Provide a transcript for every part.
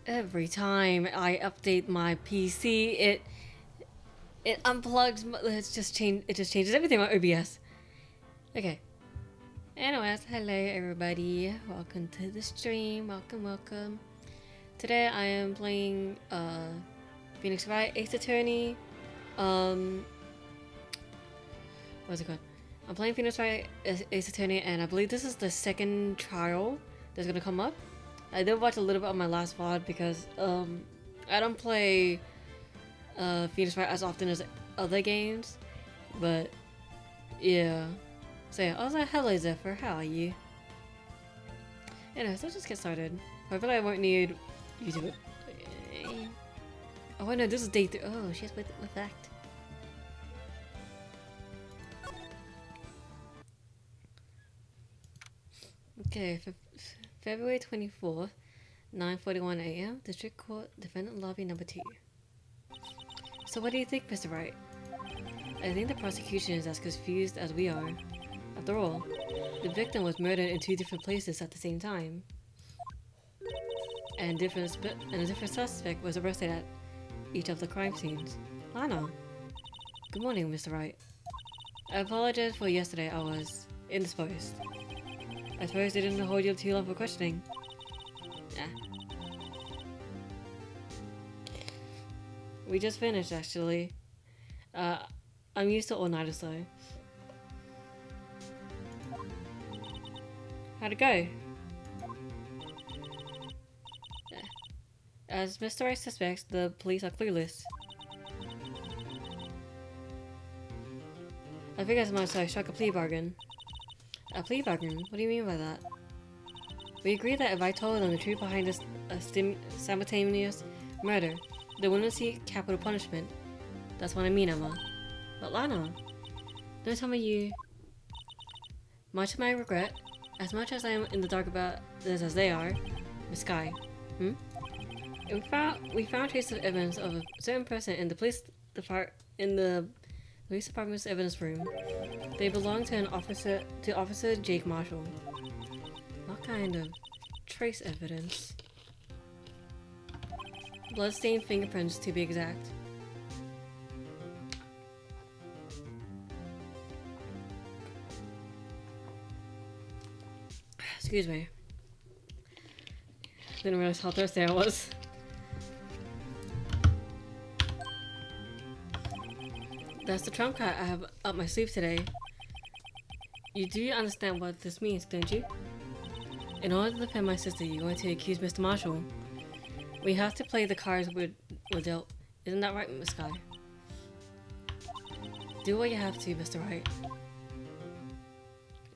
Every time I update my PC, it unplugs. It's just change. It just changes everything on OBS. Okay. Anyways, hello everybody. Welcome to the stream. Welcome. Today I am playing Phoenix Wright Ace Attorney. What's it called? I'm playing Phoenix Wright Ace Attorney, and I believe this is the second trial that's gonna come up. I did watch a little bit of my last VOD because I don't play Phoenix Wright as often as other games, but yeah. So yeah, I was like, hello Zephyr, how are you? Anyways, let's just get started. Hopefully I won't need YouTube. Oh wait, no, this is day 3. Oh, she's with that. Okay, February 24th, 9:41 a.m. District Court, Defendant Lobby number 2. So what do you think, Mr. Wright? I think the prosecution is as confused as we are. After all, the victim was murdered in 2 different places at the same time. And a different suspect was arrested at each of the crime scenes. Lana. Good morning, Mr. Wright. I apologize for yesterday. I was indisposed. I suppose they didn't hold you too long for questioning. Yeah. We just finished, actually. I'm used to all-nighters though. How'd it go? As Mr. Wright suspects, the police are clueless. I figured as much, so I struck a plea bargain. A plea bargain? What do you mean by that? We agreed that if I told them the truth behind this simultaneous murder, they wouldn't seek capital punishment. That's what I mean, Emma. But Lana, don't tell me you... Much to my regret, as much as I am in the dark about this as they are, Miss Sky. We found traces of evidence of a certain person in the police department's evidence room. They belong to Officer Jake Marshall. What kind of trace evidence? Bloodstained fingerprints, to be exact. Excuse me. Didn't realize how thirsty I was. That's the trump card I have up my sleeve today. You do understand what this means, don't you? In order to defend my sister, you're going to accuse Mr. Marshall. We have to play the cards we're dealt. Isn't that right, Miss Sky? Do what you have to, Mr. Wright.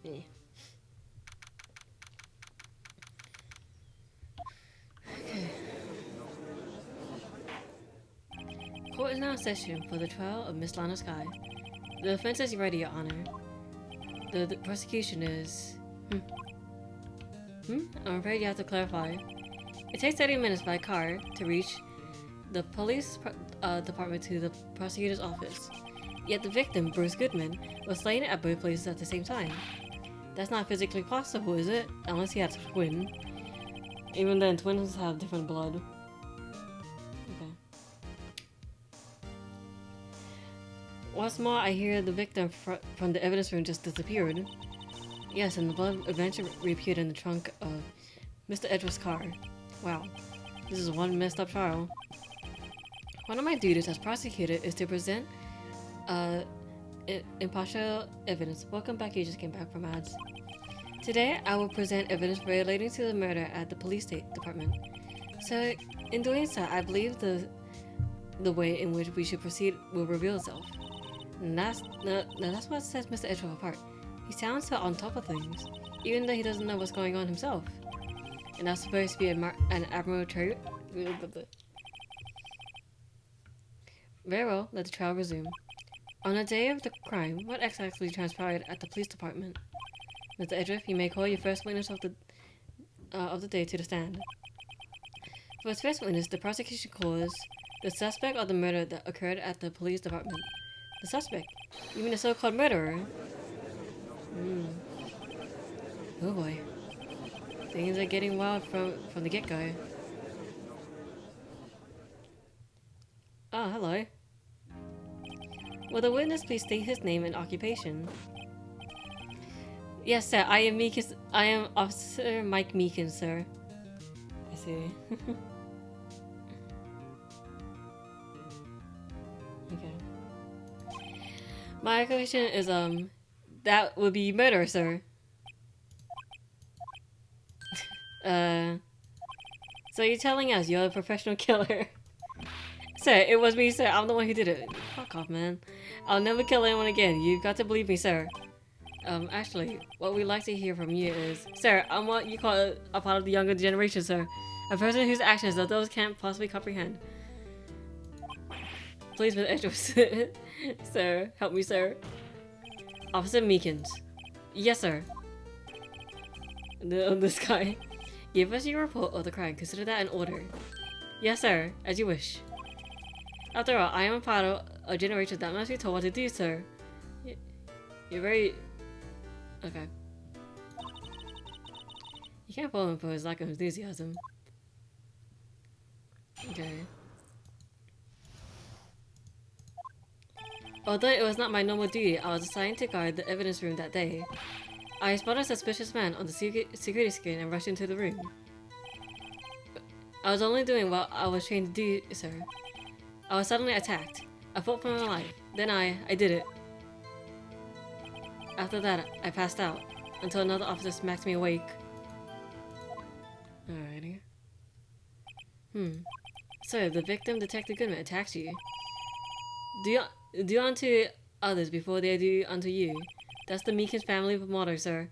Yeah. Okay. Court is now in session for the trial of Miss Lana Sky. The defense is ready, Your Honor. The prosecution is... I'm afraid you have to clarify. It takes 30 minutes by car to reach the police department to the prosecutor's office. Yet the victim, Bruce Goodman, was slain at both places at the same time. That's not physically possible, is it? Unless he had a twin. Even then, twins have different blood. Okay. What's more, I hear the victim from the evidence room just disappeared. Yes, and the blood eventually reappeared in the trunk of Mr. Edwards' car. Wow, this is one messed up trial. One of my duties as prosecutor is to present impartial evidence. Welcome back, you just came back from ads. Today, I will present evidence relating to the murder at the police department. So, in doing so, I believe the way in which we should proceed will reveal itself. And that's what sets Mr. Edgeworth apart. He sounds so on top of things, even though he doesn't know what's going on himself. And that's supposed to be an admirable trait. Very well, let the trial resume. On the day of the crime, what exactly transpired at the police department? Mr. Edgeworth, you may call your first witness of the day to the stand. For its first witness, the prosecution calls the suspect of the murder that occurred at the police department. The suspect? You mean the so-called murderer? Oh boy. Things are getting wild from the get-go. Oh, hello. Will the witness please state his name and occupation? Yes, sir. I am Officer Mike Meekin, sir. I see. Okay. My occupation is that would be murder, sir. So you're telling us you're a professional killer? Sir, it was me, sir. I'm the one who did it. Fuck off, man. I'll never kill anyone again. You've got to believe me, sir. Actually, what we'd like to hear from you is... Sir, I'm what you call a part of the younger generation, sir. A person whose actions others can't possibly comprehend. Please, Mr. Edgeworth. Sir, help me, sir. Officer Meekins. Yes, sir. This guy. Give us your report of the crime. Consider that an order. Yes, sir. As you wish. After all, I am a part of a generation that must be told what to do, sir. You're very... Okay. You can't fault him for his lack of enthusiasm. Okay. Although it was not my normal duty, I was assigned to guard the evidence room that day. I spotted a suspicious man on the security screen and rushed into the room. I was only doing what I was trained to do, sir. I was suddenly attacked. I fought for my life. Then I did it. After that, I passed out until another officer smacked me awake. Alrighty. So, the victim, Detective Goodman, attacks you. Do unto others before they do unto you. That's the Meekins family motto, sir.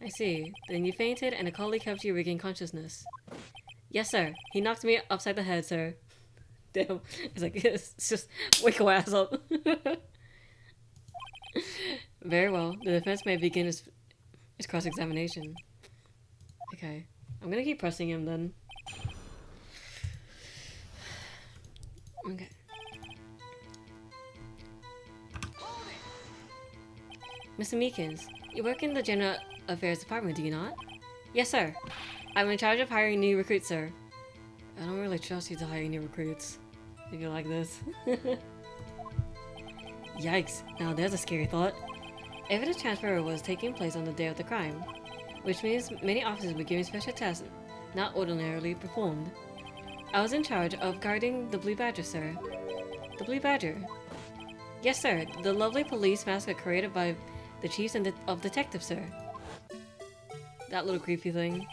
I see. Then you fainted and a colleague helped you regain consciousness. Yes, sir. He knocked me upside the head, sir. Damn. It's like, it's just wake your ass up. Very well. The defense may begin its cross-examination. Okay. I'm gonna keep pressing him then. Okay. Mr. Meekins, you work in the General Affairs Department, do you not? Yes, sir. I'm in charge of hiring new recruits, sir. I don't really trust you to hire new recruits. If you're like this. Yikes. Now there's a scary thought. Evidence transfer was taking place on the day of the crime, which means many officers were given special tasks not ordinarily performed. I was in charge of guarding the Blue Badger, sir. The Blue Badger? Yes, sir. The lovely police mascot created by the chiefs of detectives, sir. That little creepy thing.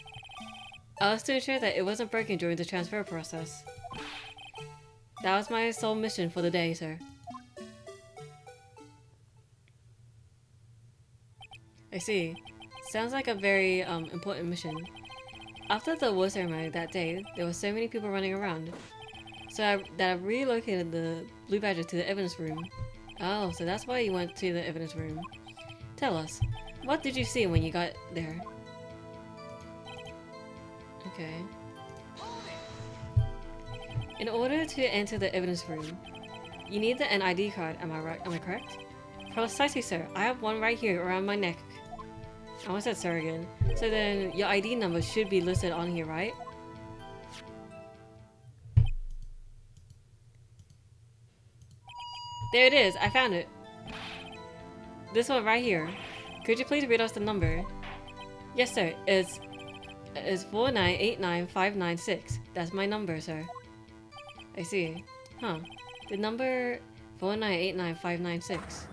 I was to ensure that it wasn't broken during the transfer process. That was my sole mission for the day, sir. I see. Sounds like a very important mission. After the war ceremony that day, there were so many people running around. So I relocated the Blue Badger to the evidence room. Oh, so that's why you went to the evidence room. Tell us, what did you see when you got there? Okay. In order to enter the evidence room, you need an ID card, am I right? Am I correct? Precisely, sir. I have one right here around my neck. I almost said sir again. So then, your ID number should be listed on here, right? There it is! I found it! This one right here. Could you please read us the number? Yes, sir. It's 4989596. That's my number, sir. I see. Huh. The number 4989596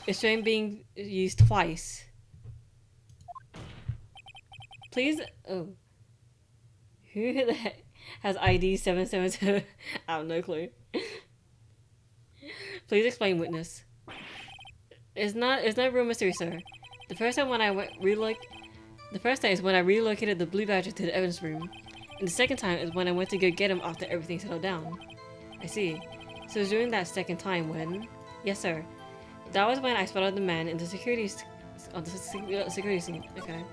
is showing being used twice. Please. Oh. Who the heck has ID 777? I have no clue. Please explain, witness. It's no real mystery, sir. The first time is when I relocated the Blue Badger to the evidence room. And the second time is when I went to go get him after everything settled down. I see. So it was during that second time when... Yes, sir. That was when I spotted the man in the security scene. Okay.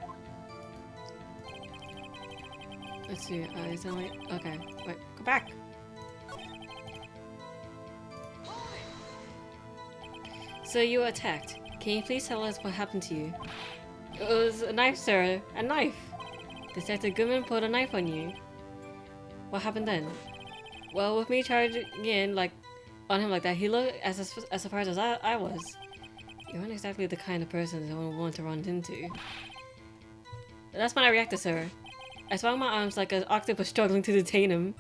Let's see. It's only... Okay. Wait. Go back! So you were attacked. Can you please tell us what happened to you? It was a knife, sir. A knife! Detective Goodman pulled a knife on you. What happened then? Well, with me charging in, like, on him like that, he looked as surprised as I was. You aren't exactly the kind of person I would want to run into. That's when I reacted, sir. I swung my arms like an octopus struggling to detain him.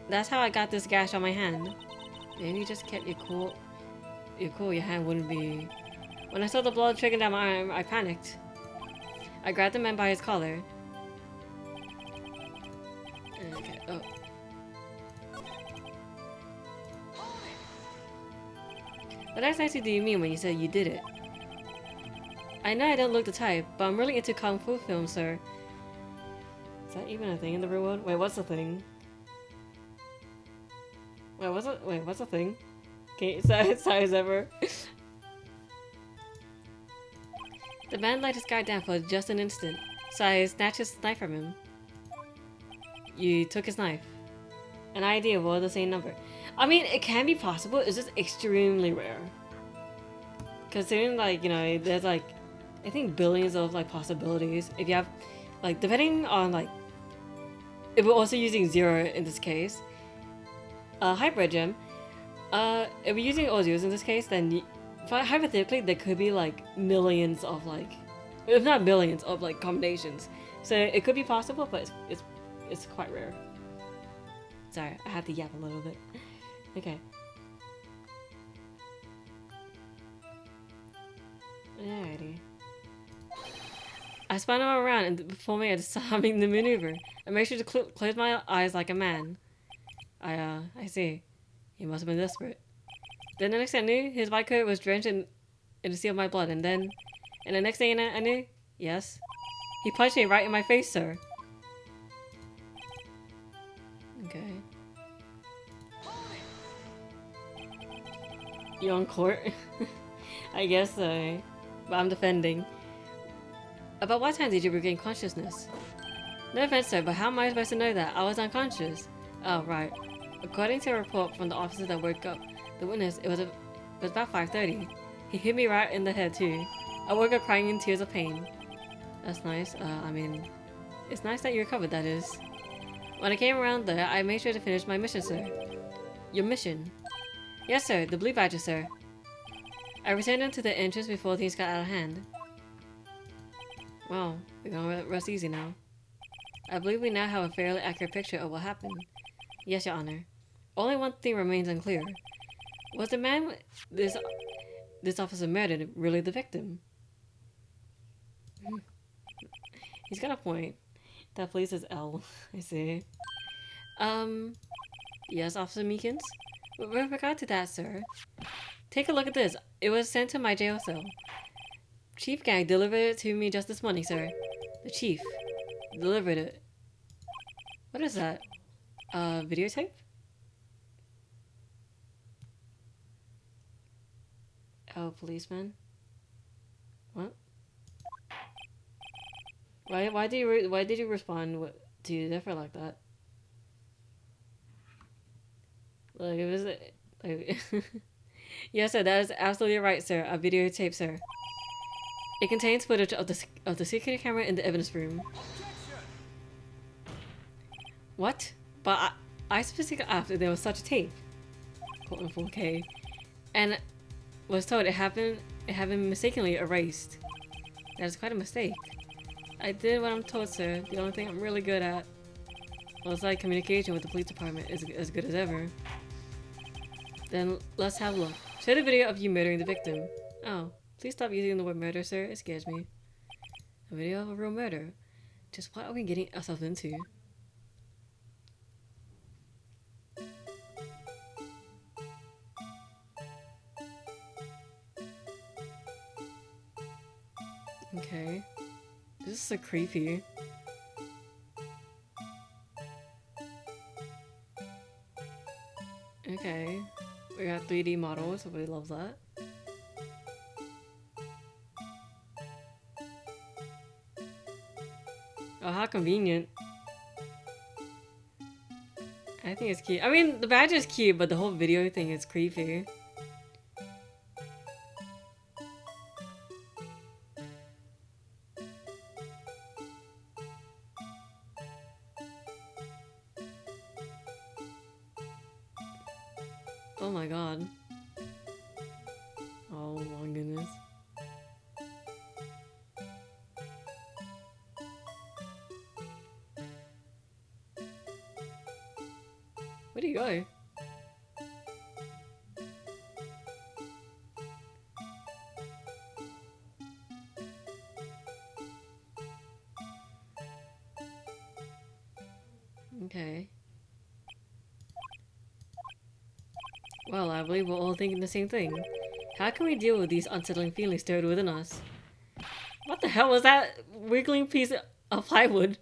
That's how I got this gash on my hand. Maybe you just kept your cool. Your hand wouldn't be. When I saw the blood trickling down my arm, I panicked. I grabbed the man by his collar. Okay. Oh. What exactly do you mean when you said you did it? I know I don't look the type, but I'm really into kung fu films, sir. Is that even a thing in the real world? Wait, what's the thing? Wait, what's the thing? Okay, sorry as ever. The man let his guard down for just an instant, so I snatched his knife from him. You took his knife. An idea of the same number. I mean, it can be possible, it's just extremely rare. Considering, like, you know, there's like, I think billions of like possibilities. If you have, like, depending on like, if we're also using 0 in this case, hybrid gem, if we're using all zeros in this case, then hypothetically there could be like millions of like, if not millions of like combinations. So it could be possible, but it's quite rare. Sorry, I had to yap a little bit. Okay. Alrighty. I spun him around and performing a disarming the maneuver. I made sure to close my eyes like a man. I see. He must have been desperate. Then the next thing I knew, his white coat was drenched in the sea of my blood, and the next thing I knew, yes, he punched me right in my face, sir. Okay. You on court? I guess so. But I'm defending. About what time did you regain consciousness? No offense, sir, but how am I supposed to know that? I was unconscious. Oh, right. According to a report from the officer that woke up the witness, it was about 5:30. He hit me right in the head, too. I woke up crying in tears of pain. That's nice. I mean, it's nice that you recovered, that is. When I came around there, I made sure to finish my mission, sir. Your mission? Yes, sir. The blue badger, sir. I returned them to the entrance before things got out of hand. Well, we're gonna rest easy now. I believe we now have a fairly accurate picture of what happened. Yes, Your Honor. Only one thing remains unclear. Was the man this officer murdered really the victim? He's got a point. That place is L. I see. Yes, Officer Meekins? With regard to that, sir. Take a look at this. It was sent to my jail cell. Chief Gang delivered it to me just this morning, sir. The chief delivered it. What is that? Videotape? Oh, policeman. What? Why did you respond to different like that? Like it was like yes, sir. That is absolutely right, sir. A videotape, sir. It contains footage of the security camera in the evidence room. What? But I specifically asked if there was such a tape, quote in 4K, and was told it had been mistakenly erased. That is quite a mistake. I did what I'm told, sir. The only thing I'm really good at was like communication with the police department is as good as ever. Then let's have a look. Show the video of you murdering the victim. Oh, please stop using the word murder, sir. It scares me. A video of a real murder. Just what are we getting ourselves into? Okay. This is so creepy. Okay. We got 3D models, everybody loves that. Oh, how convenient. I think it's cute. I mean, the badge is cute, but the whole video thing is creepy. Oh my god. Oh my goodness. Where do you go? Okay. Well, I believe we're all thinking the same thing. How can we deal with these unsettling feelings stirred within us? What the hell was that wiggling piece of plywood?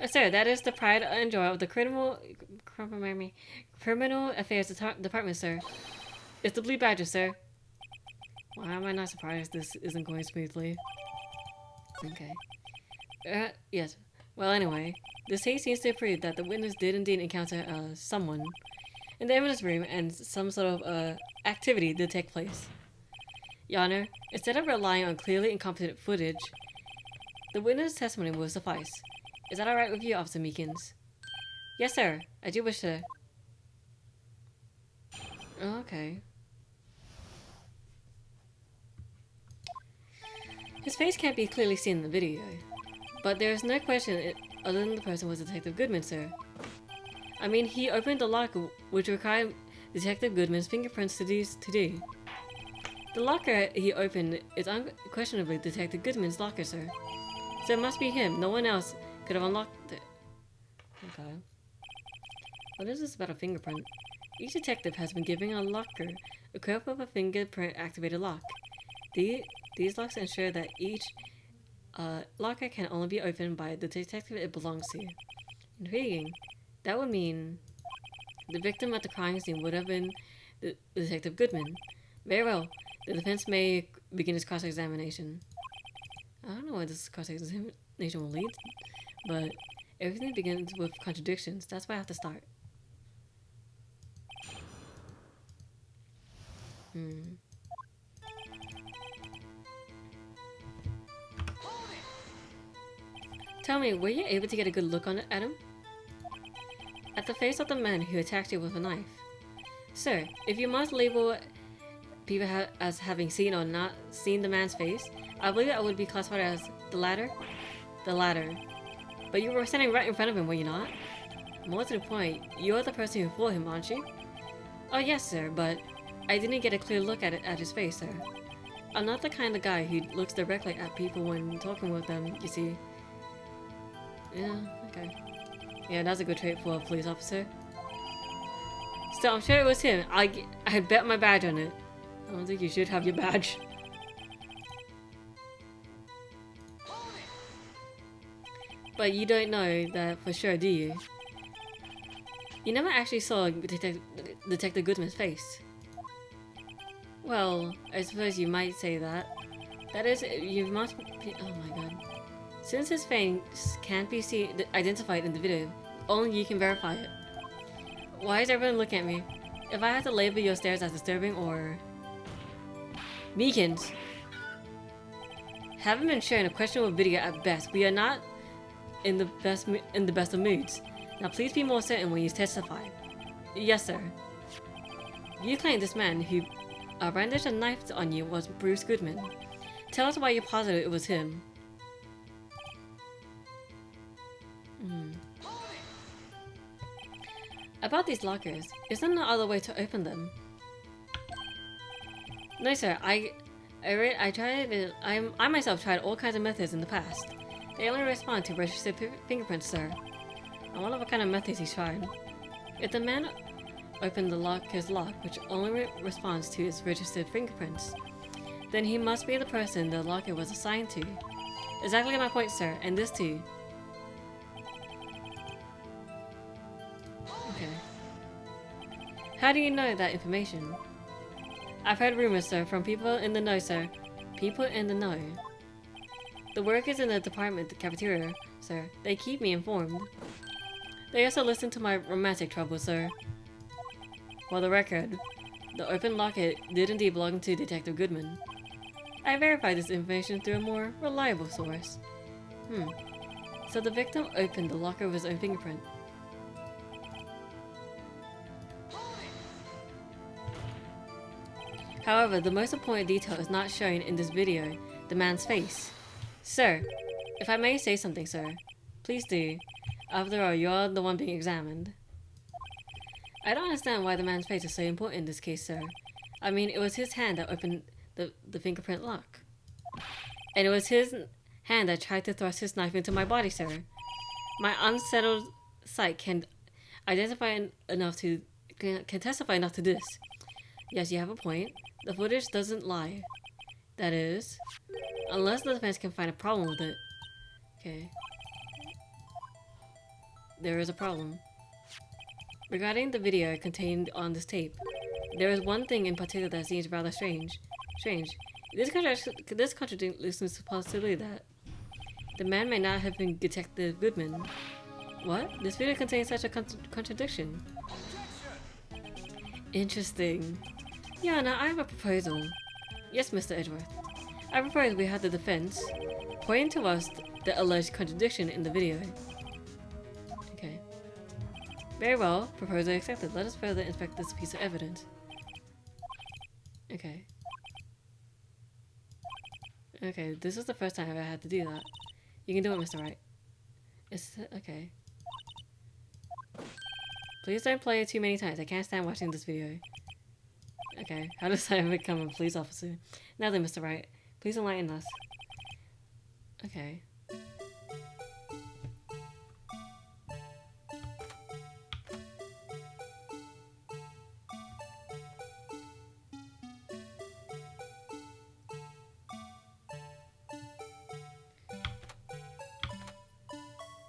Sir, that is the pride and joy of the criminal affairs department, sir. It's the Blue Badger, sir. Why am I not surprised this isn't going smoothly? Okay. Yes. Well, anyway, this case seems to prove that the witness did indeed encounter someone in the evidence room and some sort of activity did take place. Your Honor, instead of relying on clearly incompetent footage, the witness' testimony will suffice. Is that alright with you, Officer Meekins? Yes, sir. I do wish to. Oh, okay. His face can't be clearly seen in the video, but there is no question other than the person was Detective Goodman, sir. I mean, he opened the locker, which required Detective Goodman's fingerprints to do. The locker he opened is unquestionably Detective Goodman's locker, sir. So it must be him. No one else could have unlocked it. Okay. What is this about a fingerprint? Each detective has been given a locker equipped with a fingerprint-activated lock. These locks ensure that each locker can only be opened by the detective it belongs to. Intriguing. That would mean the victim at the crime scene would have been the Detective Goodman. Very well. The defense may begin its cross-examination. I don't know where this cross-examination will lead, but everything begins with contradictions. That's where I have to start. Tell me, were you able to get a good look at him? At the face of the man who attacked you with a knife? Sir, if you must label people as having seen or not seen the man's face, I believe that would be classified as the latter. The latter. But you were standing right in front of him, were you not? More to the point, you're the person who fooled him, aren't you? Oh yes, sir, but I didn't get a clear look at his face, sir. I'm not the kind of guy who looks directly at people when talking with them, you see. Yeah, okay. Yeah, that's a good trait for a police officer. Still, I'm sure it was him. I bet my badge on it. I don't think you should have your badge. But you don't know that for sure, do you? You never actually saw Detective Goodman's face. Well, I suppose you might say that. That is, you must be— oh my god. Since his face can't be identified in the video, only you can verify it. Why is everyone looking at me? If I had to label your stares as disturbing or— Meekins! Haven't been sharing a questionable video at best. We are not in the best of moods. Now please be more certain when you testify. Yes, sir. You claim this man who brandished a knife on you was Bruce Goodman. Tell us why you're positive it was him. About these lockers, is there no other way to open them? No, sir. I myself tried all kinds of methods in the past. They only respond to registered fingerprints, sir. I wonder what kind of methods he's tried. If the man opened the locker's lock, which only responds to its registered fingerprints, then he must be the person the locker was assigned to. Exactly my point, sir, and this too. Okay. How do you know that information? I've heard rumors, sir, from people in the know, sir. People in the know. The workers in the department, the cafeteria, sir, they keep me informed. They also listen to my romantic troubles, sir. For the record, the open locker did indeed belong to Detective Goodman. I verified this information through a more reliable source. So the victim opened the locker with his own fingerprint. However, the most important detail is not shown in this video, the man's face. Sir, if I may say something, sir, please do. After all, you're the one being examined. I don't understand why the man's face is so important in this case, sir. I mean, it was his hand that opened the fingerprint lock. And it was his hand that tried to thrust his knife into my body, sir. My unsettled sight can testify enough to this. Yes, you have a point. The footage doesn't lie. That is, unless the defense can find a problem with it. Okay. There is a problem. Regarding the video contained on this tape, there is one thing in particular that seems rather strange. This contradicts the possibility that the man may not have been Detective Goodman. What? This video contains such a contradiction. Interesting. Yeah, now I have a proposal. Yes, Mr. Edgeworth. I propose we have the defense point to us the alleged contradiction in the video. Okay. Very well. Proposal accepted. Let us further inspect this piece of evidence. Okay. Okay, this is the first time I've ever had to do that. You can do it, Mr. Wright. Okay. Please don't play it too many times. I can't stand watching this video. Okay, how does I become a police officer? Now then, Mr. Wright, please enlighten us. Okay.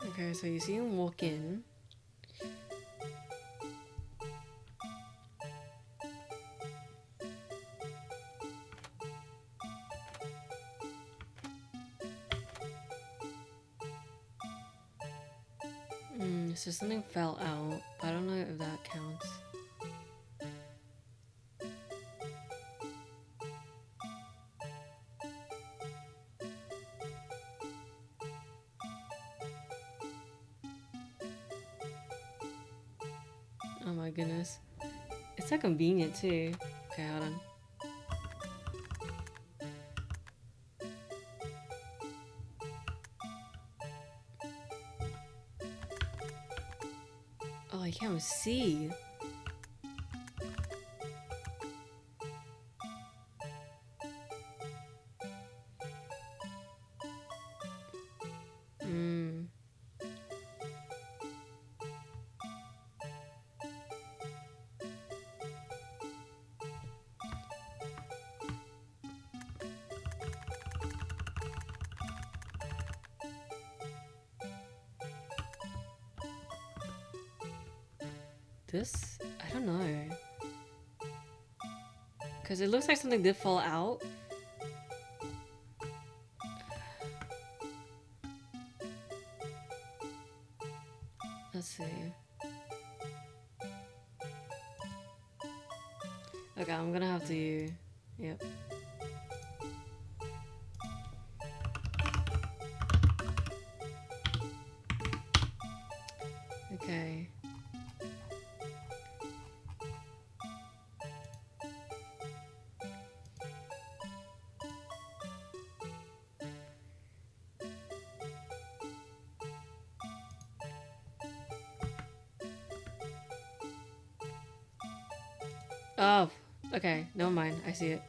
Okay, so you see him walk in. So something fell out, but I don't know if that counts. Oh my goodness. It's so convenient too. Okay, hold on. Oh, I can't even see. This? I don't know. Because it looks like something did fall out. Let's see. Okay, I'm gonna have to... Yep. Okay. Oh, okay. Never mind. I see it.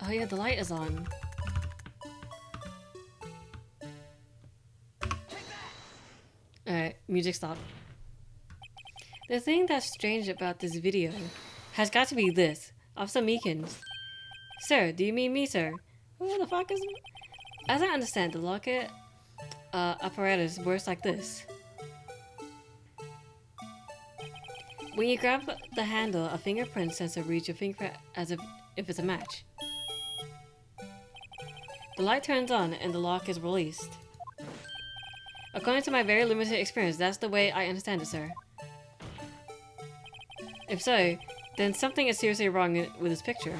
Oh yeah, the light is on. Alright, music stopped. The thing that's strange about this video has got to be this. Officer Meekins. Sir, do you mean me, sir? Who the fuck is... As I understand, the locket apparatus works like this. When you grab the handle, a fingerprint sensor reads your fingerprint as if it's a match. The light turns on and the lock is released. According to my very limited experience, that's the way I understand it, sir. If so, then something is seriously wrong with this picture.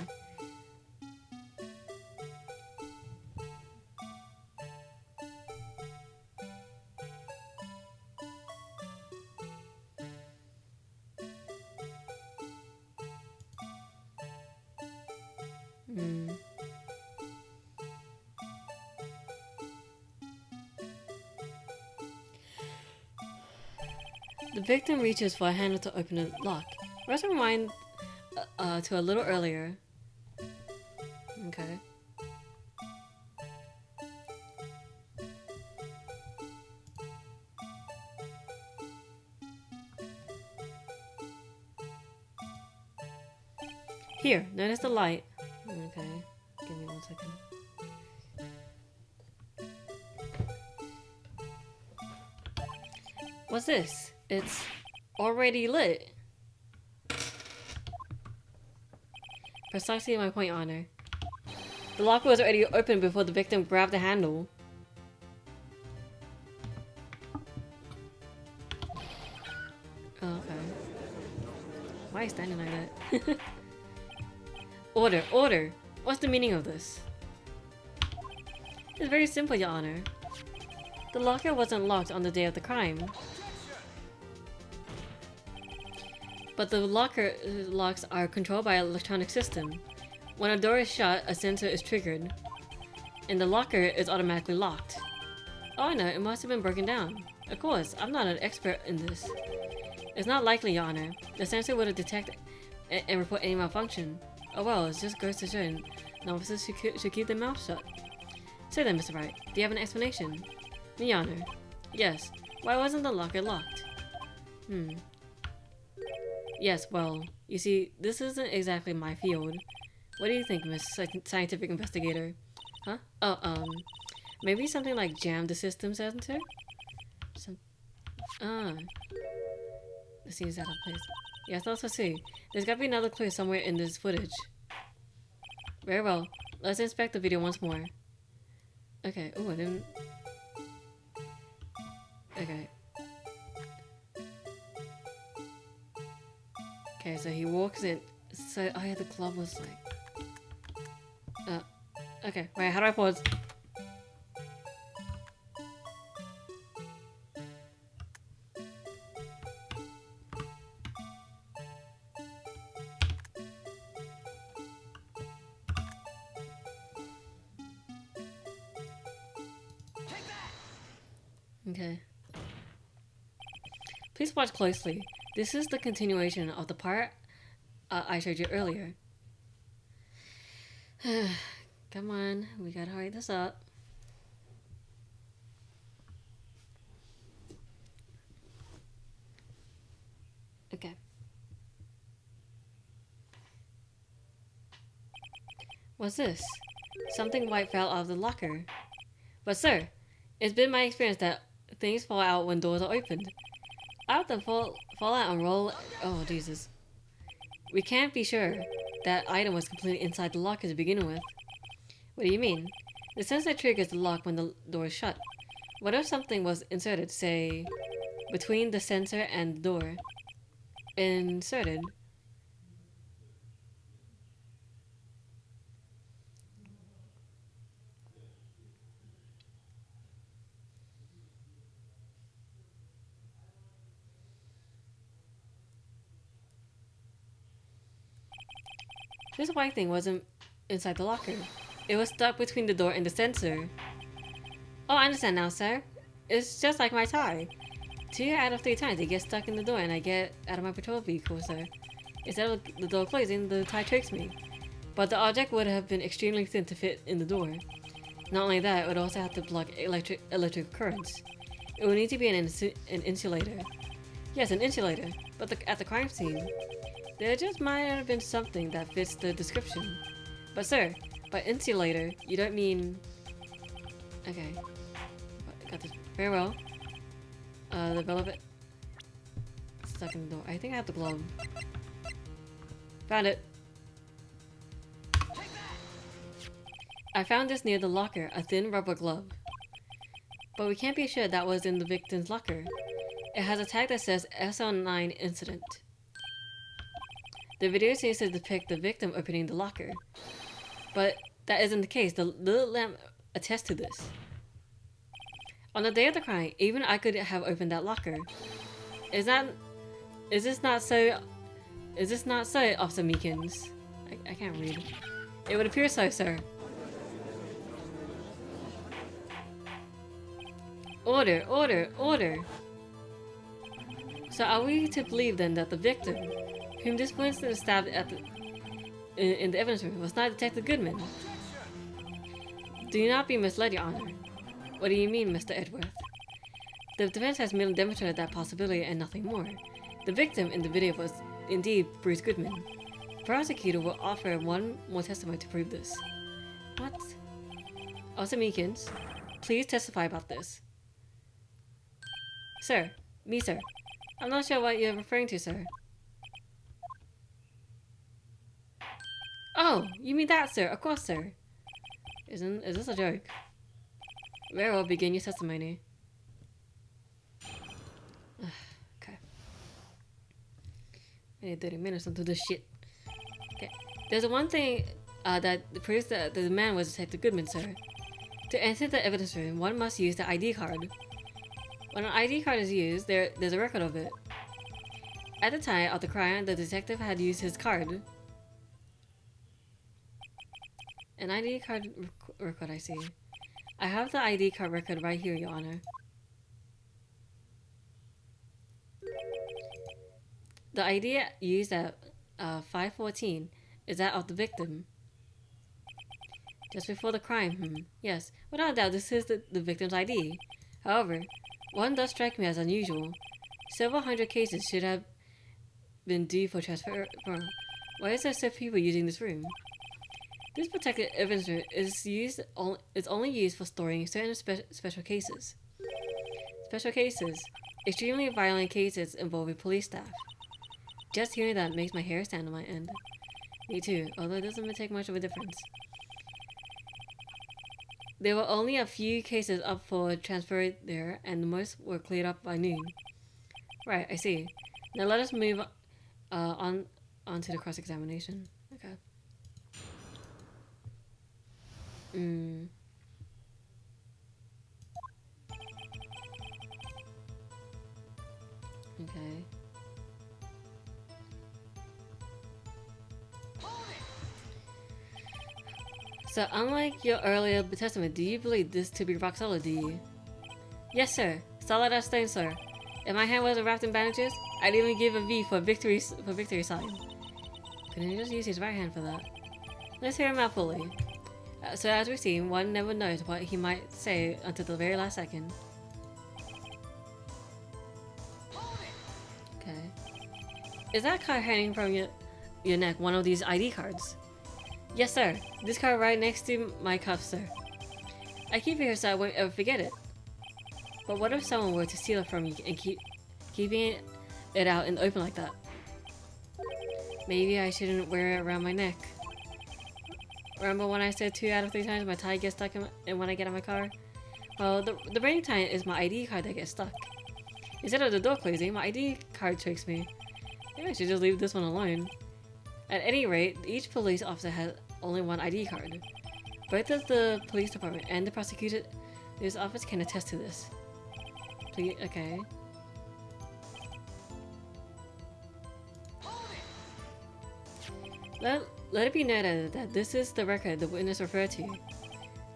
The victim reaches for a handle to open the lock. Let's rewind to a little earlier. Okay. Here, notice the light. Okay, give me 1 second. What's this? It's already lit. Precisely my point, Honor. The lock was already open before the victim grabbed the handle. Oh, okay. Why are you standing like that? Order, order! What's the meaning of this? It's very simple, Your Honor. The locker wasn't locked on the day of the crime. But the locker locks are controlled by an electronic system. When a door is shut, a sensor is triggered, and the locker is automatically locked. Oh, I know, it must have been broken down. Of course, I'm not an expert in this. It's not likely, Your Honor. The sensor would have detected and report any malfunction. Oh well, it just goes to show novices should keep their mouth shut. Say then, Mr. Wright, do you have an explanation? Your Honor. Yes. Why wasn't the locker locked? Yes, well, you see, this isn't exactly my field. What do you think, Miss Scientific Investigator? Huh? Oh, maybe something like jam the system sensor? This seems out of place. Yeah, I thought so too. There's gotta be another clue somewhere in this footage. Very well. Let's inspect the video once more. Okay. Oh, I didn't... Okay. Okay, so he walks in. So, oh yeah, the glove was like... okay, wait, how do I pause? Okay. Please watch closely. This is the continuation of the part I showed you earlier. Come on, we gotta hurry this up. Okay. What's this? Something white fell out of the locker. But sir, it's been my experience that things fall out when doors are opened. I often fall out and roll. Oh, Jesus. We can't be sure that item was completely inside the locker to begin with. What do you mean? The sensor triggers the lock when the door is shut. What if something was inserted, say, between the sensor and the door? Inserted? This white thing wasn't inside the locker. It was stuck between the door and the sensor. Oh, I understand now, sir. It's just like my tie. 2 out of 3 times it gets stuck in the door and I get out of my patrol vehicle, sir. Instead of the door closing, the tie tricks me. But the object would have been extremely thin to fit in the door. Not only that, it would also have to block electric currents. It would need to be an insulator. Yes, an insulator. But at the crime scene, there just might have been something that fits the description. But sir, by insulator, you don't mean... Okay. Got this very well. The relevant... stuck in the door. I think I have the glove. Found it. I found this near the locker, a thin rubber glove. But we can't be sure that was in the victim's locker. It has a tag that says SL9 incident. The video seems to depict the victim opening the locker. But that isn't the case. The little lamp attests to this. On the day of the crime, even I could have opened that locker. Is this not so, Officer Meekins? I can't read. It would appear so, sir. Order, order, order! So are we to believe then that the victim, whom this policeman stabbed at in the evidence room, was not Detective Goodman? Do not be misled, Your Honor. What do you mean, Mr. Edworth? The defense has merely demonstrated that possibility and nothing more. The victim in the video was indeed Bruce Goodman. The prosecutor will offer one more testimony to prove this. What? Officer Meekins, please testify about this. Sir. Me, sir. I'm not sure what you're referring to, sir. Oh, you mean that, sir? Of course, sir. Is this a joke? Very well, begin your testimony. Okay. I need 30 minutes into this shit. Okay. There's one thing that proves that the man was Detective Goodman, sir. To enter the evidence room, one must use the ID card. When an ID card is used, there's a record of it. At the time of the crime, the detective had used his card. An ID card record, I see. I have the ID card record right here, Your Honor. The ID used at 5:14 is that of the victim. Just before the crime, Yes, without a doubt, this is the victim's ID. However, one does strike me as unusual. Several hundred cases should have been due for transfer. Why is there so few people using this room? This protected evidence room is only used for storing certain special cases. Special cases, extremely violent cases involving police staff. Just hearing that makes my hair stand on my end. Me too, although it doesn't take much of a difference. There were only a few cases up for transfer there, and most were cleared up by noon. Right, I see. Now let us move on to the cross-examination. Okay. Okay. So, unlike your earlier testament, do you believe this to be rock solid, do you? Yes, sir. Solid as stone, sir. If my hand wasn't wrapped in bandages, I'd even give a V for victory sign. Couldn't he just use his right hand for that? Let's hear him out fully. So as we've seen, one never knows what he might say until the very last second. Okay. Is that card hanging from your neck one of these ID cards? Yes, sir. This card right next to my cuff, sir. I keep it here so I won't ever forget it. But what if someone were to steal it from you and keeping it out in the open like that? Maybe I shouldn't wear it around my neck. Remember when I said 2 out of 3 times my tie gets stuck when I get in my car? Well, the ring tie is my ID card that gets stuck. Instead of the door closing, my ID card tricks me. Maybe I should just leave this one alone. At any rate, each police officer has only one ID card. Both of the police department and the prosecutor's office can attest to this. Please, okay. Let it be noted that this is the record the witness referred to.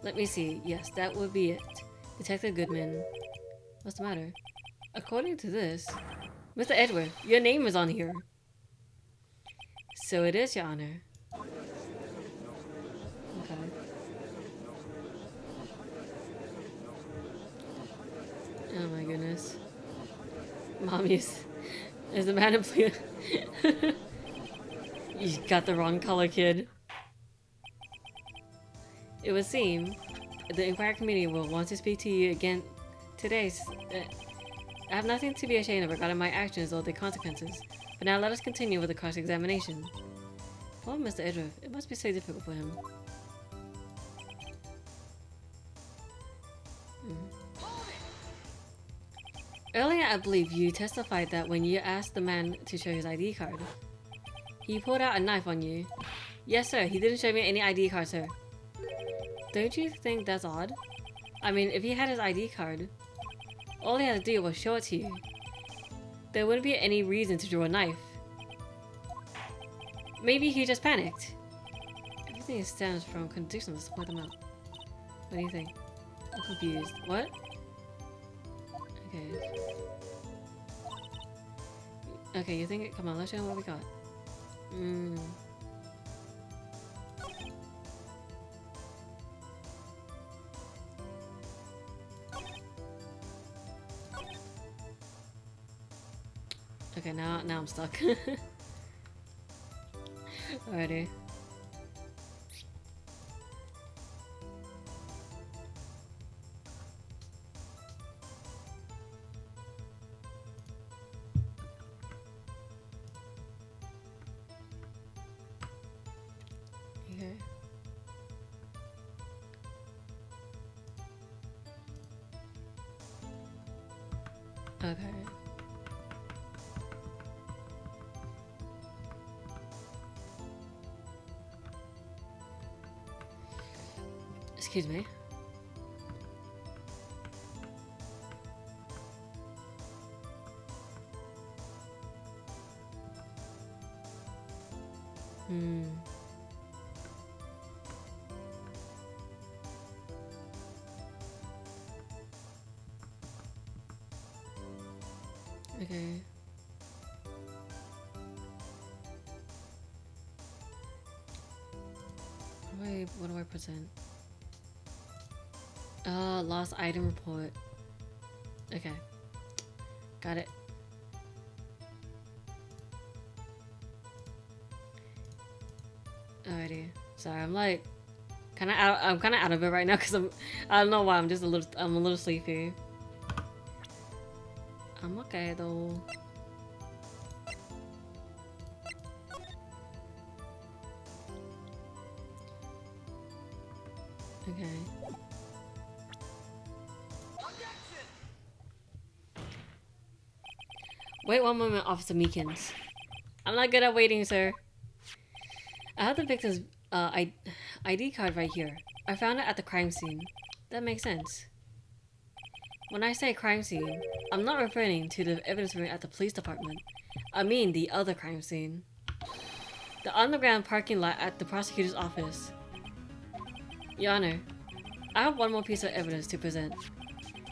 Let me see. Yes, that would be it. Detective Goodman. What's the matter? According to this, Mr. Edward, your name is on here. So it is, Your Honor. Okay. Oh my goodness. Mommy's is the man in blue. You got the wrong color, kid. It would seem the inquiry committee will want to speak to you again today. I have nothing to be ashamed of regarding my actions or their consequences. But now let us continue with the cross-examination. Poor Mr. Edgeworth. It must be so difficult for him. Earlier, I believe you testified that when you asked the man to show his ID card, he pulled out a knife on you. Yes, sir. He didn't show me any ID card, sir. Don't you think that's odd? I mean, if he had his ID card, all he had to do was show it to you. There wouldn't be any reason to draw a knife. Maybe he just panicked. Everything stems from contradictions. Let's point them out. What do you think? I'm confused. What? Okay. Okay, you think? Come on, let's show him what we got. Okay, now I'm stuck. Alrighty. Okay. Okay. Excuse me. Okay. What do I present? Lost item report. Okay. Got it. Alrighty. Sorry, I'm like I'm kinda out of it right now because I don't know why, I'm a little sleepy. I'm okay though. Okay. Wait one moment, Officer Meekins. I'm not good at waiting, sir. I have the victim's ID card right here. I found it at the crime scene. That makes sense. When I say crime scene, I'm not referring to the evidence room at the police department. I mean the other crime scene. The underground parking lot at the prosecutor's office. Your Honor, I have one more piece of evidence to present.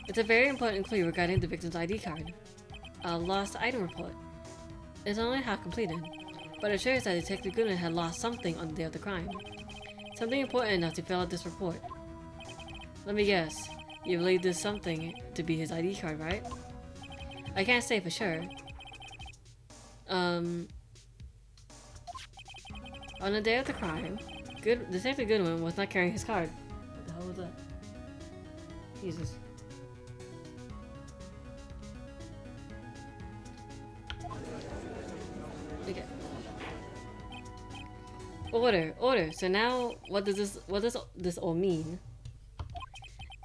It's a very important clue regarding the victim's ID card. A lost item report. It's only half completed, but it shows that Detective Goodman had lost something on the day of the crime. Something important enough to fill out this report. Let me guess. You believe this something to be his ID card, right? I can't say for sure. On the day of the crime, Detective Goodman was not carrying his card. What the hell was that? Jesus. Okay. Order. So now, what does this all mean?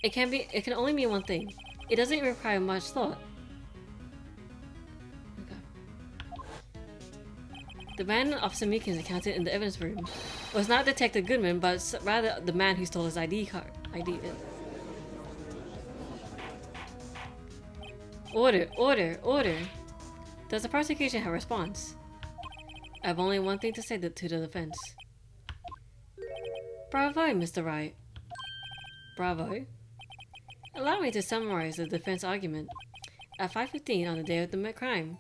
It can only mean one thing. It doesn't require much thought. Okay. The man Officer Meekins encountered in the evidence room was not Detective Goodman, but rather the man who stole his ID card. Order. Does the prosecution have a response? I have only one thing to say to the defense. Bravo, Mr. Wright. Bravo. Allow me to summarize the defense argument. At 5:15 on the day of the crime,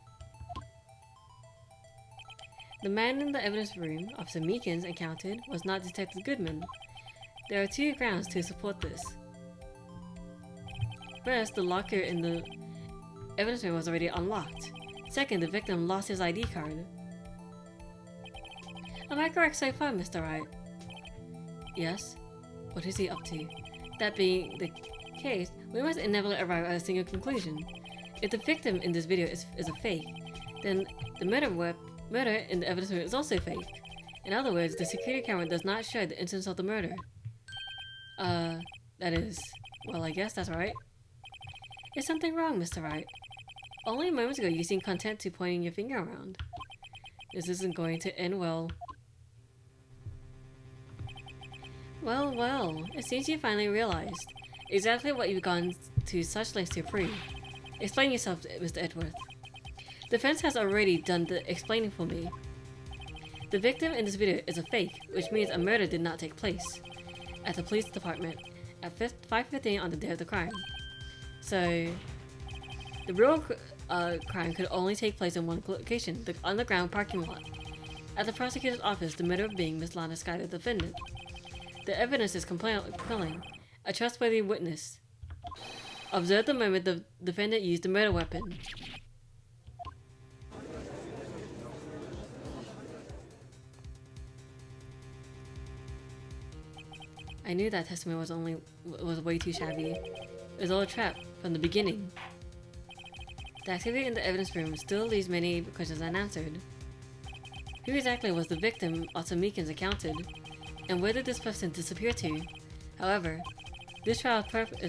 the man in the evidence room Officer Meekins encountered was not Detective Goodman. There are two grounds to support this. First, the locker in the evidence room was already unlocked. Second, the victim lost his ID card. Am I correct so far, Mr. Wright? Yes. What is he up to? That being the case, we must inevitably arrive at a single conclusion. If the victim in this video is a fake, then the murder in the evidence room is also fake. In other words, the security camera does not show the instance of the murder. That is... well, I guess that's right. Is something wrong, Mr. Wright? Only moments ago you seemed content to pointing your finger around. This isn't going to end well. Well, it seems you finally realized exactly what you've gone to such lengths to prove. Explain yourself, Mr. Edgeworth. The defense has already done the explaining for me. The victim in this video is a fake, which means a murder did not take place at the police department at 5:15 on the day of the crime. So, the real crime could only take place in one location, the underground parking lot. At the prosecutor's office, the murderer being Miss Lana Sky, the defendant. The evidence is compelling. A trustworthy witness observed the moment the defendant used the murder weapon. I knew that testimony was way too shabby. It was all a trap from the beginning. The activity in the evidence room still leaves many questions unanswered. Who exactly was the victim Otto Meekins encountered, and where did this person disappear to? However, this trial's purpose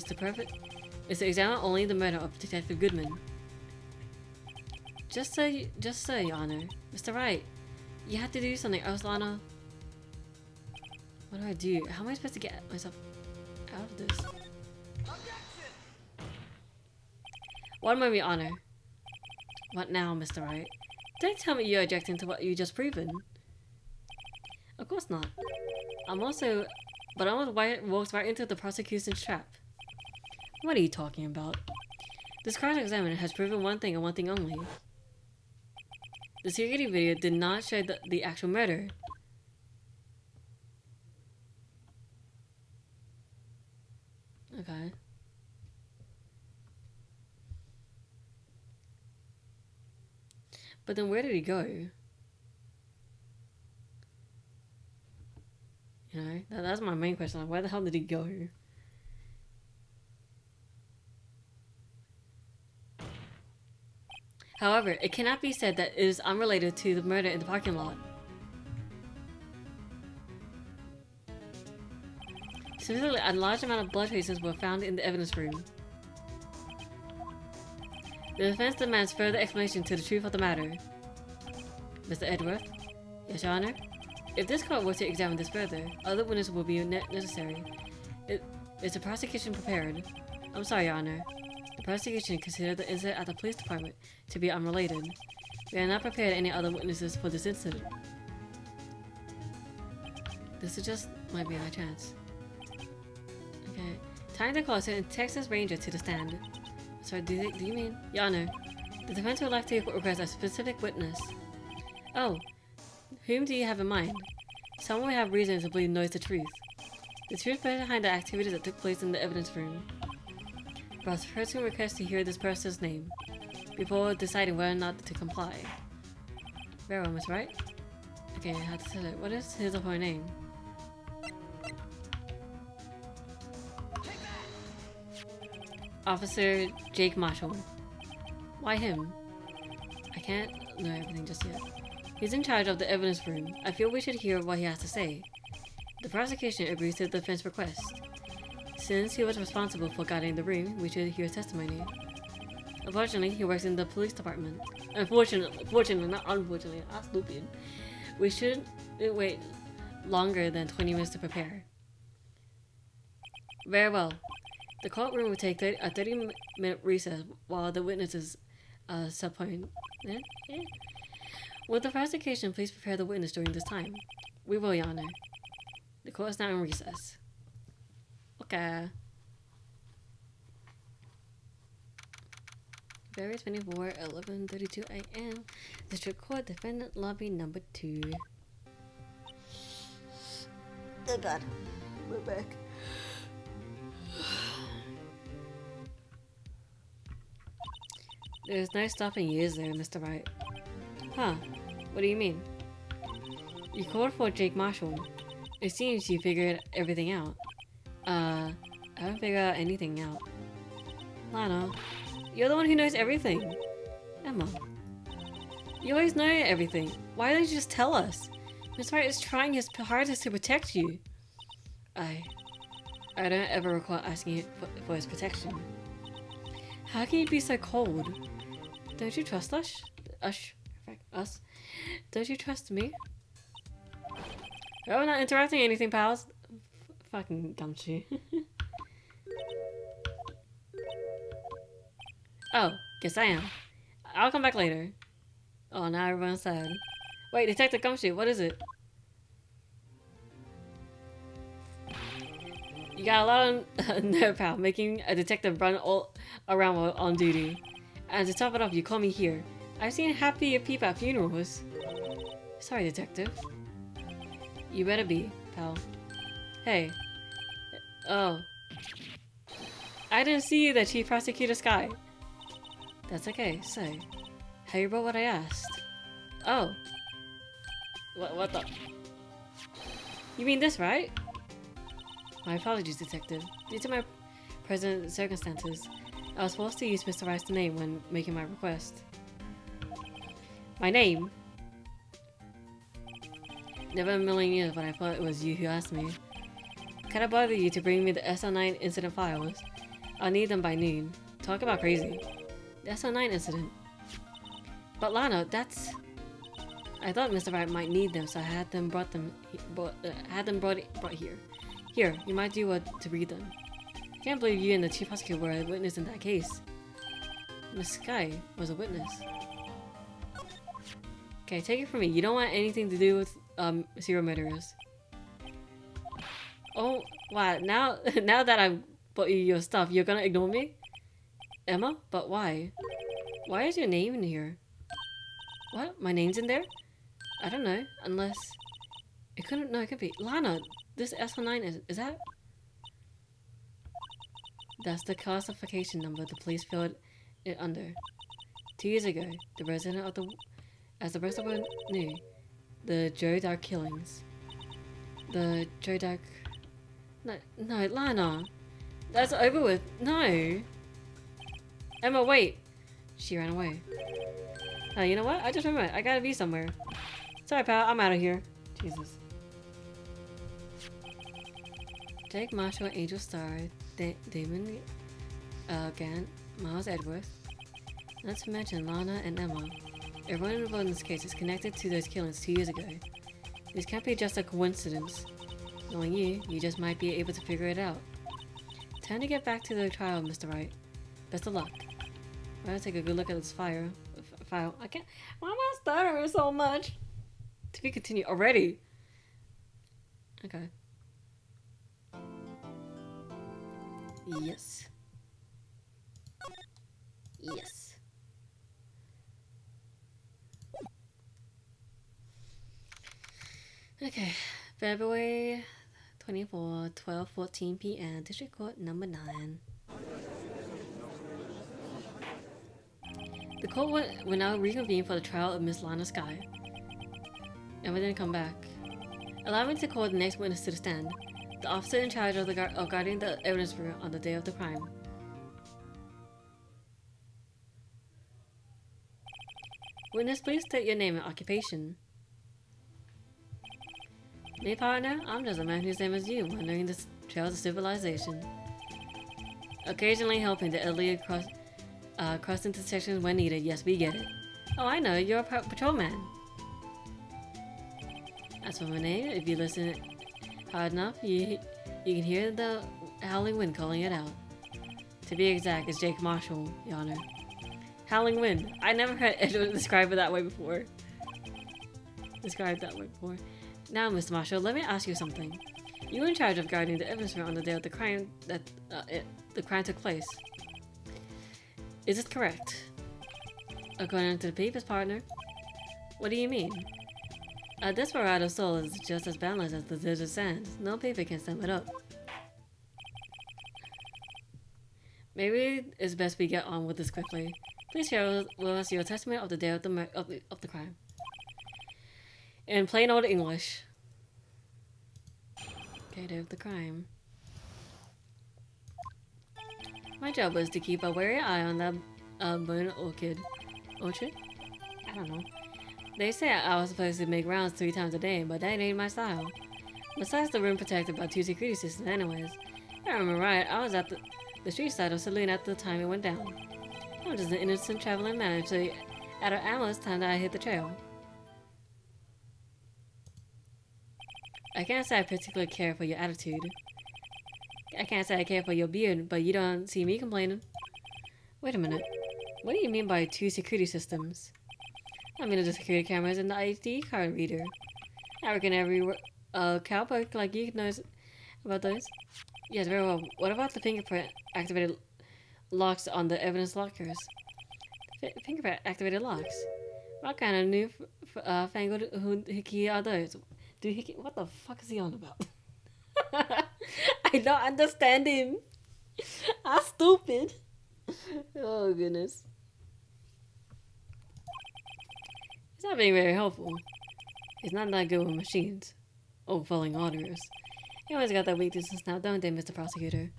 is to examine only the murder of Detective Goodman. Just so, Your Honor. Mr. Wright, you have to do something else, Lana. What do I do? How am I supposed to get myself out of this? One moment, Your Honor. What now, Mr. Wright? Don't tell me you're objecting to what you just proven. Of course not. But I almost walks right into the prosecution's trap. What are you talking about? This cross-examiner has proven one thing and one thing only. The security video did not show the actual murder. Okay. But then where did he go? You know, that's my main question. Like, where the hell did he go? However, it cannot be said that it is unrelated to the murder in the parking lot. Similarly, a large amount of blood traces were found in the evidence room. The defense demands further explanation to the truth of the matter. Mr. Edgeworth? Yes, Your Honor? If this court were to examine this further, other witnesses will be necessary. Is the prosecution prepared? I'm sorry, Your Honor. The prosecution considered the incident at the police department to be unrelated. We are not prepared any other witnesses for this incident. This is just might be our chance. Okay. Time to call a Texas Ranger to the stand. Sorry, do you mean? Your Honor, the defense would like to request a specific witness. Oh, whom do you have in mind? Someone we have reason to believe knows the truth. The truth behind the activities that took place in the evidence room. The person requests to hear this person's name before deciding whether or not to comply. Very well, Miss Wright. Okay, I have to say it. What is his or her name? Officer Jake Marshall. Why him? I can't know everything just yet. He's in charge of the evidence room. I feel we should hear what he has to say. The prosecution agrees to the defense request. Since he was responsible for guarding the room, we should hear his testimony. Unfortunately, he works in the police department. Fortunately, not unfortunately, I'm stupid. We shouldn't wait longer than 20 minutes to prepare. Very well. The courtroom will take a 30-minute recess while the witnesses subpoena. Will the prosecution please prepare the witness during this time? We will, Your Honor. The court is now in recess. Okay. February 24, 11:32 a.m. District Court, Defendant Lobby Number 2. Oh God, we're back. There's no stopping you, is there, Mr. Wright? Huh? What do you mean? You called for Jake Marshall. It seems you figured everything out. I haven't figured out anything out. Lana, You're the one who knows everything. Emma. You always know everything. Why don't you just tell us? Mr. Wright is trying his hardest to protect you. I don't ever recall asking you for his protection. How can you be so cold? Don't you trust us? Us? Don't you trust me? Oh, we're not interrupting anything, pals. Fucking gumshoe. Oh, guess I am. I'll come back later. Oh, now everyone's sad. Wait, Detective Gumshoe, what is it? You got a lot of nerve, pal, making a detective run all around while on duty. And to top it off, you call me here. I've seen happy people at funerals. Sorry, detective. You better be, pal. Hey. Oh. I didn't see you there, Chief Prosecutor Sky. That's okay, so. How you wrote what I asked? Oh. What the? You mean this, right? My apologies, detective. Due to my present circumstances, I was forced to use Mr. Wright's name when making my request. My name? Never in a million years but I thought it was you who asked me. Can I bother you to bring me the SL9 incident files? I'll need them by noon. Talk about crazy. The SL9 incident. But Lana, that's... I thought Mr. Wright might need them, so I had them brought here. Here, you might do what to read them. I can't believe you and the chief prosecutor were a witness in that case. Miss Sky was a witness. Okay, take it from me. You don't want anything to do with serial murderers. Oh, wow. Now that I've bought you your stuff, you're gonna ignore me? Emma? But why? Why is your name in here? What? My name's in there? I don't know. Unless... It couldn't... No, it could be. Lana! This SL9 is that... That's the classification number the police filled it under. 2 years ago, the resident of the... As the rest of us knew, the Joe Dark killings. The Joe Dark... No, Lana! That's over with. No! Emma, wait! She ran away. You know what? I just remembered. I gotta be somewhere. Sorry, pal. I'm out of here. Jesus. Jake Marshall, Angel Star, Damon Gant, Miles Edgeworth. Not to mention Lana and Emma. Everyone involved in this case is connected to those killings 2 years ago. This can't be just a coincidence. Knowing you just might be able to figure it out. Time to get back to the trial, Mr. Wright. Best of luck. I'm gonna take a good look at this file. I can't. Why am I stuttering so much? To be continued already. Okay. Yes. Yes. Okay. February 24, 12:14 p.m. District Court number 9. The court will now reconvene for the trial of Miss Lana Sky. Emma didn't come back. Allow me to call the next witness to the stand. The officer in charge of guarding the evidence room on the day of the crime. Witness, please state your name and occupation. Me, partner? I'm just a man whose name is you, wandering the trails of civilization. Occasionally helping the elderly cross intersections when needed. Yes, we get it. Oh, I know. You're a patrolman. As for my name, if you listen hard enough, you can hear the howling wind calling it out. To be exact, it's Jake Marshall, Your Honor. Howling wind. I never heard anyone describe it that way before. Now, Mr. Marshall, let me ask you something. You were in charge of guarding the evidence room on the day of the crime the crime took place. Is this correct? According to the papers, partner. What do you mean? A desperado soul is just as boundless as the desert sand. No paper can sum it up. Maybe it's best we get on with this quickly. Please share with us your testimony of the day of the crime. In plain old English. Okay, day of the crime. My job was to keep a wary eye on the Burn orchid. Orchard? I don't know. They say I was supposed to make rounds 3 times a day, but that ain't my style. Besides the room protected by 2 security systems anyways. If I remember right, I was at the street side of Saloon at the time it went down. I'm just an innocent traveling man, so out of ammo it's time that I hit the trail. I can't say I particularly care for your attitude. I can't say I care for your beard, but you don't see me complaining. Wait a minute. What do you mean by 2 security systems? I mean the security cameras and the ID card reader. I reckon every cowboy like you knows about those. Yes, very well. What about the fingerprint activated locks on the evidence lockers? Fingerprint activated locks? What kind of new fangled hickey are those? What the fuck is he on about? I don't understand him. I'm stupid. Oh goodness. He's not being very helpful. He's not that good with machines. Oh, following orders. You always got that weakness now, don't they, Mr. Prosecutor?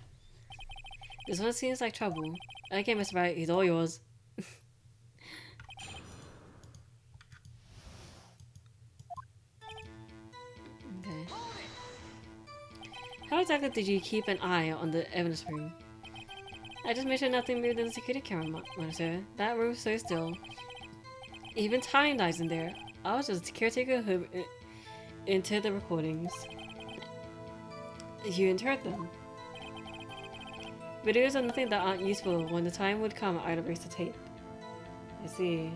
This one seems like trouble. Okay, Mr. Wright, he's all yours. Okay. How exactly did you keep an eye on the evidence room? I just made sure nothing moved in the security camera monitor. That room's so still. Even time dies in there. I was just a caretaker who entered the recordings. You entered them. Videos are nothing that aren't useful. When the time would come, I'd erase the tape. I see.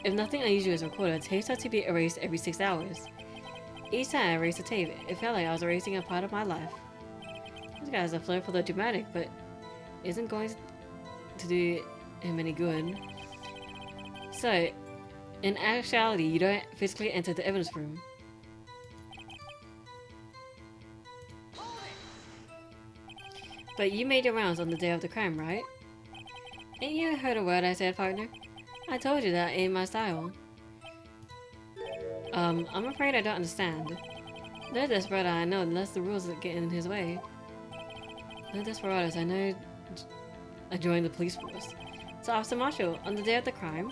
If nothing unusual is recorded, tapes have to be erased every 6 hours. Each time I erased a tape, it felt like I was erasing a part of my life. This guy has a flair for the dramatic, but isn't going to do him any good. So, in actuality, you don't physically enter the evidence room. But you made your rounds on the day of the crime, right? Ain't you heard a word I said, partner? I told you that ain't my style. I'm afraid I don't understand. No desperado I know unless the rules get in his way. No desperados I know I joined the police force. So Officer Marshall, on the day of the crime,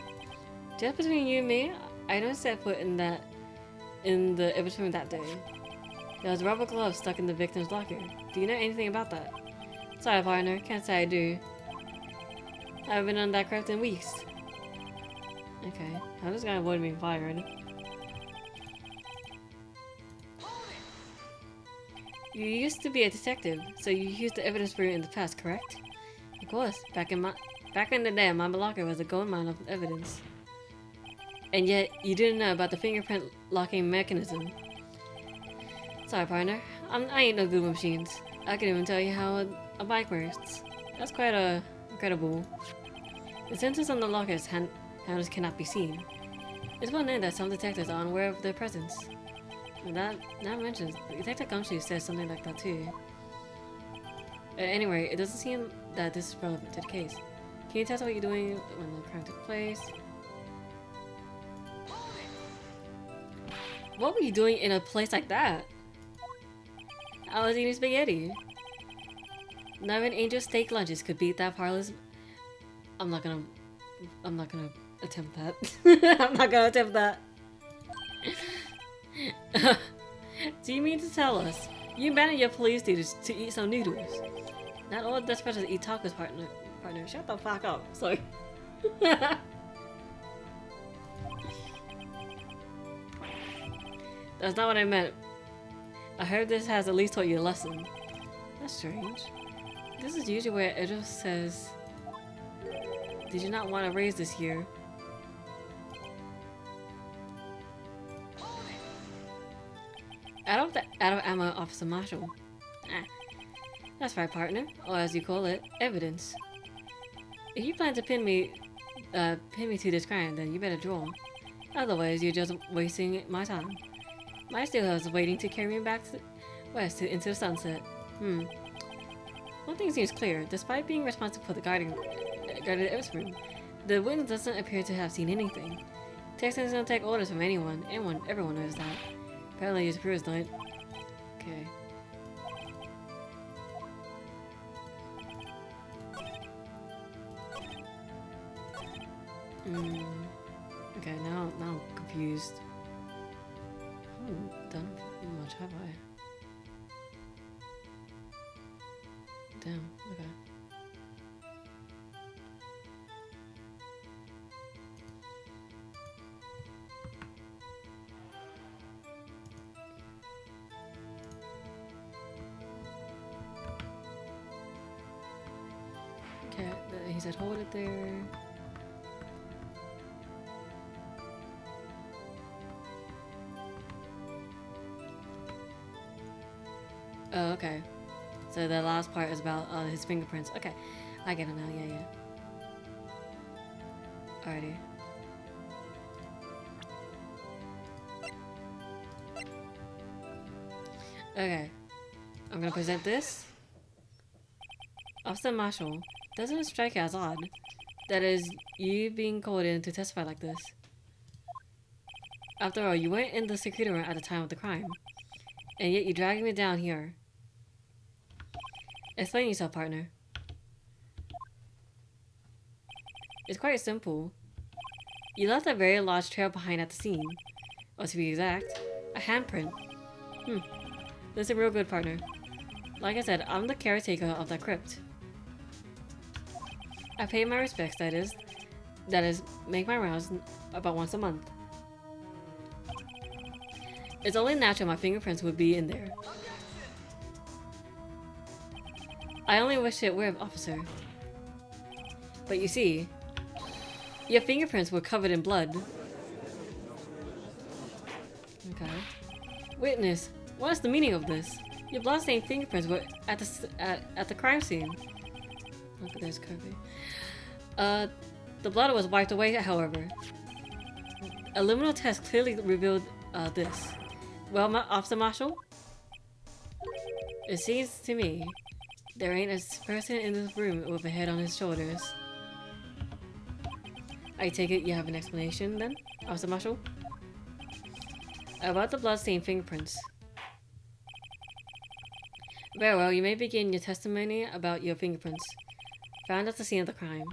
just between you and me, I don't set foot in the evidence room that day. There was rubber gloves stuck in the victim's locker. Do you know anything about that? Sorry, partner, can't say I do. I haven't been on that craft in weeks. Okay, I'm just gonna avoid being fired. You used to be a detective, so you used the evidence room in the past, correct? Of course, back in the day, my locker was a gold mine of evidence. And yet, you didn't know about the fingerprint locking mechanism. Sorry, partner. I ain't no good with machines. I can even tell you how a bike works. That's quite incredible. The sensors on the locker's handles cannot be seen. It's well known that some detectives are unaware of their presence. And that mentions Detective Gumshoe says something like that too. Anyway, it doesn't seem that this is relevant to the case. Can you tell us what you're doing when the crime took place? What were you doing in a place like that? I was eating spaghetti. Not even Angel steak lunches could beat that parlor's. I'm not gonna attempt that. I'm not gonna attempt that. Do you mean to tell us you abandoned your police duties to eat some noodles? Not all desperados eat tacos, partner. Shut the fuck up. Sorry. That's not what I meant. I heard this has at least taught you a lesson. That's strange. This is usually where it just says, did you not want to raise this year? Out of ammo, Officer Marshall. That's right, partner, or as you call it, evidence. If you plan to pin me to this crime, then you better draw. Otherwise, you're just wasting my time. My steelhouse is waiting to carry me back west into the sunset. One thing seems clear. Despite being responsible for the guarding the evidence room, the witness doesn't appear to have seen anything. Texans don't take orders from anyone. Everyone knows that. Apparently, his superiors don't. Okay. Mm. Okay, now I'm confused. I haven't done much, have I? Damn, okay. Okay, he said hold it there. Oh, okay. So the last part is about his fingerprints. Okay, I get it now. Yeah, yeah. Alrighty. Okay, I'm gonna present this. Officer Marshall, doesn't it strike you as odd? That is, you being called in to testify like this. After all, you weren't in the security room at the time of the crime. And yet you dragged me down here. Explain yourself, partner. It's quite simple. You left a very large trail behind at the scene. Or to be exact, a handprint. That's a real good partner. Like I said, I'm the caretaker of that crypt. I pay my respects, that is, make my rounds about once a month. It's only natural my fingerprints would be in there. I only wish it were, officer. But you see, your fingerprints were covered in blood. Okay. Witness, what is the meaning of this? Your blood-stained fingerprints were at the crime scene. Look, there's Kirby. The blood was wiped away, however. A liminal test clearly revealed this. Well, Officer Marshall? It seems to me there ain't a person in this room with a head on his shoulders. I take it you have an explanation, then, Officer Marshall? About the blood-stained fingerprints. Very well, you may begin your testimony about your fingerprints. Found at the scene of the crime.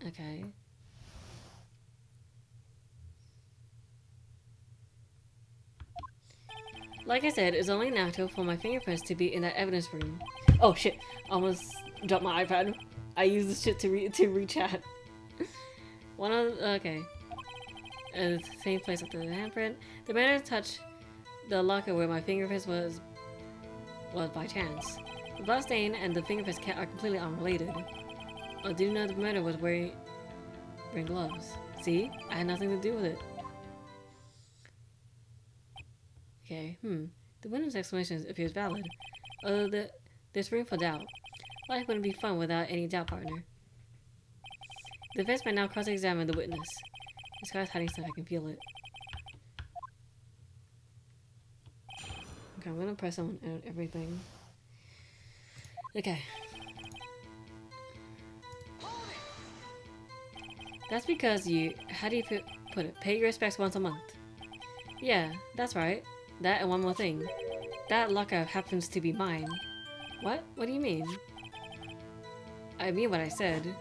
Okay. Like I said, it's only natural for my fingerprints to be in that evidence room. Oh shit! Almost dropped my iPad. I use this shit to re-chat. Okay. The same place after the handprint. The man who touched the locker where my fingerprints was by chance. The bloodstain and the fingerprints are completely unrelated. Oh, did you know the murderer was wearing gloves? See? I had nothing to do with it. Okay, The witness' explanation appears valid. Although there's room for doubt. Life wouldn't be fun without any doubt, partner. The defense might now cross-examine the witness. This guy's hiding stuff, I can feel it. Okay, I'm gonna press on everything. Okay. That's because you, how do you put it, pay your respects once a month. Yeah, that's right. That and one more thing. That locker happens to be mine. What? What do you mean? I mean what I said.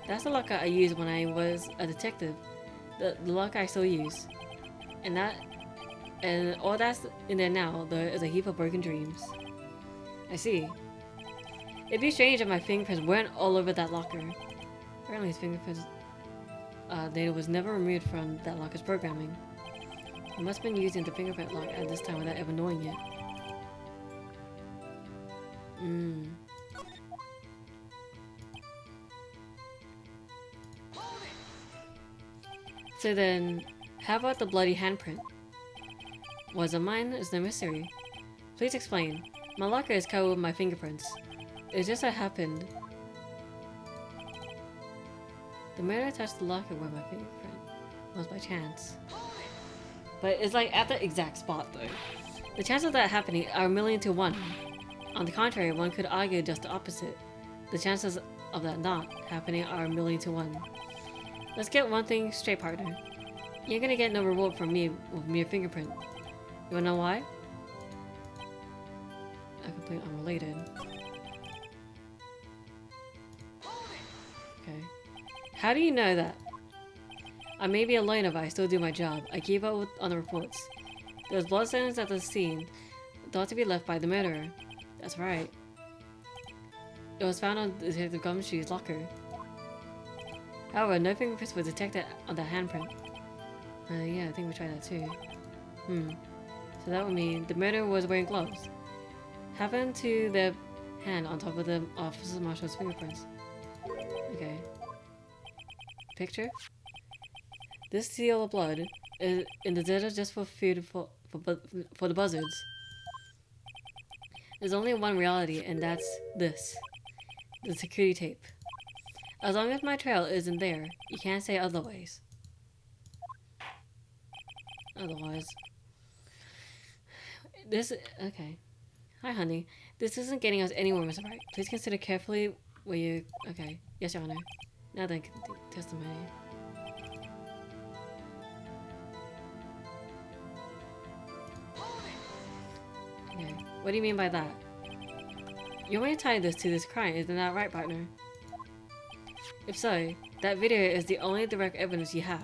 That's the locker I used when I was a detective. The locker I still use. And all that's in there now, there is a heap of broken dreams. I see. It'd be strange if my fingerprints weren't all over that locker. Apparently his fingerprints data was never removed from that locker's programming. It must have been using the fingerprint lock at this time without ever knowing it. So then, how about the bloody handprint? Was it mine? Is no mystery. Please explain. My locker is covered with my fingerprints. It just so happened. The murderer touched the locker where my fingerprint was by chance. But it's like at the exact spot though. The chances of that happening are 1,000,000 to 1. On the contrary, one could argue just the opposite. The chances of that not happening are 1,000,000 to 1. Let's get one thing straight, partner. You're gonna get no reward from me with mere fingerprint. You wanna know why? I'm completely unrelated. How do you know that? I may be a loner, but I still do my job. I keep up on the reports. There was blood stains at the scene, thought to be left by the murderer. That's right. It was found on Detective Gumshoe's locker. However, no fingerprints were detected on the handprint. Yeah, I think we tried that too. So that would mean the murderer was wearing gloves. Happened to their hand on top of the officer marshal's fingerprints. Okay. Picture? This seal of blood is in the desert just for food for the buzzards. There's only one reality, and that's this. The security tape. As long as my trail isn't there, you can't say otherwise. This... Okay. Hi, honey. This isn't getting us anywhere, Mr. Wright. Please consider carefully where you... Okay. Yes, Your Honor. Now then, testimony. Okay. What do you mean by that? You want me to tie this to this crime, isn't that right, partner? If so, that video is the only direct evidence you have.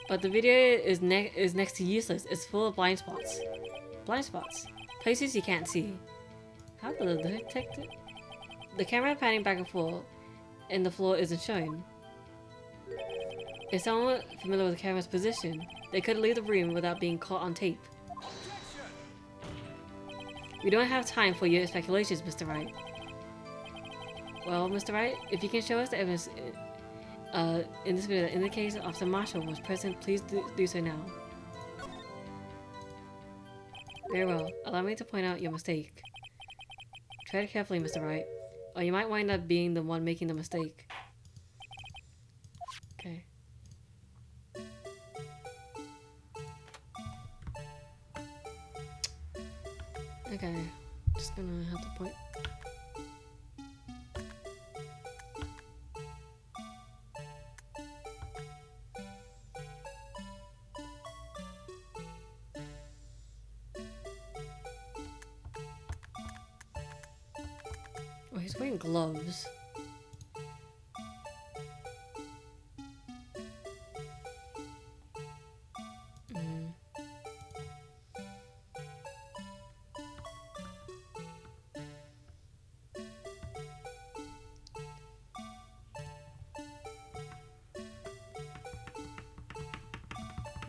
But the video is next to useless. It's full of blind spots. Blind spots. Places you can't see. How did the detective... The camera panning back and forth, and the floor isn't shown. If someone were familiar with the camera's position, they could leave the room without being caught on tape. We don't have time for your speculations, Mr. Wright. Well, Mr. Wright, if you can show us the evidence in this video that indicates Officer Marshall was present, please do so now. Very well. Allow me to point out your mistake. Tread carefully, Mr. Wright, or you might wind up being the one making the mistake. Okay. Okay. Just gonna have to point. Oh, he's wearing gloves.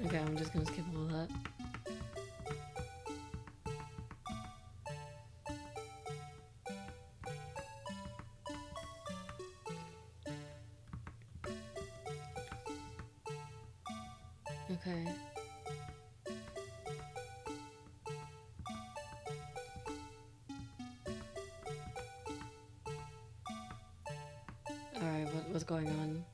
Okay, I'm just gonna skip all that. Okay. Alright, what's going on?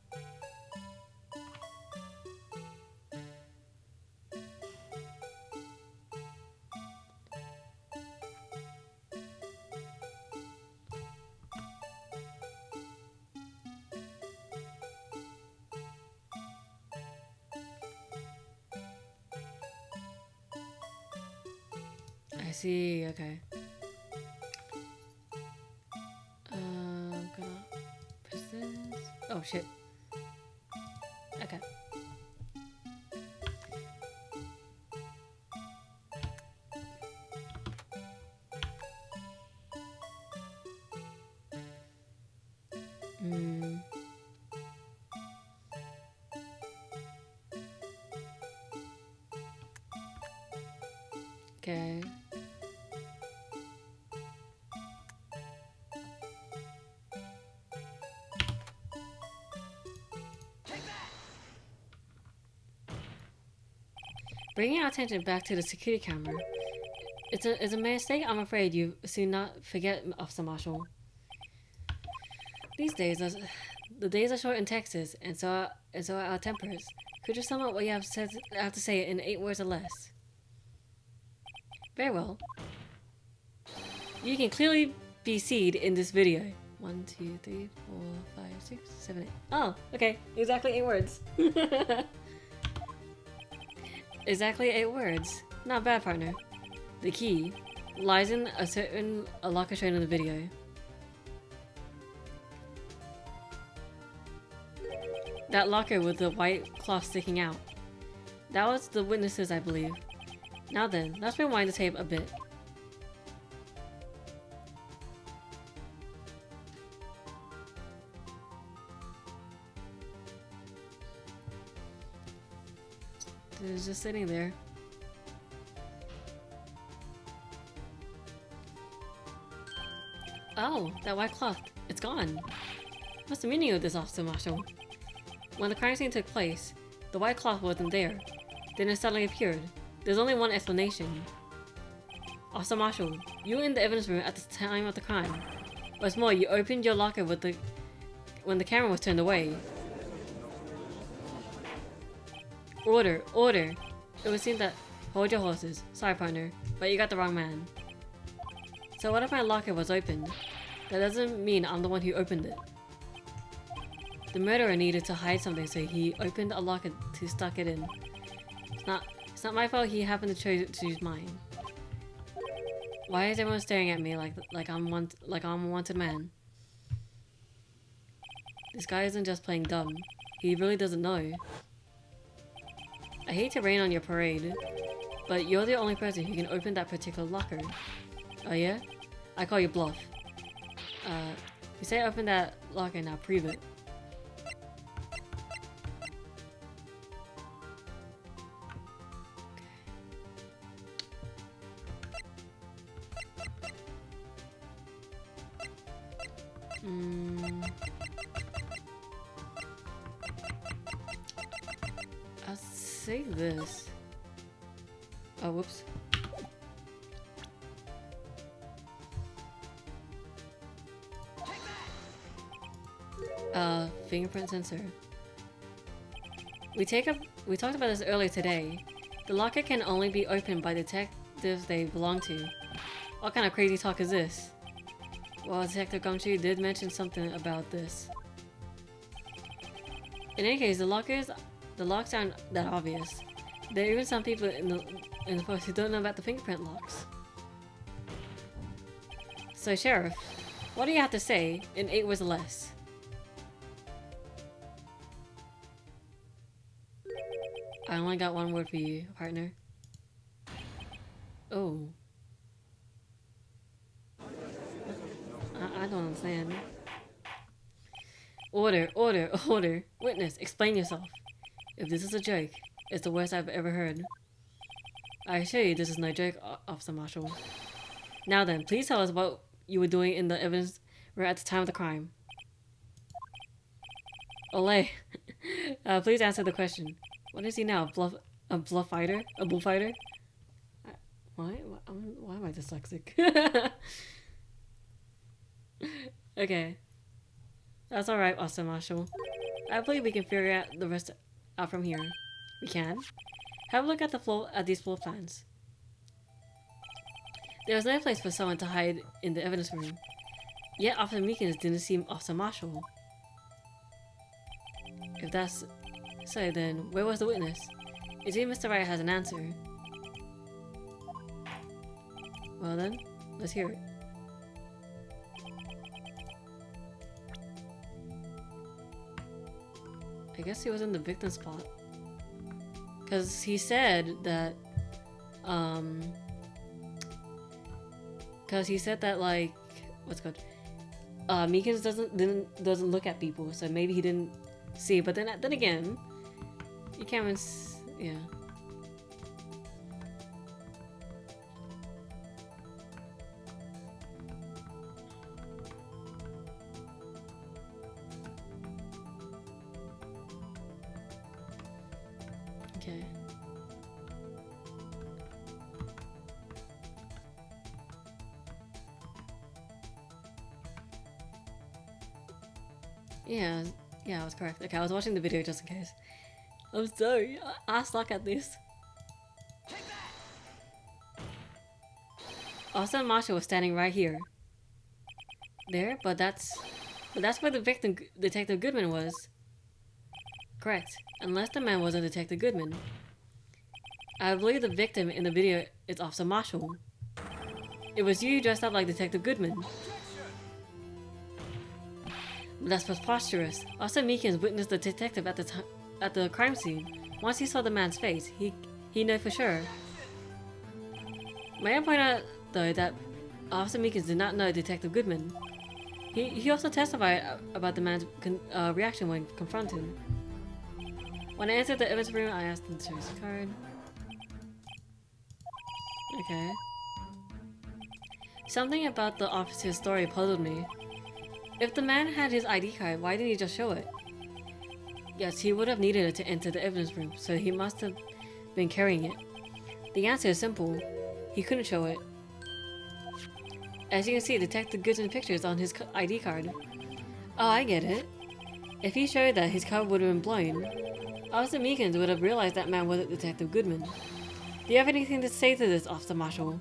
I see, okay. I'm gonna press this. Oh shit. Okay. Okay. Bringing our attention back to the security camera. It's a mistake I'm afraid you soon not forget, Officer Marshall. These days, the days are short in Texas, and so are our tempers. Could you sum up what you have to say in 8 words or less? Very well. You can clearly be seen in this video. 1, 2, 3, 4, 5, 6, 7, 8. Oh, okay. Exactly 8 words. Exactly 8 words. Not bad, partner. The key lies in a locker shown in the video. That locker with the white cloth sticking out. That was the witnesses, I believe. Now then, let's rewind the tape a bit. It was just sitting there. Oh, that white cloth. It's gone. What's the meaning of this, Officer Marshall? When the crime scene took place, the white cloth wasn't there. Then it suddenly appeared. There's only one explanation. Officer Marshall, you were in the evidence room at the time of the crime. What's more, you opened your locker when the camera was turned away. Order, order! It would seem that... Hold your horses. Sorry, partner, but you got the wrong man. So what if my locker was open? That doesn't mean I'm the one who opened it. The murderer needed to hide something, so he opened a locker to stuck it in. It's not my fault he happened to choose mine. Why is everyone staring at me like I'm a wanted man? This guy isn't just playing dumb. He really doesn't know. I hate to rain on your parade, but you're the only person who can open that particular locker. Oh yeah? I call you bluff. You say open that locker, now prove it. I'll say this. Oh, whoops. Fingerprint sensor. We talked about this earlier today. The locker can only be opened by detectives they belong to. What kind of crazy talk is this? Well, Detective Gumshoe did mention something about this. In any case, the locks aren't that obvious. There are even some people in the force who don't know about the fingerprint locks. So, Sheriff, what do you have to say in 8 words or less? I only got one word for you, partner. Oh. I don't understand. Order, order, order. Witness, explain yourself. If this is a joke, it's the worst I've ever heard. I assure you this is no joke, Officer Marshall. Now then, please tell us what you were doing in the evidence room at the time of the crime. Olay. Please answer the question. What is he now? A bluff fighter? A bullfighter? Why am I dyslexic? Okay. That's alright, Officer Marshall. I believe we can figure out the rest out from here. We can? Have a look at these floor plans. There was no place for someone to hide in the evidence room. Yet Officer Meekins didn't see Officer Marshall. If that's so, then where was the witness? It seems Mr. Wright has an answer. Well then, let's hear it. I guess he was in the victim spot. Cause he said that, like, what's it called? Meekins doesn't look at people, so maybe he didn't see. But then again, you can't even yeah. Okay. Yeah, I was correct. Okay, I was watching the video just in case. I'm sorry, I suck at this. Officer Marshall was standing right here. There, but that's where the victim, Detective Goodman, was. Correct, unless the man wasn't Detective Goodman. I believe the victim in the video is Officer Marshall. It was you dressed up like Detective Goodman. That's preposterous. Also, Meekins witnessed the detective at the crime scene. Once he saw the man's face, he knew for sure. May I point out, though, that Officer Meekins did not know Detective Goodman. He also testified about the man's reaction when confronted. When I entered the evidence room, I asked him to show his card. Okay. Something about the officer's story puzzled me. If the man had his ID card, why didn't he just show it? Yes, he would have needed it to enter the evidence room, so he must have been carrying it. The answer is simple. He couldn't show it. As you can see, Detective Goodman's picture is on his ID card. Oh, I get it. If he showed that, his card would have been blown. Officer Meekins would have realized that man wasn't Detective Goodman. Do you have anything to say to this, Officer Marshall?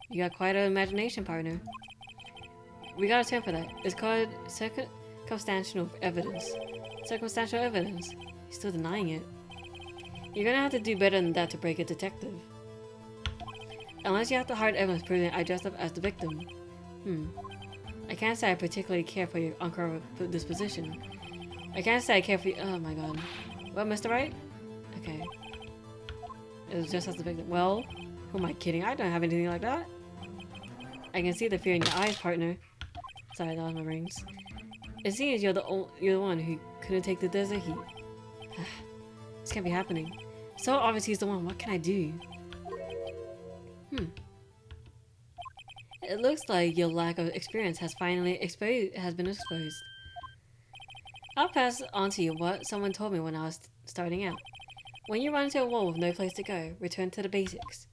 You got quite an imagination, partner. We got a term for that. It's called circumstantial evidence. Circumstantial evidence? He's still denying it. You're gonna have to do better than that to break a detective. Unless you have the hard evidence proving I dressed up as the victim. I can't say I particularly care for your uncovered disposition. I can't say I care for you. Oh my god. What, Mr. Wright? Okay. It was just as the victim. Well, who am I kidding? I don't have anything like that. I can see the fear in your eyes, partner. Sorry, that was my rings. It seems you're the one who couldn't take the desert heat. This can't be happening. So obvious he's the one. What can I do? It looks like your lack of experience has finally been exposed. I'll pass on to you what someone told me when I was starting out. When you run into a wall with no place to go, return to the basics.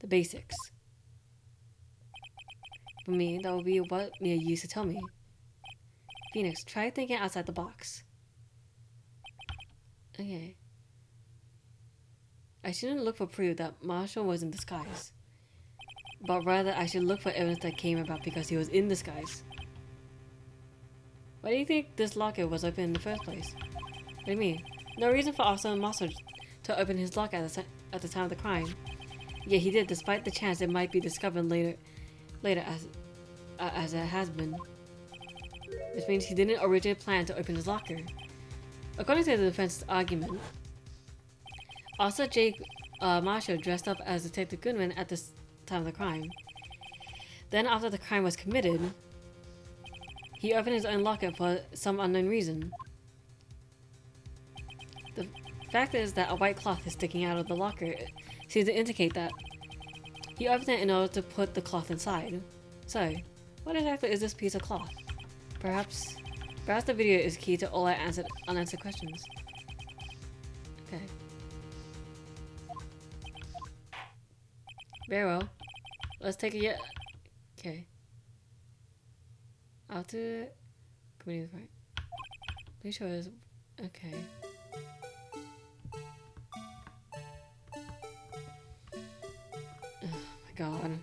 The basics. For me, that will be what Mia used to tell me. Phoenix, try thinking outside the box. Okay. I shouldn't look for proof that Marshall was in disguise. But rather, I should look for evidence that came about because he was in disguise. Why do you think this locker was open in the first place? What do you mean? No reason for Officer Marshall to open his locker at the time of the crime. Yet he did, despite the chance it might be discovered later as it has been. Which means he didn't originally plan to open his locker. According to the defense's argument, Officer Jake Marshall dressed up as Detective Goodman at the time of the crime. Then after the crime was committed, he opened his own locker for some unknown reason. The fact is that a white cloth is sticking out of the locker. It seems to indicate that he opened it in order to put the cloth inside. So, what exactly is this piece of cloth? Perhaps the video is key to all our unanswered questions. Okay. Very well. Let's take a okay. I'll do it. Community right. Please show us. Okay. Oh my god.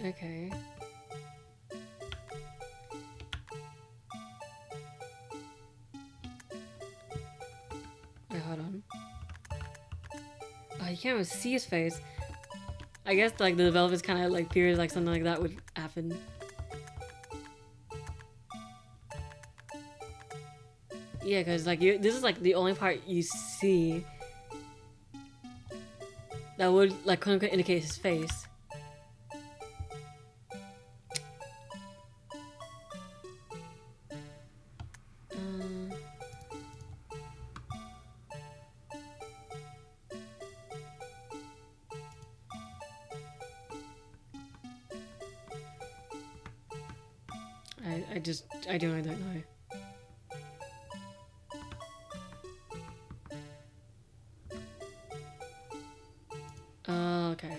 Okay. Wait, hold on. Oh, you can't even see his face. I guess like the developers kind of like feared like something like that would happen. Yeah, because like this is like the only part you see that would like quote unquote indicate his face. I don't know. Oh, okay.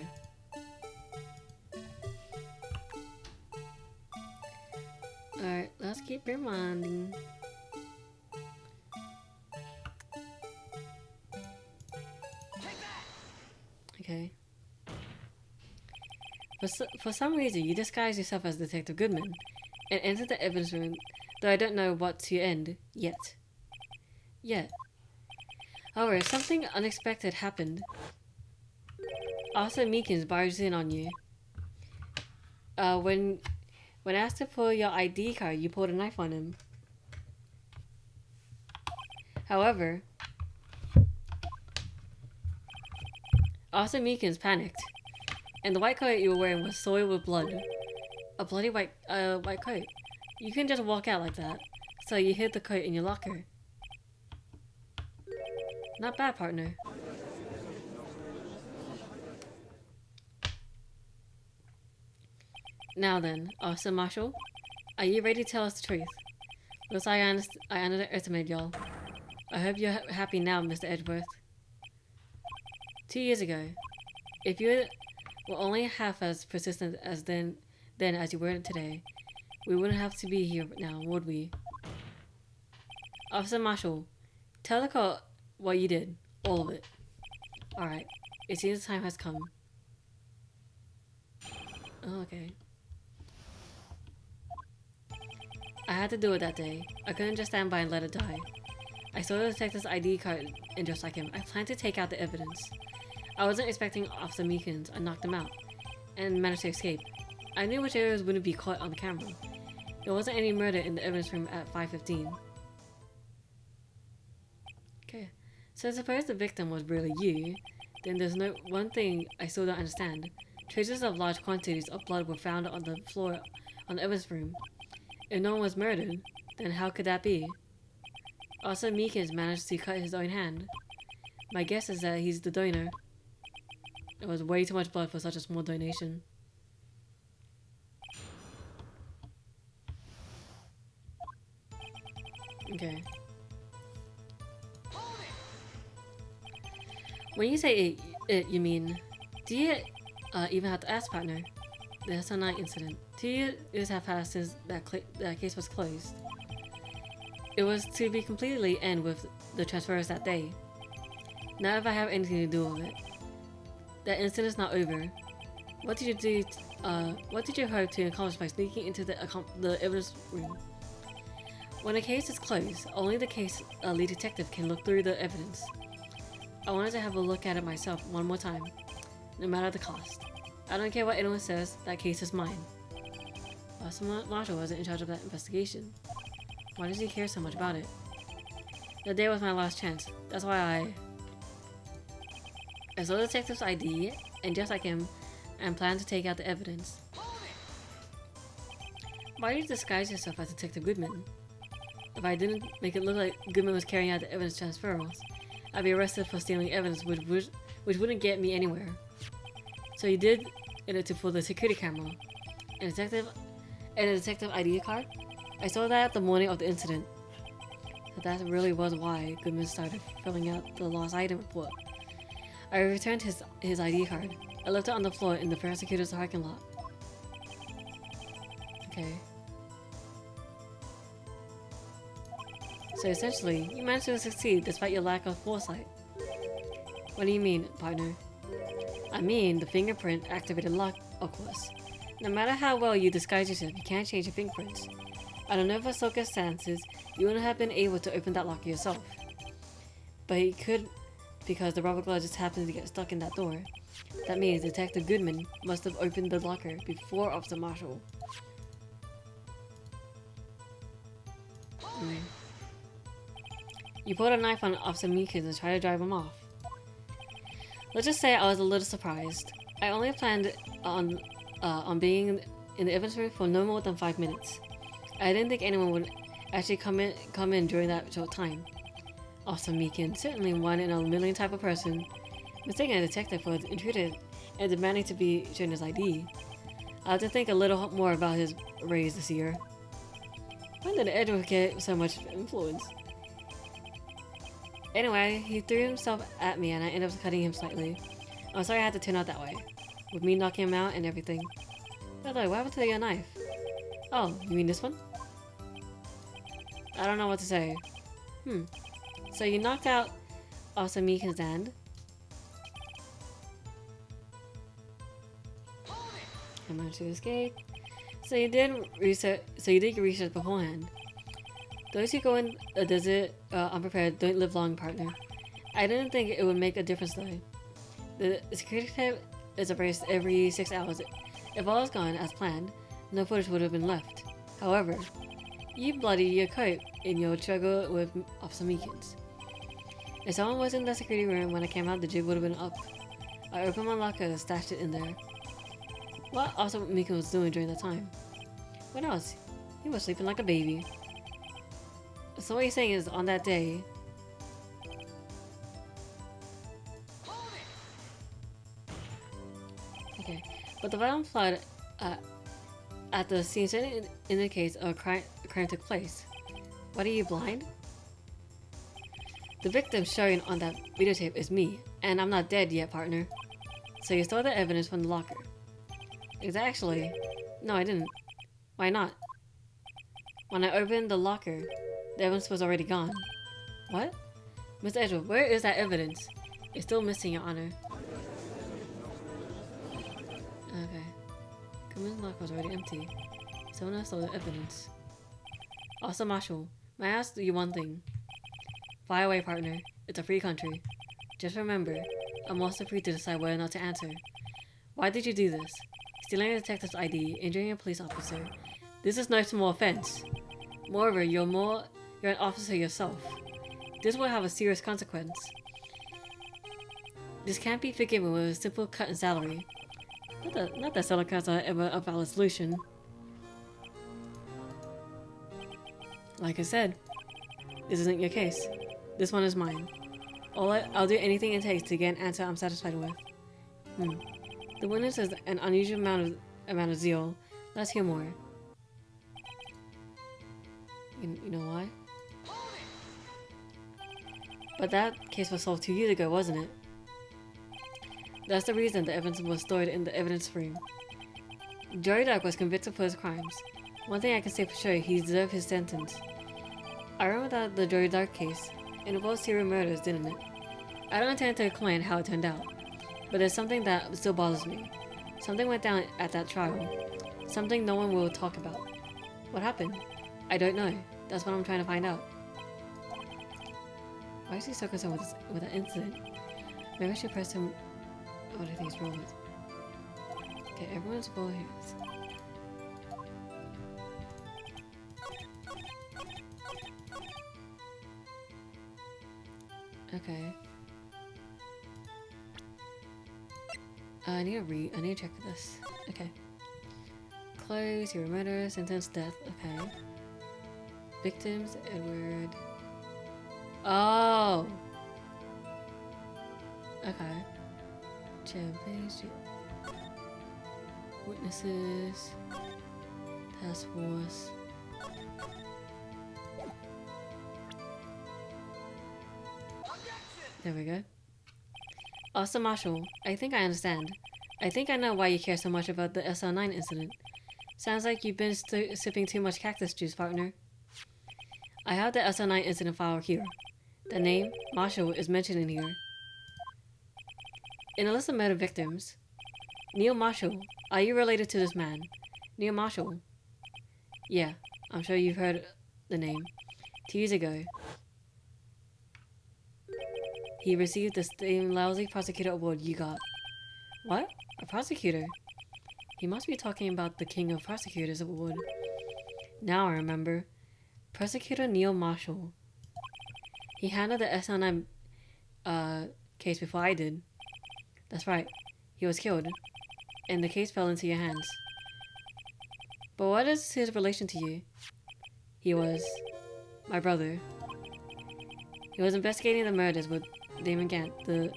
Alright, let's keep reminding. Okay. For some reason, you disguise yourself as Detective Goodman. and entered the evidence room, though I don't know what to end yet. However, something unexpected happened. Officer Meekins barged in on you. When asked to pull your ID card, you pulled a knife on him. However, Officer Meekins panicked, and the white coat you were wearing was soiled with blood. A bloody white coat. You couldn't just walk out like that, so you hid the coat in your locker. Not bad, partner. Now then, Officer Marshall, are you ready to tell us the truth? Looks like I underestimated y'all. I hope you're happy now, Mr. Edgeworth. 2 years ago, if you were only half as persistent as then as you were today, we wouldn't have to be here now, would we? Officer Marshall, tell the court what you did. All of it. Alright, it seems the time has come. Oh, okay. I had to do it that day. I couldn't just stand by and let it die. I saw the detective's ID card, and just like him, I planned to take out the evidence. I wasn't expecting Officer Meekins. I knocked him out, and managed to escape. I knew which areas wouldn't be caught on camera. There wasn't any murder in the evidence room at 5:15. Okay, so suppose the victim was really you, then there's no one thing I still don't understand. Traces of large quantities of blood were found on the floor on the evidence room. If no one was murdered, then how could that be? Also, Meekins managed to cut his own hand. My guess is that he's the donor. It was way too much blood for such a small donation. Okay. When you say it, you mean, do you even have to ask, partner? The SO9 incident. 2 years have passed since that case was closed. It was to be completely end with the transfers that day. Not if I have anything to do with it. That incident's not over. What did you do? What did you hope to accomplish by sneaking into the evidence room? When a case is closed, only the case lead detective can look through the evidence. I wanted to have a look at it myself one more time, no matter the cost. I don't care what anyone says, that case is mine. Marshall wasn't in charge of that investigation. Why does he care so much about it? The day was my last chance. That's why I saw the detective's ID, and just like him, and planned to take out the evidence. Why did you disguise yourself as Detective Goodman? If I didn't make it look like Goodman was carrying out the evidence transfers, I'd be arrested for stealing evidence, which wouldn't get me anywhere. So you did it for the security camera, and a detective ID card. I saw that the morning of the incident. So that really was why Goodman started filling out the lost item report. I returned his ID card. I left it on the floor in the prosecutor's parking lot. Okay. So essentially, you managed to succeed despite your lack of foresight. What do you mean, partner? I mean, the fingerprint activated lock, of course. No matter how well you disguise yourself, you can't change your fingerprints. Under no circumstances, you wouldn't have been able to open that lock yourself. But you could, because the rubber glove just happened to get stuck in that door. That means Detective Goodman must have opened the locker before Officer Marshall. You pulled a knife on Officer Meekins and tried to drive him off. Let's just say I was a little surprised. I only planned on being in the evidence room for no more than 5 minutes. I didn't think anyone would actually come in during that short time. Officer Meekins, certainly one in a million type of person, mistaking a detective for an intruder and demanding to be shown his ID. I'll have to think a little more about his raise this year. When did Edward get so much influence? Anyway, he threw himself at me and I ended up cutting him slightly. I'm sorry I had to turn out that way, with me knocking him out and everything. By the way, what happened to your knife? Oh, you mean this one? I don't know what to say. So you knocked out Officer Meekins' hand. I managed to escape. So you did research. So you did your research beforehand. Those who go in a desert unprepared don't live long, partner. I didn't think it would make a difference though. The security tape is erased every 6 hours. If all was gone as planned, no footage would have been left. However, you bloodied your coat in your struggle with Officer Meekins. If someone was in the security room when I came out, the jig would have been up. I opened my locker and stashed it in there. What Officer Meekins was doing during that time? What else? He was sleeping like a baby. So what you're saying is, on that day... Okay, but the violent flood at the scene certainly indicates a crime took place. What, are you blind? The victim shown on that videotape is me, and I'm not dead yet, partner. So you stole the evidence from the locker. Is that actually... No, I didn't. Why not? When I opened the locker, the evidence was already gone. What? Mr. Edward, where is that evidence? It's still missing, Your Honor. Okay. Cummins' locker was already empty. Someone else stole the evidence. Also, Marshall, may I ask you one thing? Fire away, partner. It's a free country. Just remember, I'm also free to decide whether or not to answer. Why did you do this? Stealing a detective's ID, injuring a police officer. This is no small offense. Moreover, you're an officer yourself. This will have a serious consequence. This can't be forgiven with a simple cut in salary. Not that salary cuts are ever a valid solution. Like I said, this isn't your case. This one is mine. I'll do anything it takes to get an answer I'm satisfied with. The witness has an unusual amount of zeal. Let's hear more. You know why? But that case was solved 2 years ago, wasn't it? That's the reason the evidence was stored in the evidence room. Joey Dark was convicted for his crimes. One thing I can say for sure, he deserved his sentence. I remember the Joey Dark case. It involved serial murders, didn't it? I don't intend to explain how it turned out, but there's something that still bothers me. Something went down at that trial. Something no one will talk about. What happened? I don't know. That's what I'm trying to find out. Why is he so concerned with that incident? Maybe I should press him. What do you think he's wrong with? Okay, everyone's ball here. Okay. I need to check this. Okay. Close, your murder, sentence, death. Okay. Victims, Edward. Oh! Okay. Champagne. Witnesses. Task force. There we go. Also, Marshall, I think I understand. I think I know why you care so much about the SL9 incident. Sounds like you've been sipping too much cactus juice, partner. I have the SL9 incident file here. The name, Marshall, is mentioned in here. In a list of murder victims, Neil Marshall, are you related to this man? Neil Marshall? Yeah, I'm sure you've heard the name. 2 years ago, he received the same lousy prosecutor award you got. What? A prosecutor? He must be talking about the King of Prosecutors award. Now I remember. Prosecutor Neil Marshall. He handled the SL9 case before I did. That's right. He was killed, and the case fell into your hands. But what is his relation to you? He was my brother. He was investigating the murders with Damon Gant, the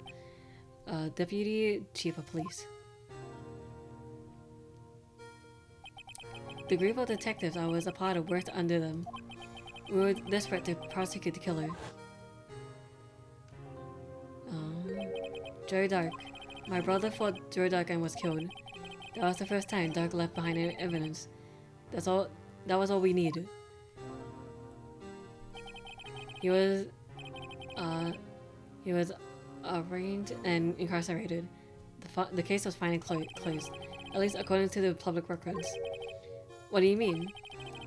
deputy chief of police. The group of detectives I was a part of worked under them. We were desperate to prosecute the killer. Joey Dark. My brother fought Joey Dark and was killed. That was the first time Dark left behind any evidence. That was all we needed. He was arraigned and incarcerated. The case was finally closed, at least according to the public records. What do you mean?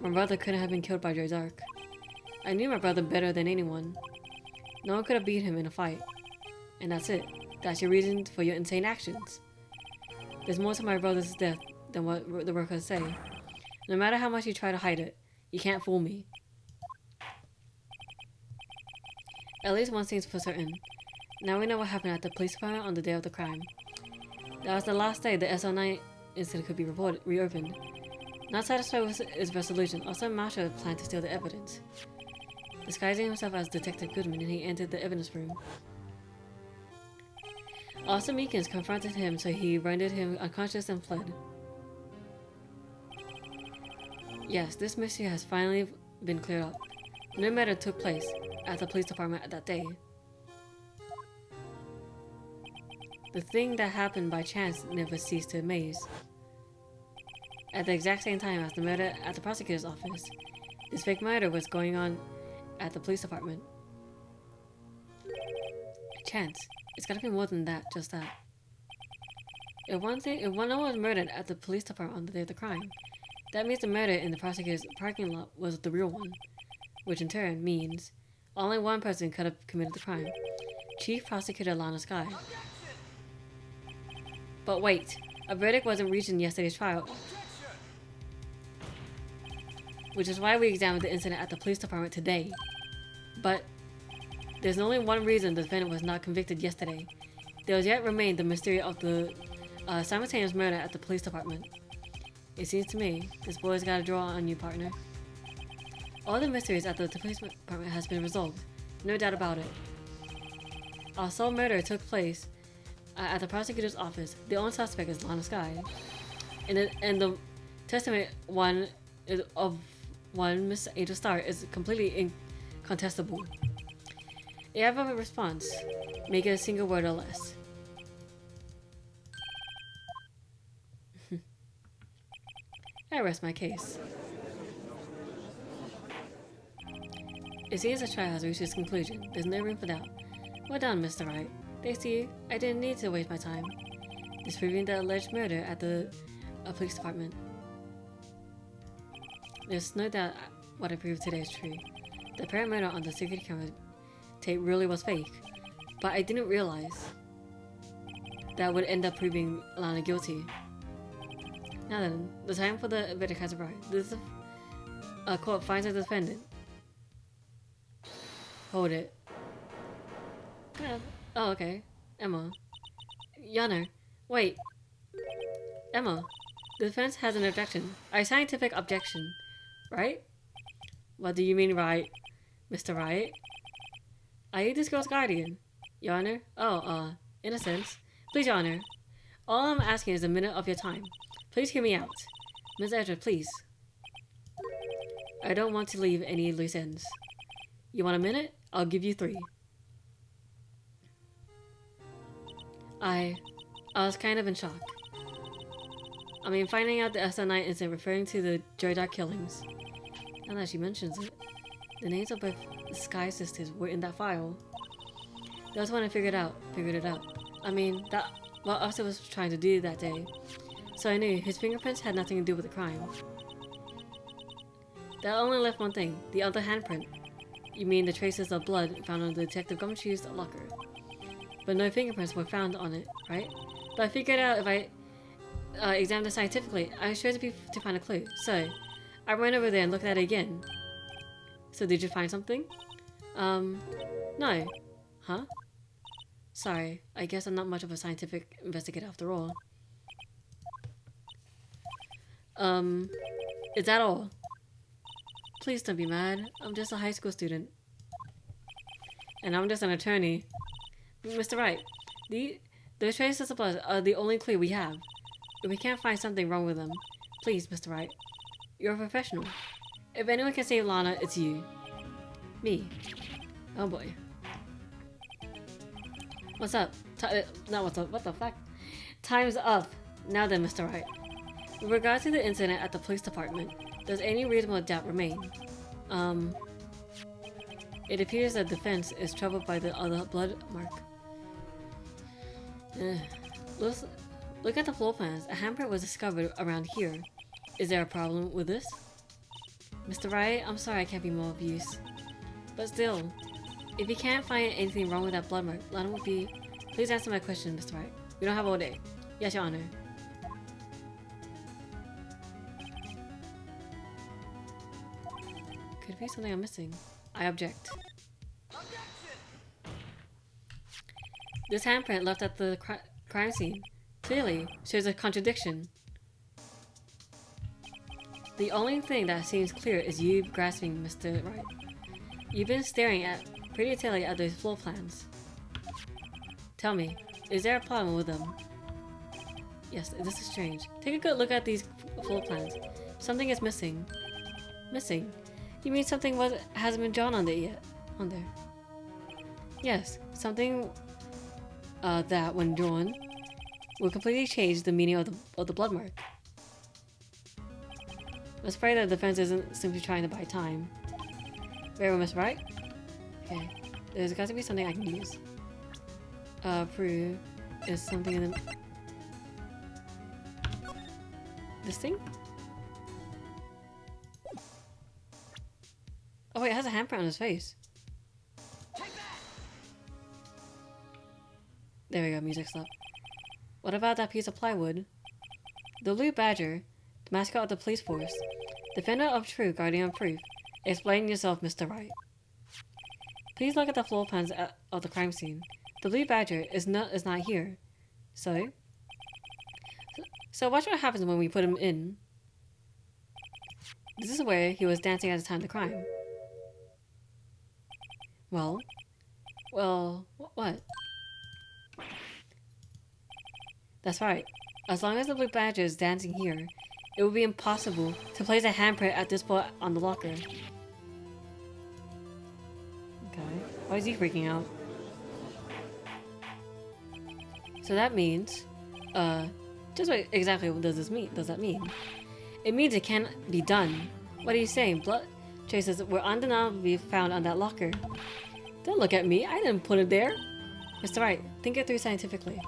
My brother couldn't have been killed by Joy Dark. I knew my brother better than anyone. No one could have beat him in a fight. And that's it. That's your reason for your insane actions. There's more to my brother's death than what the workers say. No matter how much you try to hide it, you can't fool me. At least one thing's for certain. Now we know what happened at the police department on the day of the crime. That was the last day the SL9 incident could be reopened. Not satisfied with its resolution, also Masha planned to steal the evidence. Disguising himself as Detective Goodman, he entered the evidence room. Officer Meekins confronted him, so he rendered him unconscious and fled. Yes, this mystery has finally been cleared up. No murder took place at the police department that day. The thing that happened by chance never ceased to amaze. At the exact same time as the murder at the prosecutor's office, this fake murder was going on at the police department. Chance. It's gotta be more than that, just that. If one was murdered at the police department on the day of the crime, that means the murder in the prosecutor's parking lot was the real one, which in turn means only one person could have committed the crime. Chief Prosecutor Lana Sky. But wait, a verdict wasn't reached in yesterday's trial, which is why we examined the incident at the police department today. But there's only one reason the defendant was not convicted yesterday. There was yet remained the mystery of the simultaneous murder at the police department. It seems to me this boy's got a draw on you, partner. All the mysteries at the police department has been resolved, no doubt about it. Our sole murder took place at the prosecutor's office. The only suspect is Lana Sky, and the testimony of one Miss Angel Star is completely incontestable. If you have a response, make it a single word or less. I rest my case. It seems the trial has reached its conclusion. There's no room for doubt. Well done, Mr. Wright. Thanks to you, I didn't need to waste my time disproving the alleged murder at the police department. There's no doubt what I proved today is true. The apparent murder on the security camera tape really was fake, but I didn't realize that would end up proving Lana guilty. Now then, the time for the verdict has arrived. This court finds the defendant. Hold it. Oh, okay. Emma. Yana. Wait. Emma. The defense has an objection. A scientific objection. Right? What do you mean, right? Mr. Wright? Are you this girl's guardian? Your Honor? Oh, in a sense. Please, Your Honor. All I'm asking is a minute of your time. Please hear me out. Ms. Edward, please. I don't want to leave any loose ends. You want a minute? I'll give you 3. I was kind of in shock. I mean, finding out the SL9 incident referring to the Joy Dark killings. Now that she mentions it, the names of both the Sky sisters were in that file. That was when I figured it out. I mean, that what Officer was trying to do that day. So I knew his fingerprints had nothing to do with the crime. That only left one thing, the other handprint. You mean the traces of blood found on the Detective Gumshoe's locker. But no fingerprints were found on it, right? But I figured out if I examined it scientifically, I was sure to find a clue. So, I went over there and looked at it again. So did you find something? No. Huh? Sorry, I guess I'm not much of a scientific investigator after all. Is that all? Please don't be mad. I'm just a high school student. And I'm just an attorney. Mr. Wright, those traces of blood are the only clue we have. If we can't find something wrong with them, please, Mr. Wright. You're a professional. If anyone can save Lana, it's you. Me. Oh boy. What's up? Not what's up. What the fuck? Time's up. Now then, Mr. Wright. With regard to the incident at the police department, does any reasonable doubt remain? It appears that defense is troubled by the other blood mark. Look at the floor plans. A handprint was discovered around here. Is there a problem with this? Mr. Wright, I'm sorry I can't be more of use. But still, if you can't find anything wrong with that blood mark, Lana will be... Please answer my question, Mr. Wright. We don't have all day. Yes, Your Honor. Could be something I'm missing. I object. This handprint left at the crime scene clearly shows a contradiction. The only thing that seems clear is you grasping Mr. Wright. You've been staring at pretty intently at those floor plans. Tell me, is there a problem with them? Yes, this is strange. Take a good look at these floor plans. Something is missing. Missing? You mean something hasn't been drawn on there yet? On there? Yes, something that, when drawn, will completely change the meaning of the blood mark. Let's pray that the defense isn't simply trying to buy time. Very well, Miss Wright. Okay, there's got to be something I can use. Prove is something in the... This thing? Oh wait, it has a handprint on his face. There we go, music stopped. What about that piece of plywood? The Blue Badger, the mascot of the police force. Defender of truth, guardian of proof. Explain yourself, Mr. Wright. Please look at the floor plans of the crime scene. The Blue Badger is not here. So watch what happens when we put him in. This is where he was dancing at the time of the crime. Well, what? That's right. As long as the Blue Badger is dancing here, it will be impossible to place a handprint at this spot on the locker. Okay. Why is he freaking out? So that means, just what exactly what does this mean? Does that mean? It means it can't be done. What are you saying? Blood traces were undeniably found on that locker. Don't look at me. I didn't put it there. Mr. Wright, think it through scientifically.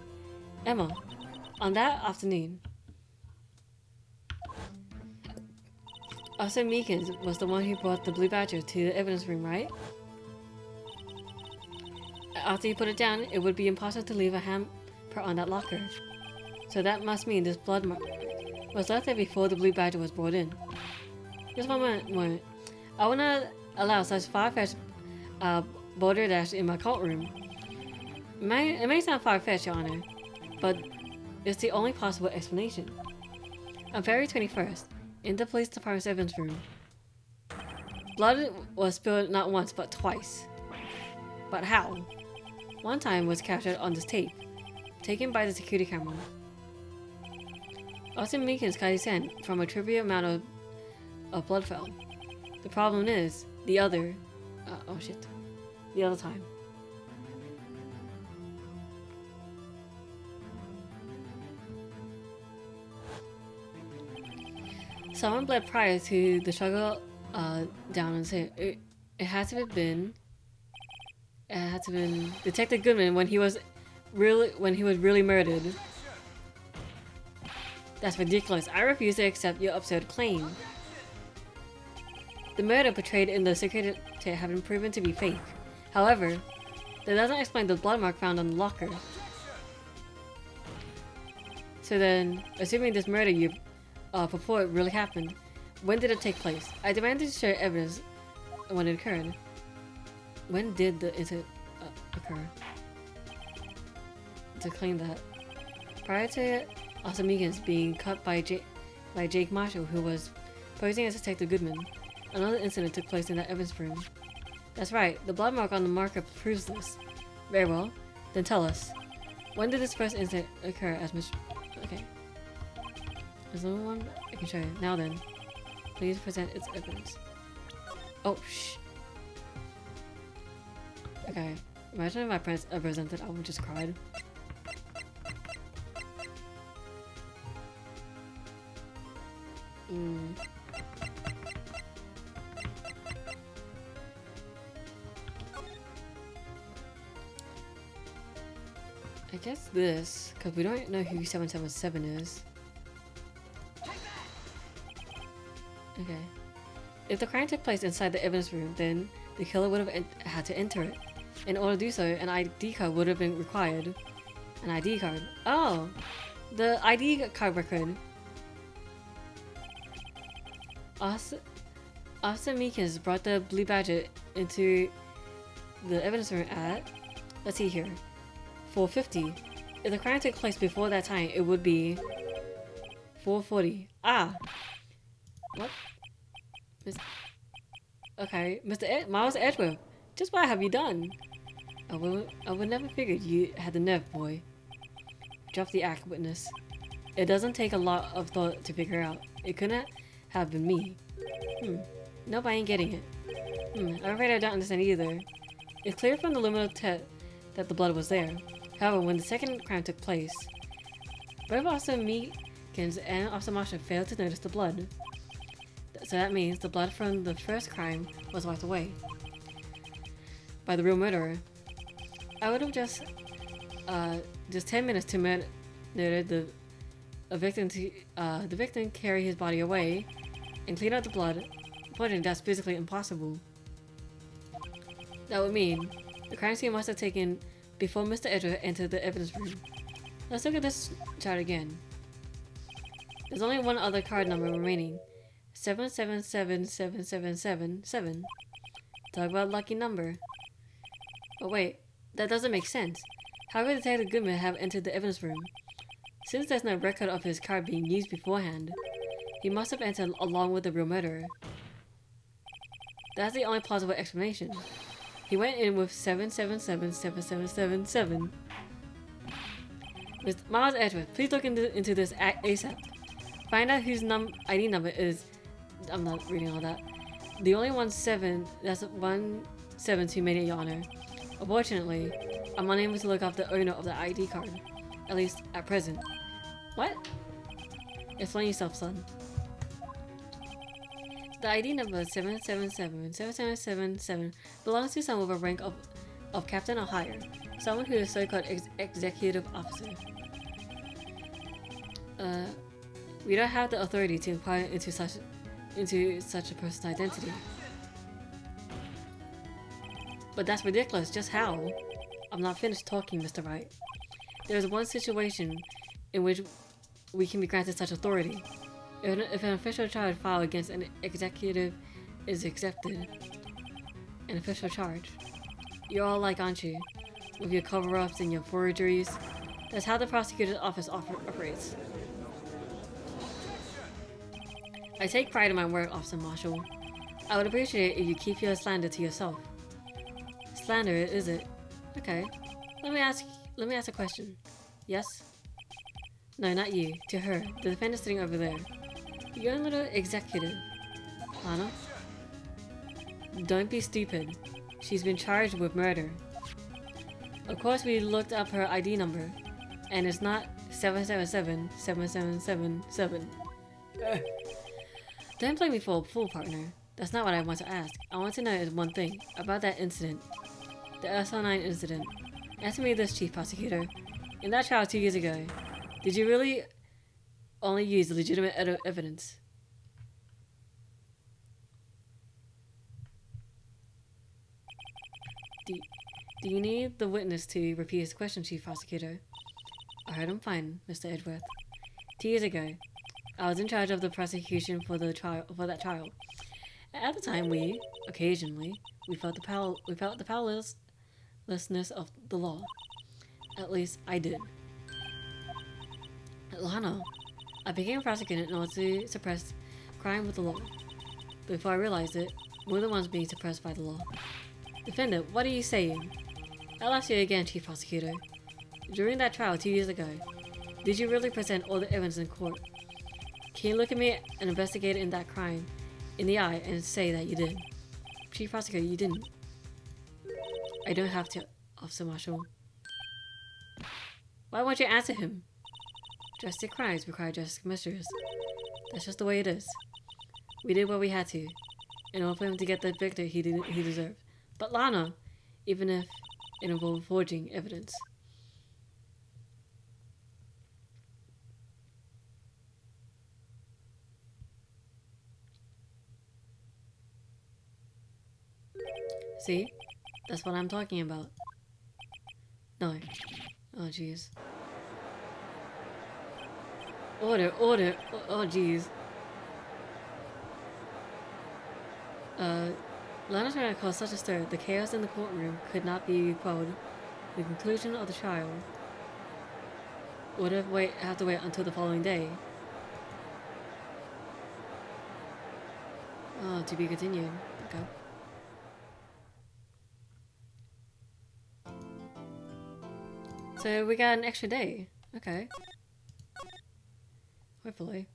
Emma, on that afternoon, Officer Meekins was the one who brought the Blue Badger to the evidence room, right? After you put it down, it would be impossible to leave a handprint on that locker. So that must mean this blood mark was left there before the Blue Badger was brought in. Just one moment. I will not allow such far-fetched balderdash in my cult room. It may sound far-fetched, Your Honor, but it's the only possible explanation. On February 21st, in the police department's evidence room, blood was spilled not once but twice. But how? One time was captured on this tape, taken by the security camera. Austin Meekins cut his hand from a trivial amount of blood fell. The problem is, the other time. Someone bled prior to the struggle down and say it had to have been Detective Goodman when he was really murdered. That's ridiculous. I refuse to accept your absurd claim. The murder portrayed in the secret tape have been proven to be fake. However, that doesn't explain the blood mark found on the locker. So then, assuming this murder you purport really happened, when did it take place? I demand to show evidence when it occurred. When did the incident occur? To claim that. Prior to Austin Meekins being cut by Jake Marshall, who was posing as Detective Goodman, another incident took place in that evidence room. That's right, the blood mark on the marker proves this. Very well, then tell us. When did this first incident occur as Mr. Okay. There's no one I can show you. Now then, please present its evidence. Oh, shh. Okay, imagine if my parents presented, I would just cried. I guess this, because we don't know who 777 is. Okay. If the crime took place inside the evidence room, then the killer would have had to enter it. In order to do so, an ID card would have been required. An ID card. Oh! The ID card record. Officer Meekins brought the blue badge into the evidence room at, let's see here, 4:50. If the crime took place before that time, it would be 4:40. Ah! What? Okay, Miles Edgeworth, just what have you done? I would never figured you had the nerve, boy. Drop the act, witness. It doesn't take a lot of thought to figure out. It couldn't have been me. Nope, I ain't getting it. I'm afraid I don't understand either. It's clear from the luminal test that the blood was there. However, when the second crime took place, both Officer Meekins and Officer Marshall failed to notice the blood. So that means the blood from the first crime was wiped away by the real murderer. I would have just 10 minutes to murder the victim, carry his body away, and clean out the blood. Unfortunately, that's physically impossible. That would mean the crime scene must have taken before Mr. Edgeworth entered the evidence room. Let's look at this chart again. There's only one other card number remaining. 777777. Talk about lucky number. But wait, that doesn't make sense. How could Detective Goodman have entered the evidence room? Since there's no record of his card being used beforehand, he must have entered along with the real murderer. That's the only plausible explanation. He went in with 777777. Mr. Miles Edgeworth, please look into this ASAP. Find out whose ID number is. I'm not reading all that. The only one 7. That's 172 made it, Your Honor. Unfortunately, I'm unable to look up the owner of the ID card, at least at present. What? Explain yourself, son. The ID number 777777 belongs to someone with a rank of captain or higher, someone who is so-called executive officer. We don't have the authority to inquire into such a person's identity. But that's ridiculous. Just how? I'm not finished talking, Mr. Wright. There is one situation in which we can be granted such authority. If an official charge filed against an executive is accepted. An official charge. You're all like, aren't you? With your cover-ups and your forgeries. That's how the prosecutor's office operates. I take pride in my work, Officer Marshall. I would appreciate if you keep your slander to yourself. Slander, is it? Okay. Let me ask a question. Yes? No, not you. To her. The defendant sitting over there. You're a little executive. Lana? Don't be stupid. She's been charged with murder. Of course, we looked up her ID number. And it's not 777777. Don't play me for a fool, partner. That's not what I want to ask. I want to know is one thing about that incident. The SL9 incident. Answer me this, Chief Prosecutor. In that trial 2 years ago, did you really only use legitimate evidence? Do you need the witness to repeat his question, Chief Prosecutor? I heard him fine, Mr. Edgeworth. 2 years ago, I was in charge of the prosecution for that trial. At the time, we felt the powerlessness of the law. At least I did. Lana, I became a prosecutor in order to suppress crime with the law. Before I realized it, we're the ones being suppressed by the law. Defendant, what are you saying? I'll ask you again, Chief Prosecutor. During that trial 2 years ago, did you really present all the evidence in court? Can you look at me, an investigator in that crime, in the eye and say that you did? Chief Prosecutor, you didn't. I don't have to, Officer Marshall. Why won't you answer him? Drastic crimes require drastic measures. That's just the way it is. We did what we had to, in order for him to get the victory he deserved. But Lana, even if it involved forging evidence. See? That's what I'm talking about. No. Oh, jeez. Order, order. Oh, jeez. Lana's trying to cause such a stir. The chaos in the courtroom could not be quelled. The conclusion of the trial would have to wait until the following day. Oh, to be continued. Okay. So we got an extra day. Okay. Hopefully.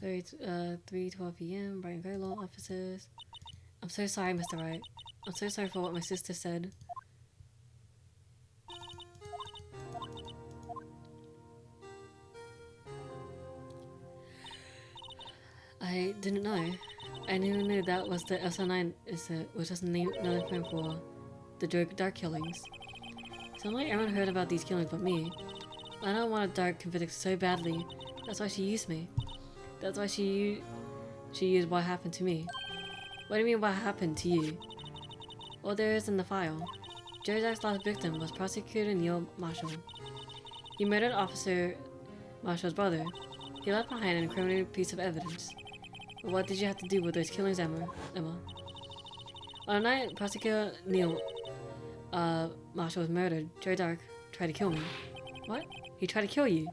3:12 p.m. Bright and Grey Law offices. I'm so sorry, Mr. Wright. I'm so sorry for what my sister said. I didn't know. I didn't know that was the SL9 was just another name for the Dark killings. Suddenly everyone heard about these killings but me. I don't want a Dark convicted so badly. That's why she used me. That's why she used what happened to me. What do you mean what happened to you? All there is in the file. Joe Jack's last victim was Prosecutor Neil Marshall. He murdered Officer Marshall's brother. He left behind an incriminating piece of evidence. But what did you have to do with those killings, Emma? On the night Prosecutor Neil Marshall was murdered, Joe Dark tried to kill me. What? He tried to kill you?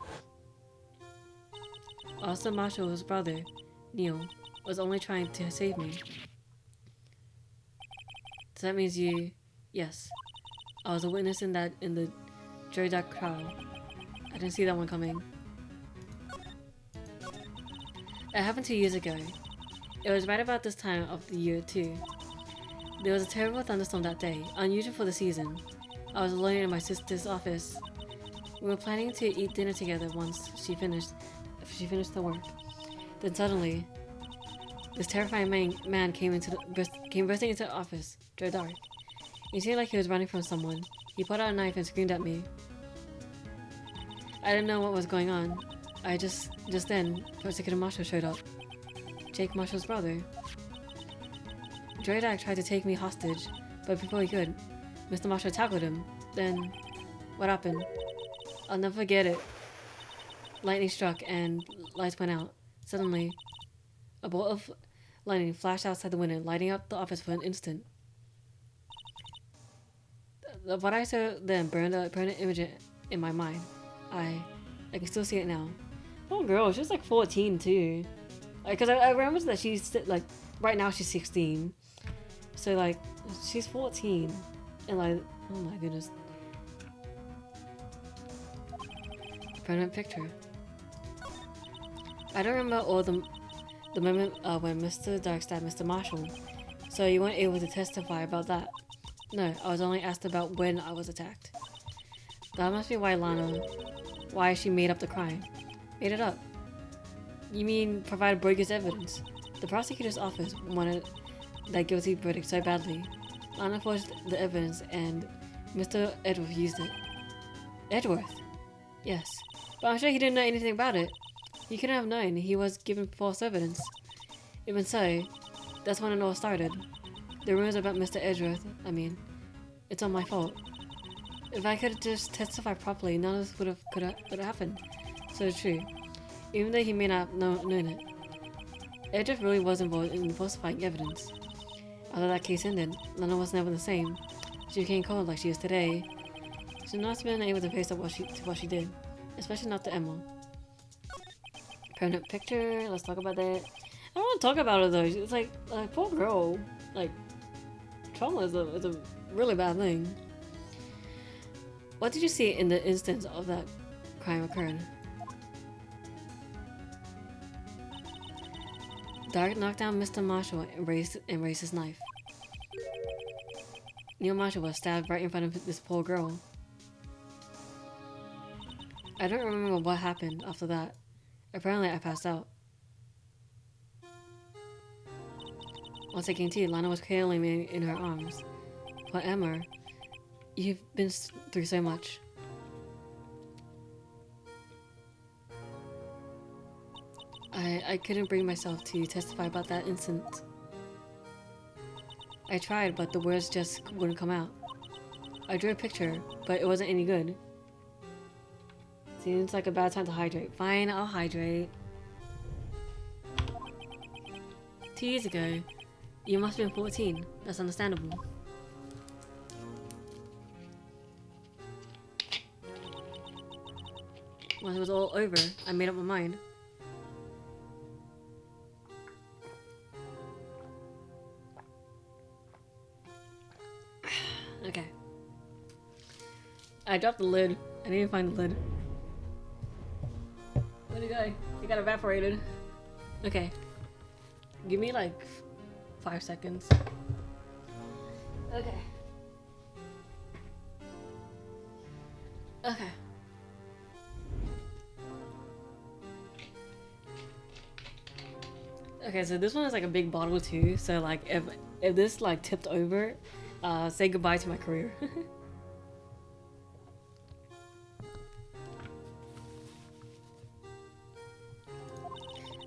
Officer Marshall's brother, Neil, was only trying to save me. So that means you... Yes. I was a witness in the Joe Dark trial. I didn't see that one coming. It happened 2 years ago. It was right about this time of the year too. There was a terrible thunderstorm that day, unusual for the season. I was alone in my sister's office. We were planning to eat dinner together once she finished the work. Then suddenly, this terrifying man came bursting into the office, Joe Dark. He seemed like he was running from someone. He pulled out a knife and screamed at me. I didn't know what was going on. Just then, Prosecutor Marshall showed up. Jake Marshall's brother. Joe Dark tried to take me hostage, but before he could, Mr. Marshall tackled him. Then, what happened? I'll never forget it. Lightning struck and lights went out. Suddenly, a bolt of lightning flashed outside the window, lighting up the office for an instant. What I saw then burned a permanent image in my mind. I can still see it now. Oh girl, she's like 14 too. Because I remember that she's like, right now she's 16. So like, she's 14. And like, oh my goodness. Permanent picture. I don't remember all the moment when Mr. Dark stabbed Mr. Marshall. So you weren't able to testify about that. No, I was only asked about when I was attacked. That must be why she made up the crime. Made it up. You mean provide bogus evidence? The prosecutor's office wanted that guilty verdict so badly. Lana forged the evidence and Mr. Edgeworth used it. Edgeworth? Yes. But I'm sure he didn't know anything about it. He couldn't have known he was given false evidence. Even so, that's when it all started. The rumors about Mr. Edgeworth, it's all my fault. If I could just testify properly, none of this could have happened. So true. Even though he may not have known it. Edgeworth really was involved in falsifying evidence. After that case ended, Lana was never the same. She became cold like she is today. She's not been able to face up to what she did. Especially not to Emma. Permanent picture, let's talk about that. I don't want to talk about it though. It's like poor girl. Like, trauma is a really bad thing. What did you see in the instance of that crime occurring? Dark knocked down Mr. Marshall and raised his knife. Neil Marshall was stabbed right in front of this poor girl. I don't remember what happened after that. Apparently I passed out. Once I came to, Lana was cradling me in her arms. But Emma, you've been through so much. I couldn't bring myself to testify about that incident. I tried, but the words just wouldn't come out. I drew a picture, but it wasn't any good. Seems like a bad time to hydrate. Fine, I'll hydrate. 2 years ago, you must have been 14. That's understandable. Once it was all over, I made up my mind. Okay. I dropped the lid. I need to find the lid. Where'd it go? It got evaporated. Okay. Give me like 5 seconds. Okay. Okay. Okay, so this one is like a big bottle too. So like if this like tipped over, say goodbye to my career.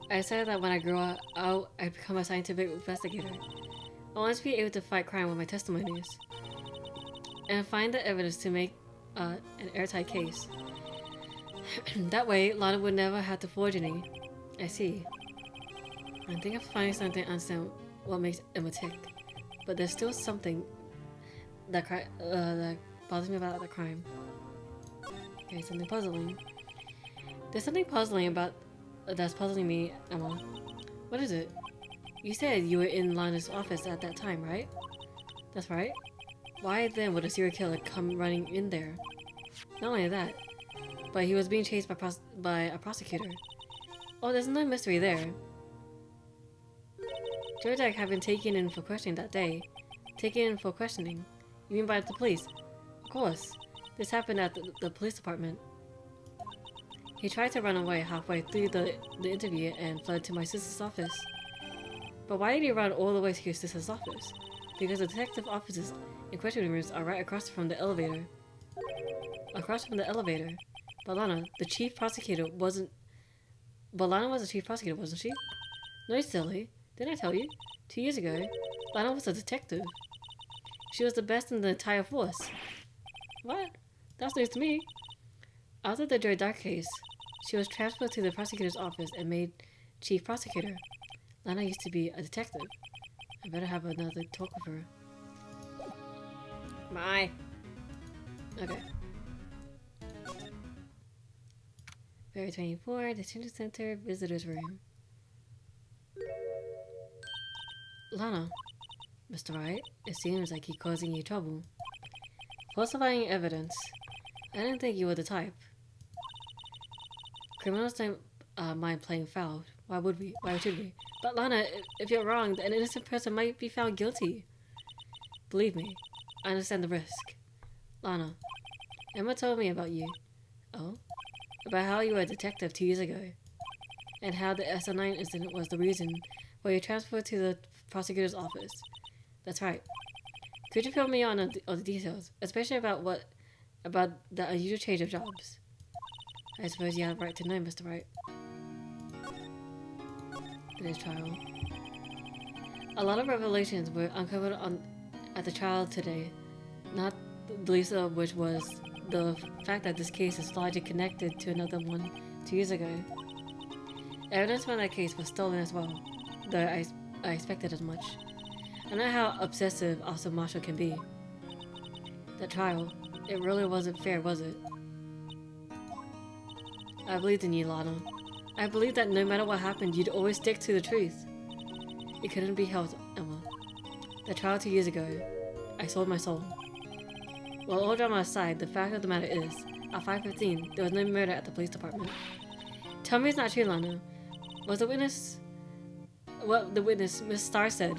I said that when I grow up, I'd become a scientific investigator. I want to be able to fight crime with my testimonies and find the evidence to make an airtight case. That way, Lana would never have to forge any. I see. I think I'm finding something to understand what makes Emma tick, but there's still something that bothers me about the crime. Okay, something puzzling. There's something puzzling about that's puzzling me, Emma. What is it? You said you were in Lana's office at that time, right? That's right. Why then would a serial killer come running in there? Not only that, but he was being chased by a prosecutor. Oh, there's no mystery there. Jodek had been taken in for questioning that day. Taken in for questioning? You mean by the police? Of course. This happened at the police department. He tried to run away halfway through the interview and fled to my sister's office. But why did he run all the way to your sister's office? Because the detective offices and questioning rooms are right across from the elevator. Across from the elevator. But Lana, the chief prosecutor wasn't... But Lana was the chief prosecutor, wasn't she? No, silly. Didn't I tell you? 2 years ago, Lana was a detective. She was the best in the entire force. What? That's news to me. After the Joy Dark case, she was transferred to the prosecutor's office and made chief prosecutor. Lana used to be a detective. I better have another talk with her. My. Okay. February 24, Detention Center, Visitor's Room. Lana. Mr. Wright, it seems like he's causing you trouble. Falsifying evidence. I didn't think you were the type. Criminals don't mind playing foul. Why would we? Why should we? But Lana, if you're wrong, an innocent person might be found guilty. Believe me, I understand the risk. Lana, Emma told me about you. Oh? About how you were a detective 2 years ago. And how the SO9 incident was the reason why you transferred to the prosecutor's office. That's right. Could you fill me on the details, especially about the unusual change of jobs? I suppose you have a right to know, Mr. Wright. Today's trial. A lot of revelations were uncovered at the trial today, not the least of which was the fact that this case is largely connected to another one 2 years ago. Evidence from that case was stolen as well, though I expected as much. I know how obsessive Officer Marshall can be. That trial, it really wasn't fair, was it? I believed in you, Lana. I believed that no matter what happened, you'd always stick to the truth. It couldn't be helped, Emma. That trial 2 years ago, I sold my soul. Well, all drama aside, the fact of the matter is, at 5:15, there was no murder at the police department. Tell me it's not true, Lana. Was the witness... What the witness, Miss Starr, said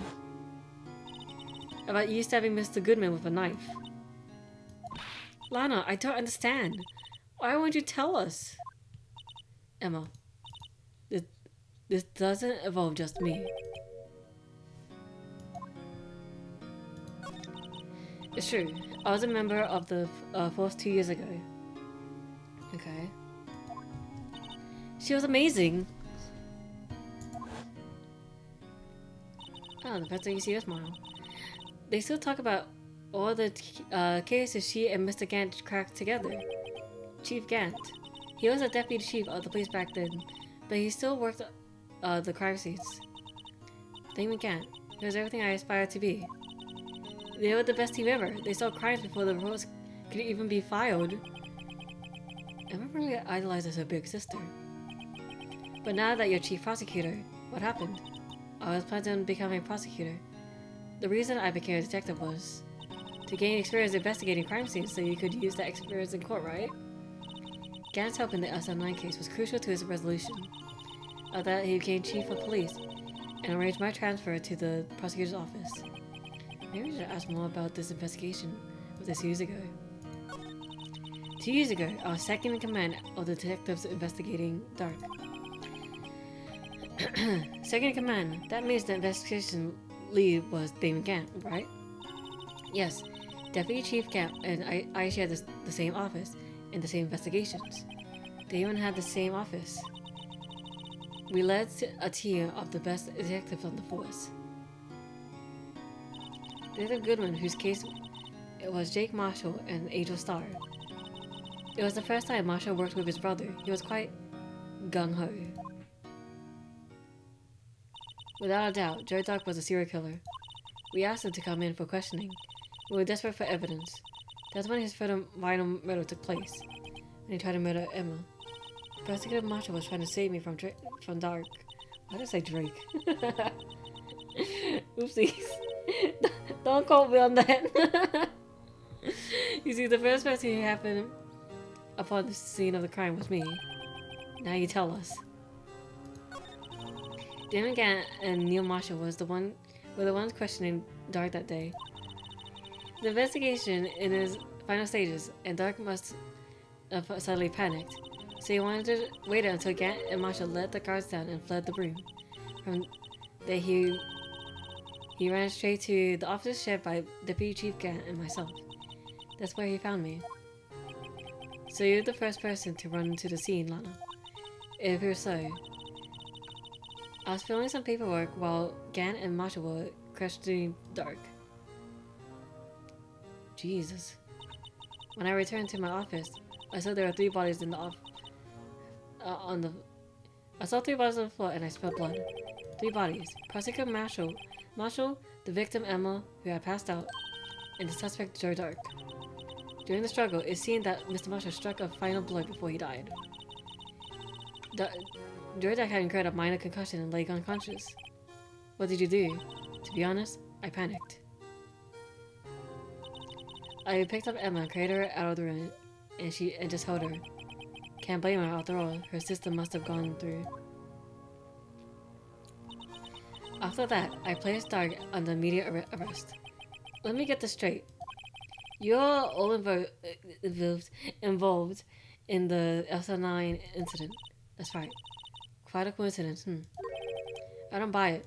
about you stabbing Mr. Goodman with a knife. Lana, I don't understand. Why won't you tell us? Emma, this doesn't involve just me. It's true. I was a member of the force 2 years ago. Okay. She was amazing. Oh, the first time you see her smile. They still talk about all the cases she and Mr. Gant cracked together. Chief Gant. He was a deputy chief of the police back then, but he still worked the crime scenes. Damon Gant. He was everything I aspired to be. They were the best team ever. They solved crimes before the reports could even be filed. Emma really idolizes her big sister. But now that you're chief prosecutor, what happened? I was planning on becoming a prosecutor. The reason I became a detective was to gain experience investigating crime scenes so you could use that experience in court, right? Gant's help in the SL9 case was crucial to his resolution. Of that, he became chief of police and arranged my transfer to the prosecutor's office. Maybe we should ask more about this investigation of this years ago. 2 years ago, I was second in command of the detectives investigating Dark. Second in command, that means the investigation lead was Damon Gant, right? Yes, Deputy Chief Gant and I shared the same office and the same investigations. They even had the same office. We led a team of the best detectives on the force. Detective Goodman, whose case it was Jake Marshall and Angel Starr. It was the first time Marshall worked with his brother. He was quite gung-ho. Without a doubt, Joe Dark was a serial killer. We asked him to come in for questioning. We were desperate for evidence. That's when his final murder took place, and he tried to murder Emma. Prosecutor Marshall was trying to save me from Dark. Why did I say Drake? Oopsies. Don't quote me on that. You see, the first person who happened upon the scene of the crime was me. Now you tell us. Damon Gant and Neil Marshall were the ones questioning Dark that day. The investigation in its final stages, and Dark must have suddenly panicked, so he wanted to wait until Gant and Marshall let the guards down and fled the room. From there, he ran straight to the office shared by Deputy Chief Gant and myself. That's where he found me. So you're the first person to run into the scene, Lana. It appears so. I was filling some paperwork while Gant and Marshall were questioning Dark. Jesus. When I returned to my office, I saw there were 3 bodies in the I saw 3 bodies on the floor and I smelled blood. 3 bodies. Prosecutor Marshall, the victim Emma, who had passed out, and the suspect Joe Dark. During the struggle, it seemed that Mr. Marshall struck a final blow before he died. Joe Dark had incurred a minor concussion and lay unconscious. What did you do? To be honest, I panicked. I picked up Emma and carried her out of the room, and just held her. Can't blame her after all. Her sister must have gone through. After that, I placed Dark under immediate arrest. Let me get this straight. You're all involved in the SL9 incident. That's right. Quite a coincidence, I don't buy it.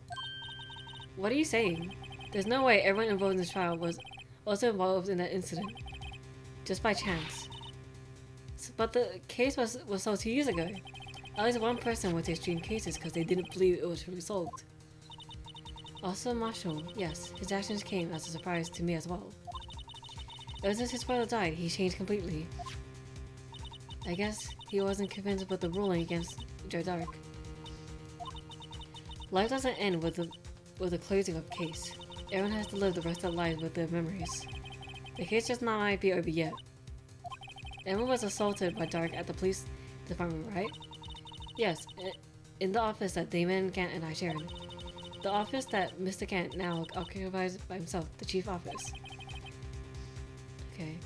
What are you saying? There's no way everyone involved in this trial was also involved in that incident. Just by chance. But the case was solved 2 years ago. At least one person went to extreme cases because they didn't believe it was really solved. Also Marshall, yes, his actions came as a surprise to me as well. Ever since his father died, he changed completely. I guess he wasn't convinced with the ruling against Joe Dark. Life doesn't end with the closing of a case. Everyone has to live the rest of their lives with their memories. The case just might be over yet. Emma was assaulted by Dark at the police department, right? Yes, in the office that Damon, Gant, and I shared. The office that Mr. Gant now occupies by himself, the chief office. Okay,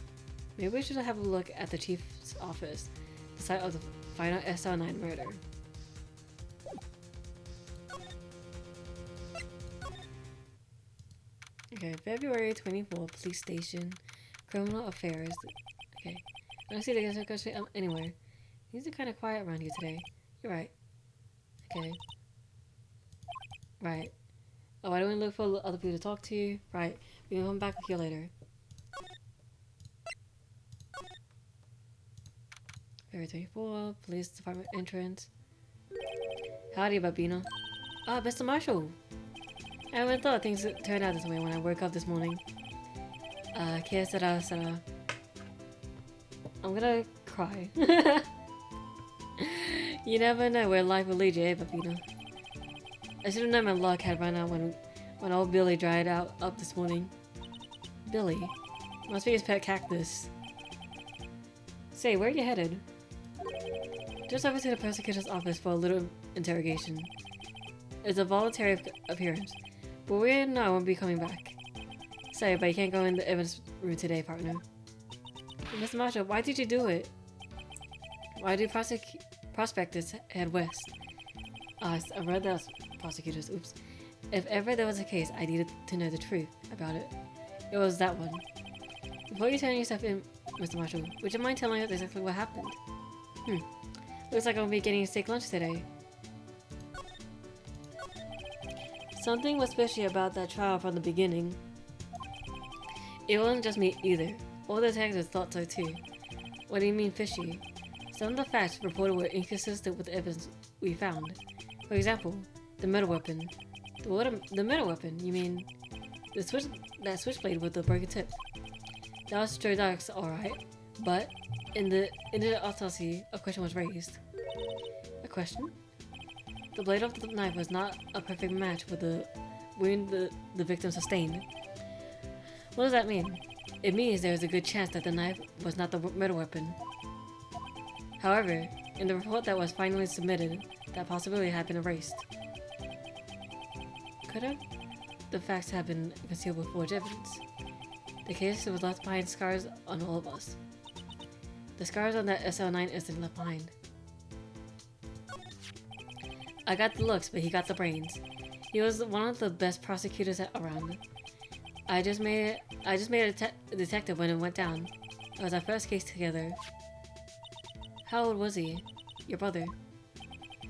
maybe we should have a look at the chief's office, the site of the final SL9 murder. Okay, February 24th, police station, criminal affairs. Okay, I don't see the guys anywhere. Things are kind of quiet around here today. You're right. Okay. Right. Oh, I don't look for other people to talk to. Right. We can come back here later. February 24th, police department entrance. Howdy, Babino. Ah, Mr. Marshall. I would thought things would turn out this way when I woke up this morning. Que sera, sera. I'm gonna cry. You never know where life will lead you, eh, Babina? I should have known my luck had run out when old Billy dried out up this morning. Billy? Must be his pet cactus. Say, where are you headed? Just over to the prosecutor's office for a little interrogation. It's a voluntary appearance, but we know I won't be coming back. Sorry, but you can't go in the evidence room today, partner. Mr. Marshall, why did you do it? Why do prospectors head west? I read that prosecutors, oops. If ever there was a case I needed to know the truth about it, it was that one. Before you turn yourself in, Mr. Marshall, would you mind telling us exactly what happened? Looks like I'll be getting a steak lunch today. Something was fishy about that trial from the beginning. It wasn't just me either. All the detectives thought so too. What do you mean fishy? Some of the facts reported were inconsistent with the evidence we found. For example, the metal weapon. The metal weapon? You mean that switchblade with the broken tip? That was Strodark's alright, but in the autopsy, a question was raised. A question? The blade of the knife was not a perfect match with the wound the victim sustained. What does that mean? It means there is a good chance that the knife was not the metal weapon. However, in the report that was finally submitted, that possibility had been erased. Could have? The facts have been concealed with forged evidence. The case was left behind scars on all of us. The scars on that SL9 incident left behind. I got the looks, but he got the brains. He was one of the best prosecutors around. I just made a detective when it went down. It was our first case together. How old was he? Your brother?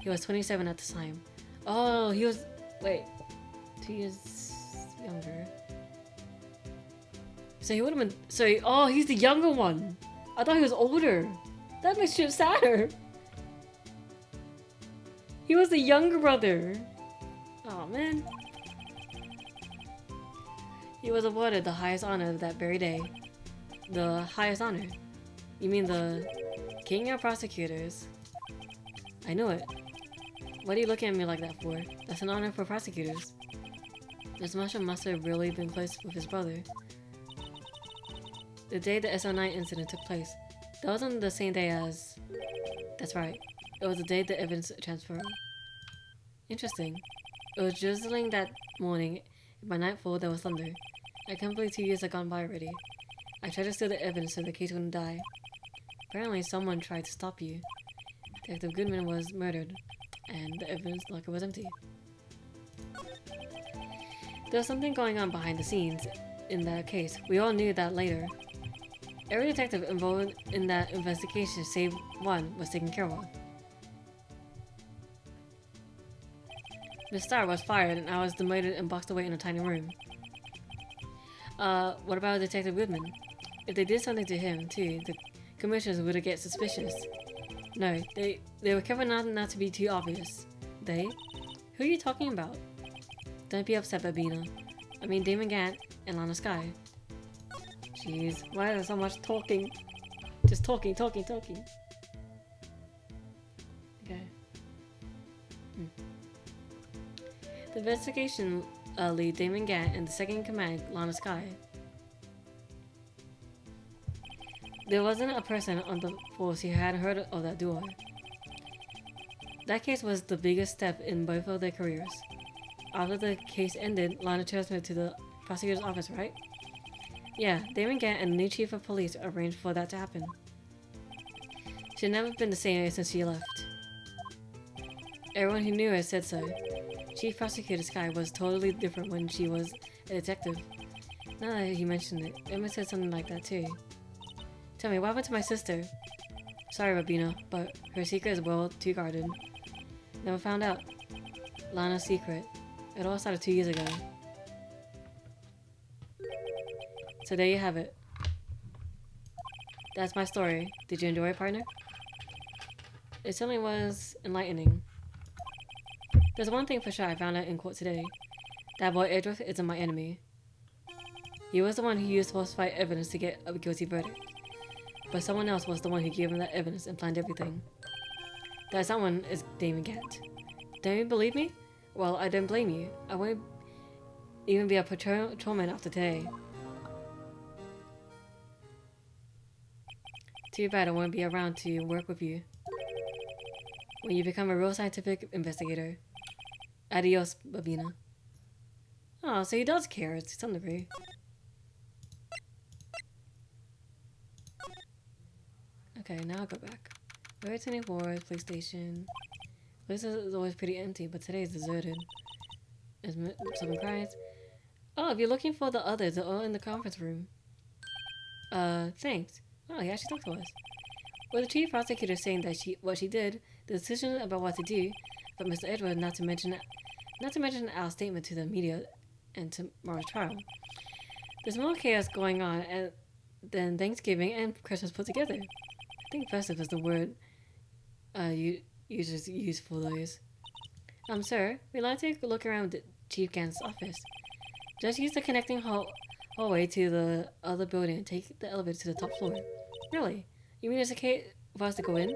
He was 27 at the time. Oh, he was... Wait. 2 years younger. So he would have been... oh, he's the younger one. I thought he was older. That makes shit sadder. He was the younger brother. Oh man. He was awarded the highest honor that very day. The highest honor? You mean the king of prosecutors? I know it. What are you looking at me like that for? That's an honor for prosecutors. Mr. Marshall must have really been close with his brother. The day the SL9 incident took place, that wasn't the same day as... That's right. It was the day the evidence transferred. Interesting. It was drizzling that morning, and by nightfall there was thunder. I can't believe 2 years had gone by already. I tried to steal the evidence so the case wouldn't die. Apparently someone tried to stop you. Detective Goodman was murdered, and the evidence locker was empty. There was something going on behind the scenes in that case. We all knew that later. Every detective involved in that investigation, save one, was taken care of. Miss Starr was fired and I was demoted and boxed away in a tiny room. What about Detective Goodman? If they did something to him, too, the commissioners would get suspicious. No, they were careful not to be too obvious. They? Who are you talking about? Don't be upset, Babina. I mean Damon Gant and Lana Sky. Jeez, why is there so much talking? Just talking. Okay. The investigation lead Damon Gant and the second in command, Lana Sky. There wasn't a person on the force who had heard of that duo. That case was the biggest step in both of their careers. After the case ended, Lana transferred to the prosecutor's office, right? Yeah, Damon Gant and the new chief of police arranged for that to happen. She'd never been the same since she left. Everyone who knew her said so. Chief Prosecutor Sky was totally different when she was a detective. Now that he mentioned it, Emma said something like that too. Tell me, what happened to my sister? Sorry, Rabina, but her secret is well too guarded. Never found out. Lana's secret. It all started 2 years ago. So there you have it. That's my story. Did you enjoy it, partner? It certainly was enlightening. There's one thing for sure I found out in court today. That boy Edward isn't my enemy. He was the one who used falsified evidence to get a guilty verdict. But someone else was the one who gave him that evidence and planned everything. That someone is Damon Gant. Don't you believe me? Well, I don't blame you. I won't even be a patrolman after today. Too bad I won't be around to work with you when you become a real scientific investigator. Adios, Babina. Oh, so he does care to some degree. Okay, now I'll go back. Area 24, police station. This is always pretty empty, but today is deserted. As someone cries. Oh, if you're looking for the others, they're all in the conference room. Thanks. Oh, he actually talked to us. Well, the chief prosecutor saying that what she did, the decision about what to do, but Mr. Edward not to mention our statement to the media and tomorrow's trial. There's more chaos going on than Thanksgiving and Christmas put together. I think festive is the word users use for those. Sir, we'd like to look around Chief Gant's office. Just use the connecting hallway to the other building and take the elevator to the top floor. Really? You mean it's okay for us to go in?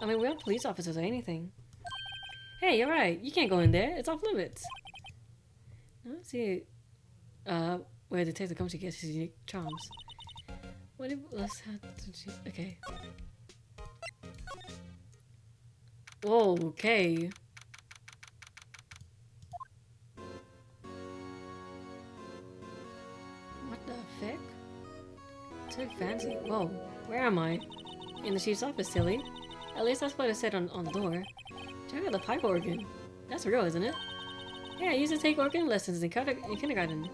I mean, we're not police officers or anything. Hey, you're right. You can't go in there. It's off limits. Let's see where the detective comes to get his unique charms. Let's have to... Okay. Whoa, okay. What the heck? So fancy. Whoa, where am I? In the chief's office, silly. At least that's what it said on the door. Check out the pipe organ. That's real, isn't it? Yeah, I used to take organ lessons in kindergarten.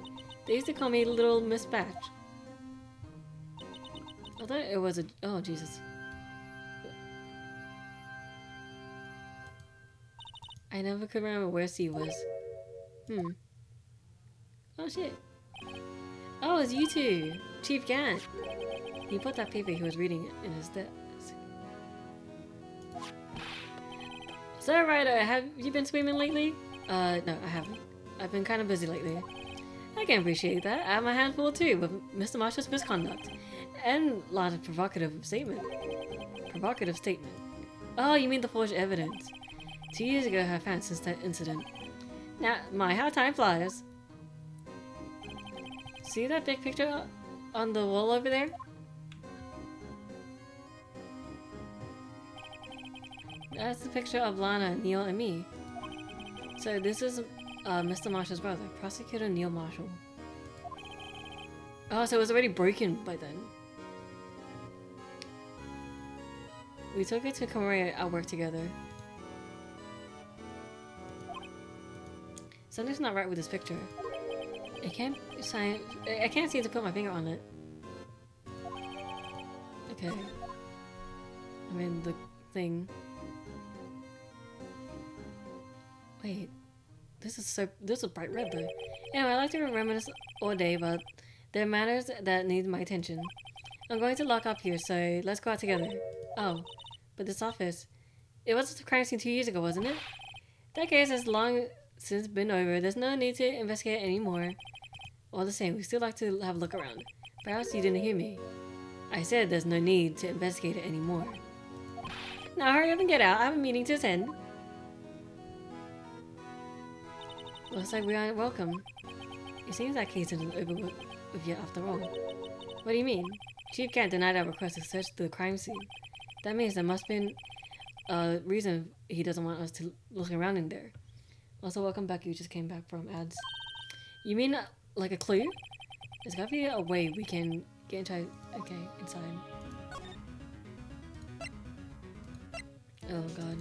They used to call me Little Miss Batch. I thought it was a... Oh, Jesus. I never could remember where C was. Oh, shit. Oh, it's you two. Chief Gant. He put that paper he was reading in his desk. So, Ryder, have you been swimming lately? No, I haven't. I've been kind of busy lately. I can appreciate that. I have my hand full too with Mr. Marshall's misconduct. And a lot of provocative statement. Oh, you mean the forged evidence. 2 years ago I found since that incident. Now, how time flies. See that big picture on the wall over there? That's the picture of Lana, Neil, and me. So this is Mr. Marshall's brother, Prosecutor Neil Marshall. Oh, so it was already broken by then. We took it to commemorate our work together. Something's not right with this picture. I can't seem to put my finger on it. Okay. I mean, the thing. Wait. This is bright red though. Anyway, I like to reminisce all day, but there are matters that need my attention. I'm going to lock up here, so let's go out together. Oh, but this office. It was a crime scene 2 years ago, wasn't it? That case has long since been over. There's no need to investigate anymore. All the same, we still like to have a look around. Perhaps you didn't hear me. I said there's no need to investigate it anymore. Now hurry up and get out. I have a meeting to attend. Looks like we aren't welcome. It seems that case isn't over with yet after all. What do you mean? Chief Gant denied our request to search the crime scene. That means there must be a reason he doesn't want us to look around in there. Also, welcome back. You just came back from ads. You mean like a clue? There's gotta be a way we can get inside. Okay, inside. Oh god.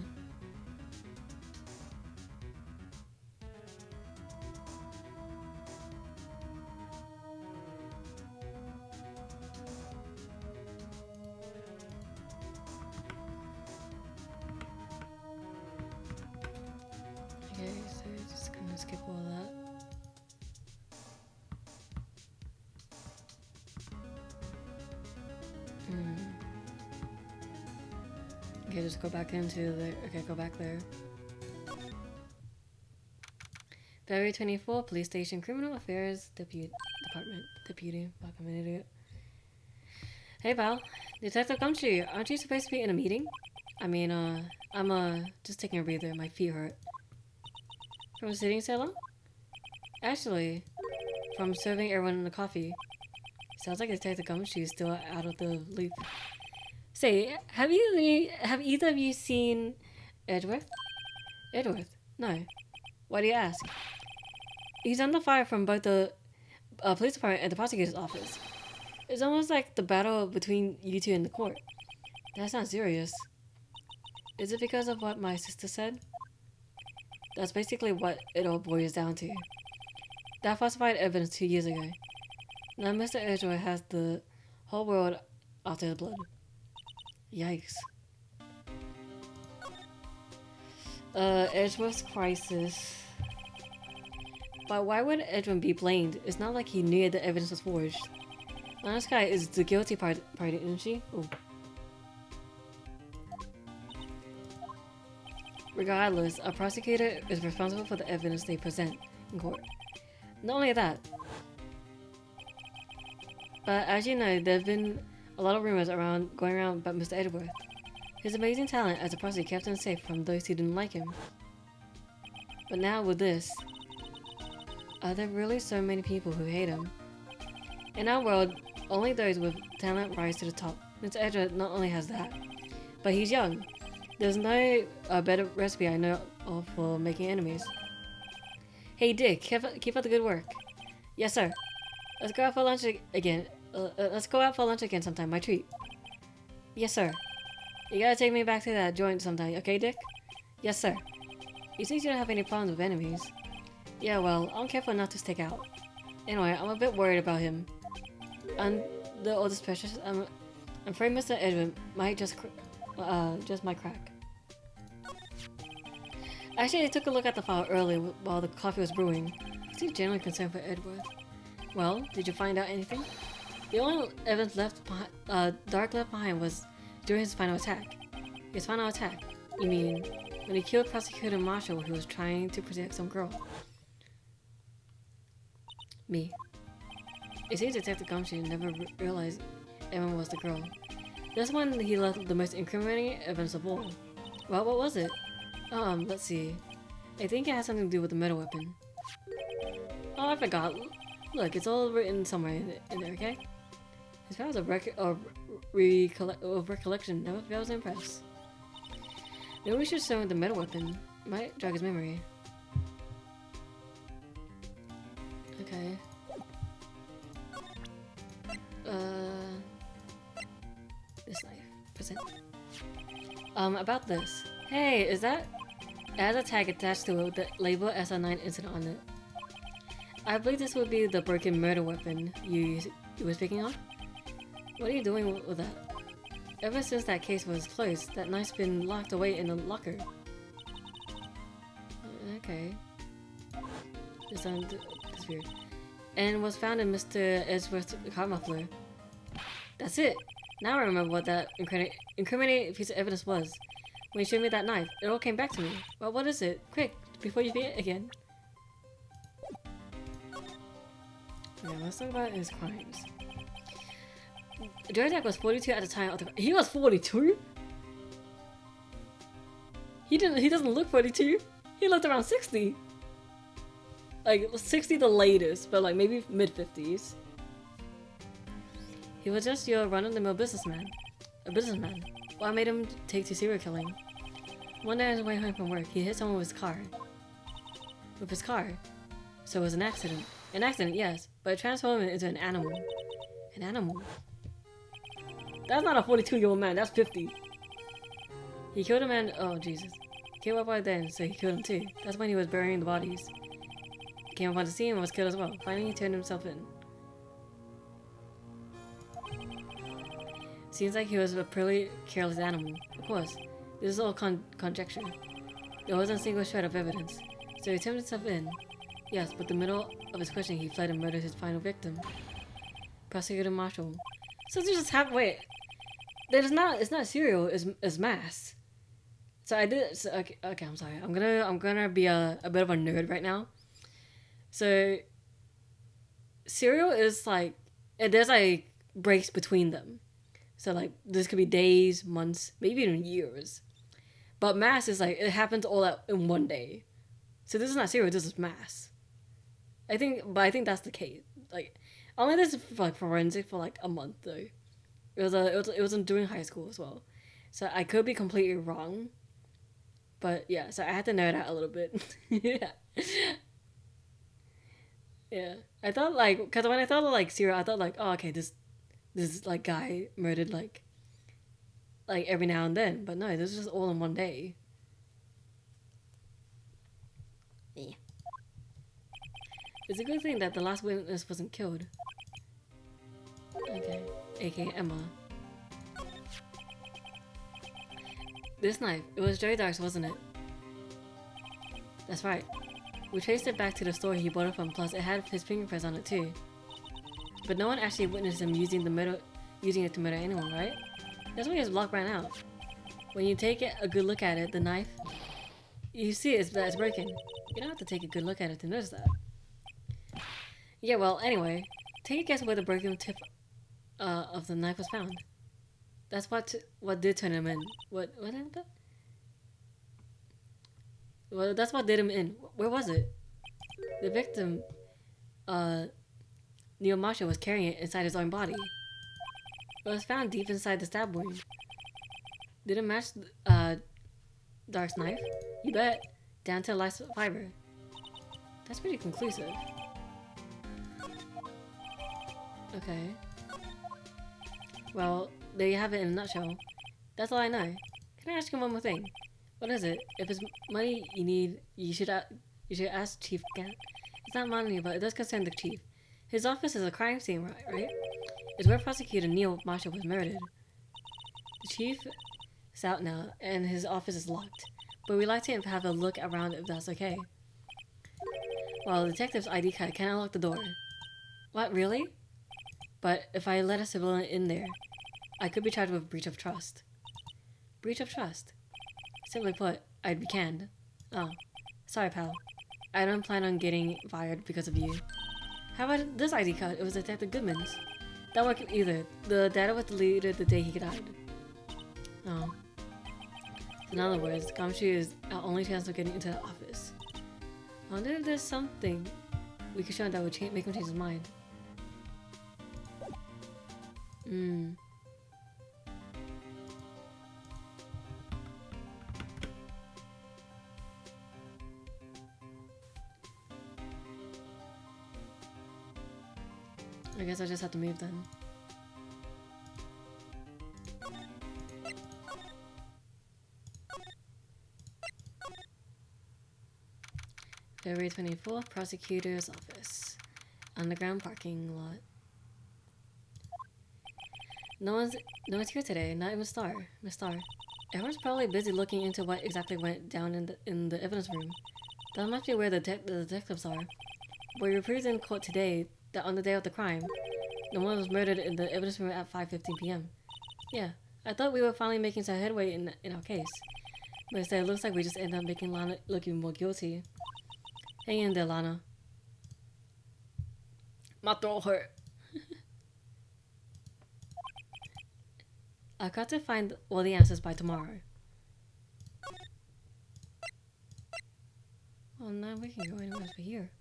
Okay, so just gonna skip all that. Okay, just go back into the... Okay, go back there. February 24, Police Station, Criminal Affairs Department. Deputy. Fuck, I'm an idiot. Hey, pal. Detective Gumshoe, aren't you supposed to be in a meeting? I mean, I'm, just taking a breather. My feet hurt. From sitting so long? Actually, from serving everyone the coffee. Sounds like Detective Gumshoe is still out of the loop. Say, have either of you seen Edgeworth? Edgeworth? No. Why do you ask? He's under fire from both the police department and the prosecutor's office. It's almost like the battle between you two in the court. That's not serious. Is it because of what my sister said? That's basically what it all boils down to. That falsified evidence 2 years ago. Now Mr. Edgeworth has the whole world after the blood. Yikes. Edgeworth's crisis. But why would Edwin be blamed? It's not like he knew the evidence was forged. Honest guy is the guilty party, isn't she? Ooh. Regardless, a prosecutor is responsible for the evidence they present in court. Not only that, but as you know, there have been a lot of rumors going around about Mr. Edgeworth. His amazing talent as a prosecutor kept him safe from those who didn't like him. But now with this, are there really so many people who hate him? In our world, only those with talent rise to the top. Mr. Edgeworth not only has that, but he's young. There's no better recipe I know of for making enemies. Hey Dick, keep up the good work. Yes sir. Let's go out for lunch again. Let's go out for lunch again sometime, my treat. Yes sir. You gotta take me back to that joint sometime, okay Dick? Yes sir. You think you don't have any problems with enemies? Yeah, well, I'm careful not to stick out. Anyway, I'm a bit worried about him. I'm the oldest precious. I'm afraid Mr. Edwin might just might crack. Actually, I took a look at the file earlier while the coffee was brewing. He seemed generally concerned for Edward. Well, did you find out anything? The only evidence Dark left behind was during his final attack. His final attack? You mean when he killed Prosecutor Marshall who was trying to protect some girl? Me. It seems Detective Gumshoe never realized Emma was the girl. That's when he left the most incriminating evidence of all. Well, what was it? Let's see. I think it has something to do with the metal weapon. Oh, I forgot. Look, it's all written somewhere in there, okay? His powers of recollection. I was impressed. Maybe we should show him the metal weapon. Might jog his memory. Okay. This knife. Present. About this. Hey, is that? It has a tag attached to it with the label SR9 incident on it. I believe this would be the broken murder weapon you were speaking of. What are you doing with that? Ever since that case was closed, that knife's been locked away in the locker. Okay. This weird. And was found in Mr. Edgeworth's car muffler. That's it! Now I remember what that incriminating piece of evidence was. When you showed me that knife, it all came back to me. Well, what is it? Quick, before you forget again. Yeah, let's talk about his crimes. Jodiak was 42 at the time of the... He was 42? He doesn't look 42. He looked around 60. Like, 60 the latest, but like maybe mid-50s. He was just your run-of-the-mill businessman. A businessman. What made him take to serial killing? One day on his way home from work, he hit someone with his car. With his car. So it was an accident. An accident, yes, but it transformed him into an animal. An animal? That's not a 42-year-old man, that's 50. He killed a man. Oh, Jesus. He came up by then, so he killed him too. That's when he was burying the bodies. He came up on the scene and was killed as well. Finally, he turned himself in. Seems like he was a pretty careless animal. Of course, this is all conjecture. There wasn't a single shred of evidence. So he turned himself in. Yes, but in the middle of his questioning, he fled and murdered his final victim. Prosecutor Marshall. So this just happened. Wait. It's not serial, it's mass. So I did. So, okay, I'm sorry. I'm gonna be a bit of a nerd right now. So serial is like, and there's like breaks between them. So like this could be days, months, maybe even years. But mass is like it happens all out in one day. So this is not serial. This is mass. I think that's the case. Like, only this is for, like forensic for like a month though. It was during high school as well, so I could be completely wrong. But yeah, so I had to know that a little bit. Yeah. Yeah. I thought like, because when I thought of like serial, I thought like, oh okay, this like guy murdered like every now and then, but no, this is just all in one day. Yeah. It's a good thing that the last witness wasn't killed. Okay, aka Emma. This knife, it was Joey Dark's, wasn't it? That's right. We traced it back to the store he bought it from, plus it had his fingerprints on it too. But no one actually witnessed him using it to murder anyone, right? That's why his block ran out. When you take a good look at it, the knife, you see that it's broken. You don't have to take a good look at it to notice that. Yeah, well, anyway, take a guess where the broken tip of the knife was found. That's what did turn him in. What happened? Well, that's what did him in. Where was it? The victim, Neo Masha, was carrying it inside his own body. It was found deep inside the stab wound. Did it match Dark's knife? You bet. Down to the last fiber. That's pretty conclusive. Okay. Well, there you have it in a nutshell. That's all I know. Can I ask you one more thing? What is it? If it's money you need, you should ask Chief Gant. It's not money, but it does concern the chief. His office is a crime scene, right? It's where Prosecutor Neil Marshall was murdered. The chief is out now, and his office is locked. But we'd like to have a look around if that's okay. Well, the detective's ID card can't unlock the door. What, really? But if I let a civilian in there, I could be charged with breach of trust. Breach of trust? Simply put, I'd be canned. Oh, sorry, pal. I don't plan on getting fired because of you. How about this ID card? It was Detective Goodman's. That worked either. The data was deleted the day he died. Oh. In other words, Gumshoe is our only chance of getting into the office. I wonder if there's something we could show him that would make him change his mind. I guess I just have to move then. February 24th, Prosecutor's Office. Underground parking lot. No one's here today, not even Miss Star. Everyone's probably busy looking into what exactly went down in the evidence room. That must be where the detectives are. But we reported in court today that on the day of the crime, no one was murdered in the evidence room at 5:15 p.m. Yeah, I thought we were finally making some headway in our case. But instead, it looks like we just ended up making Lana look even more guilty. Hang in there, Lana. My throat hurt. I've got to find all the answers by tomorrow. Well, now we can go anywhere over here.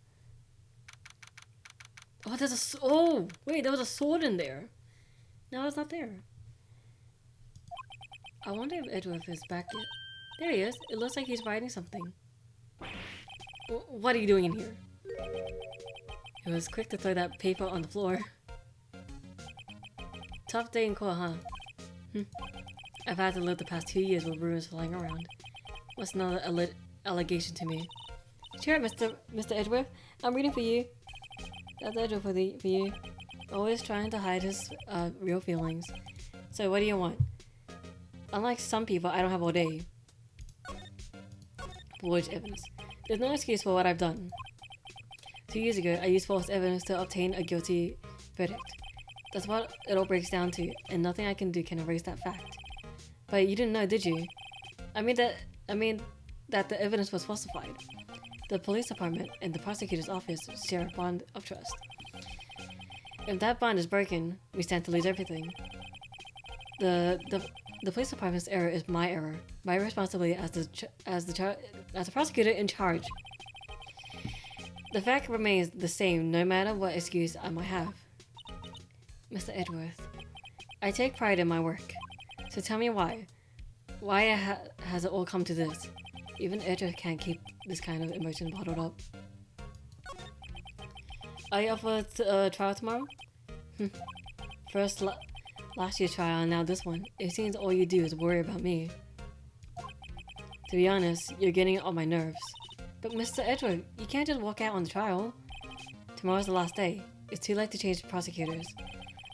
Oh, oh, wait, there was a sword in there. No, it's not there. I wonder if Edgeworth is back yet. There he is. It looks like he's writing something. What are you doing in here? It was quick to throw that paper on the floor. Tough day in court, huh? I've had to live the past 2 years with rumors flying around. What's another allegation to me? Sure, Mr. Edgeworth. I'm reading for you. That's Edgeworth for you. Always trying to hide his real feelings. So what do you want? Unlike some people, I don't have all day. Forged evidence. There's no excuse for what I've done. 2 years ago, I used false evidence to obtain a guilty verdict. That's what it all breaks down to, and nothing I can do can erase that fact. But you didn't know, did you? I mean that the evidence was falsified. The police department and the prosecutor's office share a bond of trust. If that bond is broken, we stand to lose everything. The police department's error is my error, my responsibility as the prosecutor in charge. The fact remains the same no matter what excuse I might have. Mr. Edgeworth, I take pride in my work, so tell me why. Why has it all come to this? Even Edgeworth can't keep this kind of emotion bottled up. Are you up for a trial tomorrow? First last year's trial and now this one. It seems all you do is worry about me. To be honest, you're getting on my nerves. But Mr. Edgeworth, you can't just walk out on the trial. Tomorrow's the last day. It's too late to change prosecutors.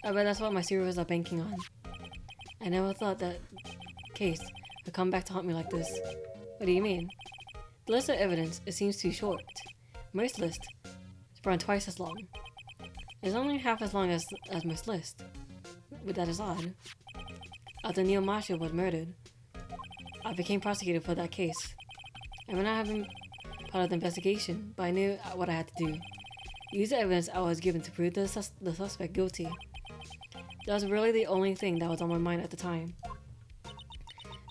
I bet that's what my superiors are banking on. I never thought that case would come back to haunt me like this. What do you mean? The list of evidence, it seems too short. Most lists run twice as long. It's only half as long as most lists. But that is odd. After Neil Marshall was murdered, I became prosecutor for that case. I may not have been part of the investigation, but I knew what I had to do. Use the evidence I was given to prove the suspect guilty. That was really the only thing that was on my mind at the time.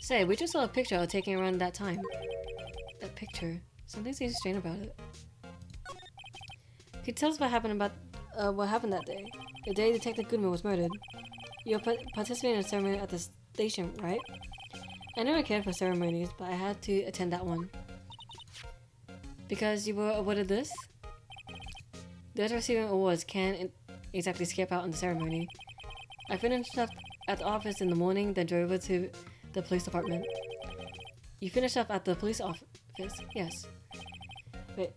Say, we just saw a picture I was taking around that time. That picture. Something seems strange about it. Could you tell us what happened that day? The day Detective Goodman was murdered. You were participating in a ceremony at the station, right? I never cared for ceremonies, but I had to attend that one. Because you were awarded this? Those receiving awards can't exactly skip out on the ceremony. I finished up at the office in the morning, then drove over to the police department. You finished up at the police office? Yes. Wait.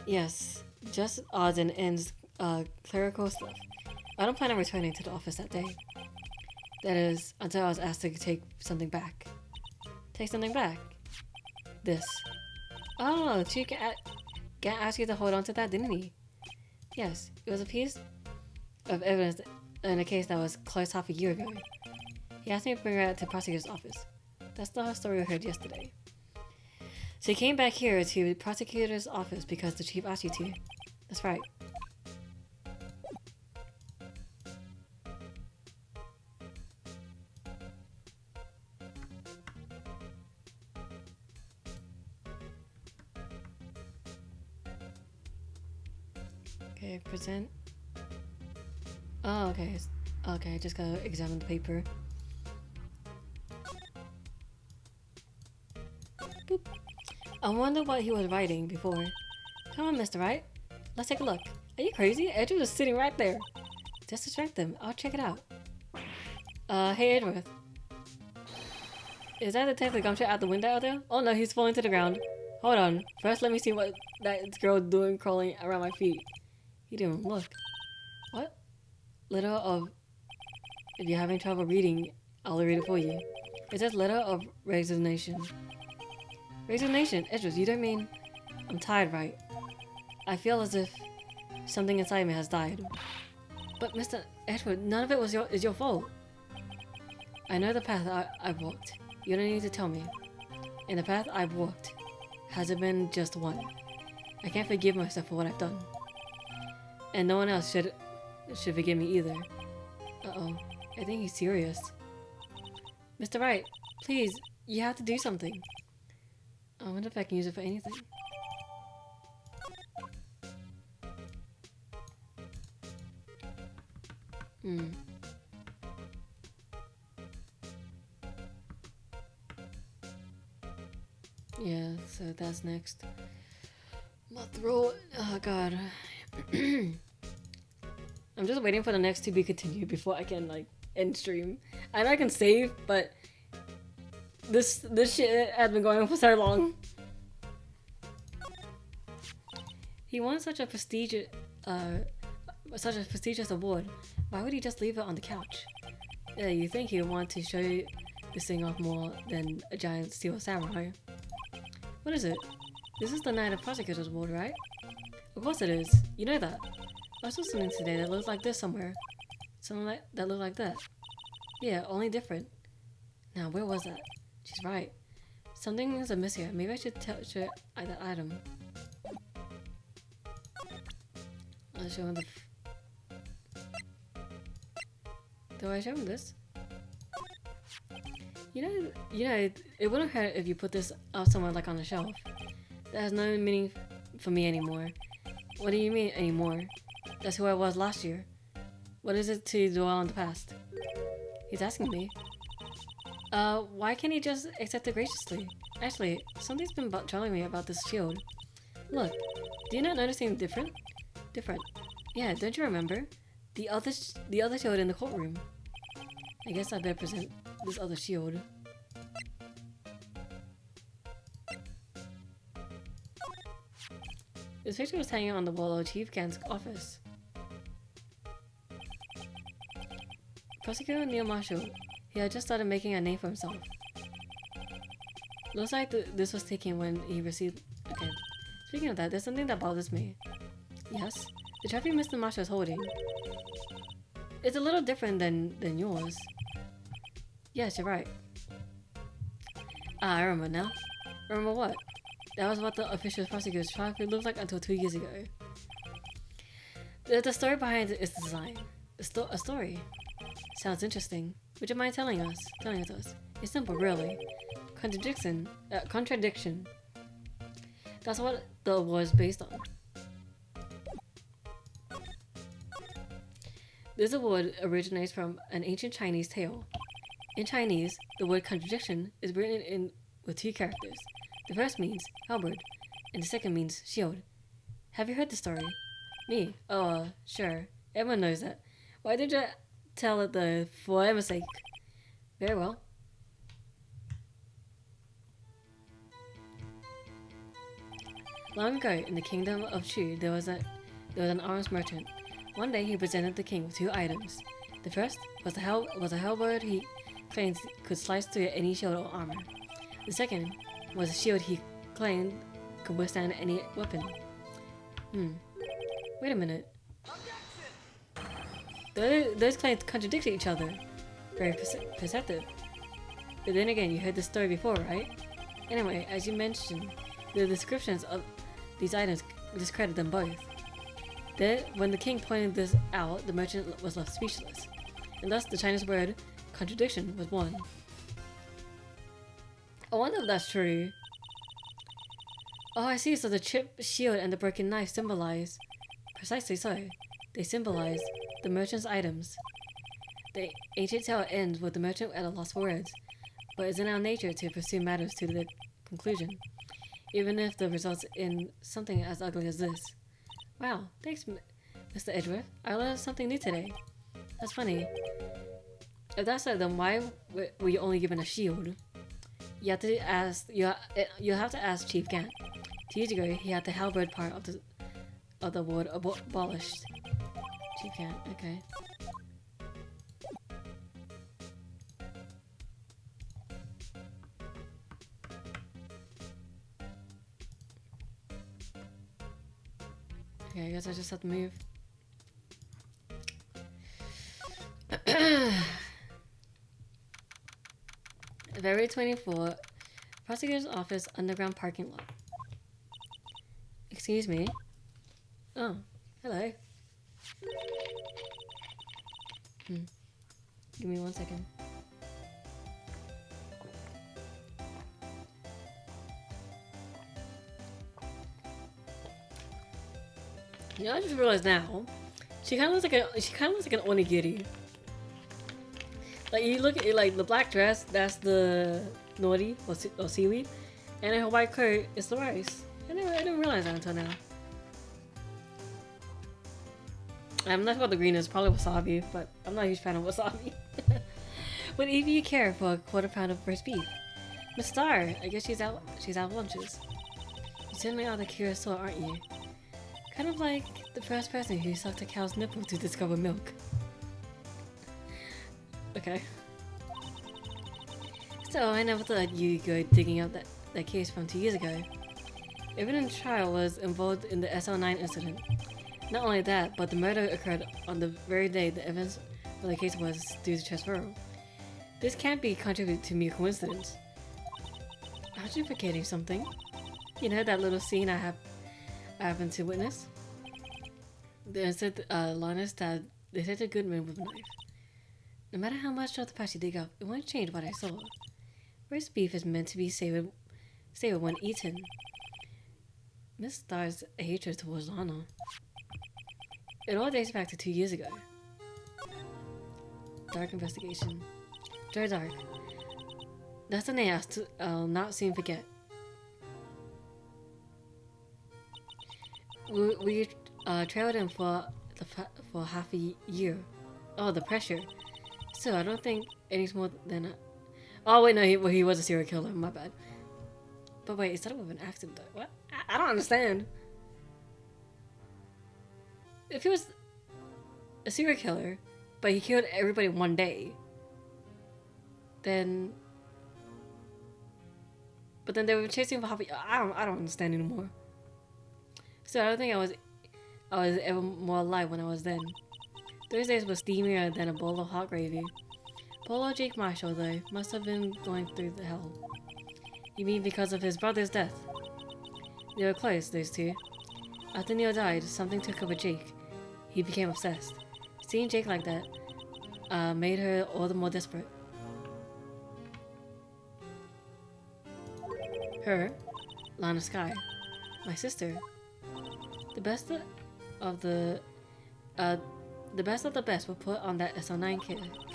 Yes. Just odds and ends, clerical stuff. I don't plan on returning to the office that day. That is, until I was asked to take something back. Take something back? This. Oh, Chief asked you to hold on to that, didn't he? Yes, it was a piece of evidence in a case that was closed half a year ago. He asked me to bring it to the prosecutor's office. That's the story we heard yesterday. So you came back here to the prosecutor's office because the chief asked you to. That's right. Okay, present. Oh, okay. Okay, just gotta examine the paper. Boop. I wonder what he was writing before. Come on, Mr. Wright. Let's take a look. Are you crazy? Edgeworth is sitting right there. Just distract them. I'll check it out. Hey Edgeworth. Is that Detective Gumshoe out the window out there? Oh no, he's falling to the ground. Hold on. First, let me see what that girl's doing crawling around my feet. He didn't look. What? Letter of... If you're having trouble reading, I'll read it for you. It says letter of resignation. Resignation? Edgeworth, you don't mean... I'm tired, right? I feel as if something inside me has died. But Mr. Edgeworth, none of it is your fault. I know the path I've walked. You don't need to tell me. And the path I've walked hasn't been just one. I can't forgive myself for what I've done. And no one else should forgive me either. Uh-oh. I think he's serious. Mr. Wright, please, you have to do something. I wonder if I can use it for anything. Yeah, so that's next. My throat. Oh god. I'm just waiting for the next to be continued before I can like end stream. I know I can save, but this shit has been going on for so long. He won such a prestigious award. Why would he just leave it on the couch? Yeah, you think he would want to show this thing off more than a giant steel samurai? What is it? This is the Night of Prosecutors Award, right? Of course it is. You know that. I saw something today that looks like this somewhere. Something that looked like that. Yeah, only different. Now, where was that? She's right. Something is amiss here. Maybe I should touch that item. I'll show him the... Do I show him this? You know, it wouldn't hurt if you put this up somewhere like on a shelf. That has no meaning for me anymore. What do you mean anymore? That's who I was last year. What is it to dwell on the past? He's asking me. Why can't he just accept it graciously? Actually, something's been troubling me about this shield. Look, do you not notice anything different? Different. Yeah, don't you remember? The other shield in the courtroom. I guess I better present this other shield. This picture was hanging on the wall of Chief Gant's office. Prosecutor Neil Marshall. He had just started making a name for himself. Looks like this was taken when he received... Okay. Speaking of that, there's something that bothers me. Yes? The trophy Mr. Marshall is holding. It's a little different than yours. Yes, you're right. Ah, I remember now. Remember what? That was what the official prosecutor's trophy looked like until 2 years ago. The story behind it is the design. A story. Sounds interesting. Would you mind telling it to us? It's simple, really. Contradiction. That's what the award is based on. This award originates from an ancient Chinese tale. In Chinese, the word contradiction is written in with 2 characters. The first means halberd, and the second means shield. Have you heard the story? Me? Oh, sure. Everyone knows that. Why did you tell it for Emma's sake? Very well. Long ago, in the kingdom of Chu, there was an arms merchant. One day, he presented the king with 2 items. The first was a halberd he claimed could slice through any shield or armor. The second was a shield he claimed could withstand any weapon. Wait a minute. Those claims contradict each other. Very perceptive. But then again, you heard this story before, right? Anyway, as you mentioned, the descriptions of these items discredit them both. Then, when the king pointed this out, the merchant was left speechless. And thus, the Chinese word contradiction was born. I wonder if that's true. Oh, I see. So the chipped shield and the broken knife symbolize... Precisely so. They symbolize the merchant's items. The ancient tale ends with the merchant at a loss for words, but it's in our nature to pursue matters to the conclusion, even if the results in something as ugly as this. Wow, thanks, Mr. Edgeworth. I learned something new today. That's funny. If that's so, then why were you only given a shield? You have to ask. You have to ask Chief Gant. 2 years ago, he had the halberd part of the award abolished. Chief Gant, okay. Okay, I guess I just have to move. February 24, prosecutor's office, underground parking lot. Excuse me. Oh, hello. Give me 1 second. You know, I just realized now, she kind of looks like an onigiri. Like you look at it, like the black dress, that's the nori or seaweed, and her white coat is the rice. I didn't realize that until now. I'm not sure what the green is, probably wasabi, but I'm not a huge fan of wasabi. Would either you care for a quarter pound of roast beef? Miss Star, I guess she's out of lunches. You certainly are the curious sort, aren't you? Kind of like the first person who sucked a cow's nipple to discover milk. Okay. So I never thought you'd go digging up that case from 2 years ago. Even trial was involved in the SL9 incident. Not only that, but the murder occurred on the very day the evidence for the case was due to transferal. This can't be contributed to mere coincidence. Aren't you forgetting something? You know that little scene I happened to witness? They said Lana's dad, they said a good man with a knife. No matter how much of the past you dig up, it won't change what I saw. Roast beef is meant to be savored when eaten. Miss Star's hatred towards Lana. It all dates back to 2 years ago. Dark investigation. Joe Dark. That's the name I'll not soon forget. We trailed him for half a year. Oh, the pressure. So I don't think any's more than a... Oh wait, no, he was a serial killer. My bad. But wait, it started with an accident. What? I don't understand. If he was a serial killer, but he killed everybody in one day, then... But then they were chasing him for half a year. I don't understand anymore. So I don't think I was ever more alive when I was then. Those days were steamier than a bowl of hot gravy. Poor old Jake Marshall, though, must have been going through the hell. You mean because of his brother's death? They were close, those two. After Neil died, something took over Jake. He became obsessed. Seeing Jake like that made her all the more desperate. Her, Lana Sky, my sister. The best of the best were put on that SL9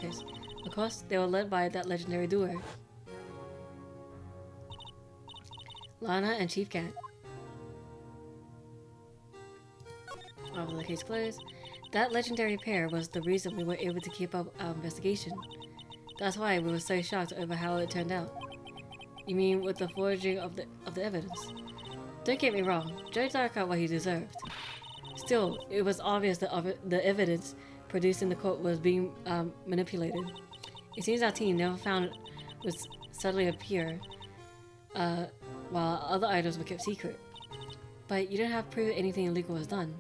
case. Of course, they were led by that legendary duo, Lana and Chief Cat. After the case closed, that legendary pair was the reason we were able to keep up our investigation. That's why we were so shocked over how it turned out. You mean with the forging of the evidence? Don't get me wrong, Joe Dark got what he deserved. Still, it was obvious that the evidence produced in the court was being manipulated. It seems our team never found it would suddenly appear, while other items were kept secret. But you don't have proof anything illegal was done.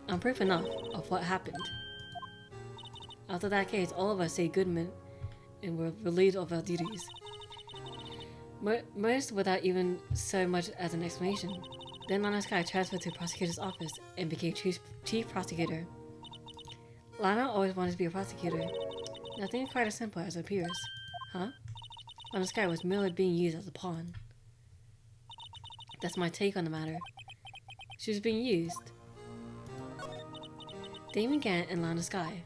I'm proof enough of what happened. After that case, all of us say Goodman and were relieved of our duties. Most without even so much as an explanation. Then Lana Sky transferred to prosecutor's office and became chief prosecutor. Lana always wanted to be a prosecutor. Nothing quite as simple as it appears. Huh? Lana Sky was merely being used as a pawn. That's my take on the matter. She was being used. Damon Gant and Lana Sky.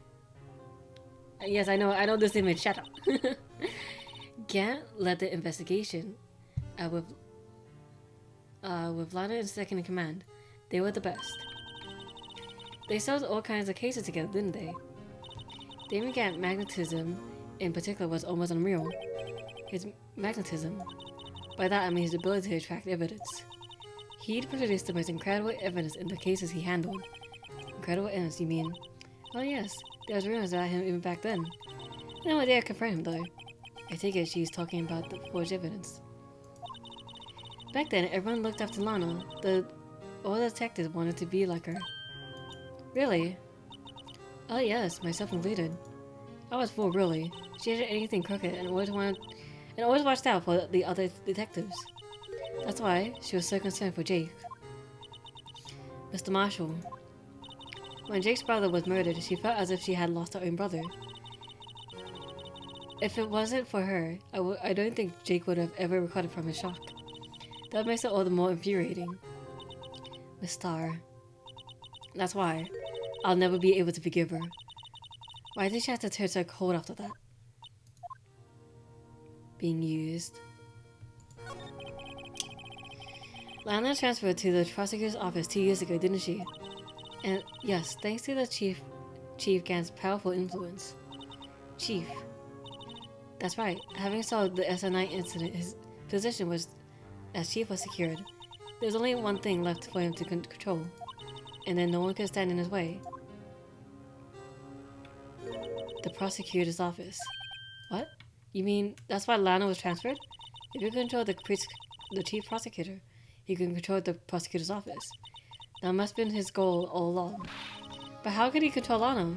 Yes, I know this image. Shut up. Gant led the investigation with Lana in second in command. They were the best. They solved all kinds of cases together, didn't they? Damon Gant's magnetism, in particular, was almost unreal. His magnetism. By that I mean his ability to attract evidence. He'd produced the most incredible evidence in the cases he handled. Incredible evidence, you mean? Oh yes, there was rumors about him even back then. No idea I confront him though. I take it she's talking about the forged evidence. Back then, everyone looked up to Lana. All the detectives wanted to be like her. Really? Oh yes, myself included. I was fooled, really. She hated anything crooked and always watched out for the other detectives. That's why she was so concerned for Jake. Mr. Marshall. When Jake's brother was murdered, she felt as if she had lost her own brother. If it wasn't for her, I don't think Jake would have ever recovered from his shock. That makes it all the more infuriating. Miss Starr. That's why. I'll never be able to forgive her. Why did she have to turn so cold after that? Being used. Lana transferred to the prosecutor's office 2 years ago, didn't she? And yes, thanks to the Chief Gant's powerful influence. Chief. That's right. Having solved the SN9 incident, his position as chief was secured. There was only one thing left for him to control, and then no one could stand in his way. The prosecutor's office. What? You mean that's why Lana was transferred? If you control the chief prosecutor, he can control the prosecutor's office. That must have been his goal all along. But how could he control Lana?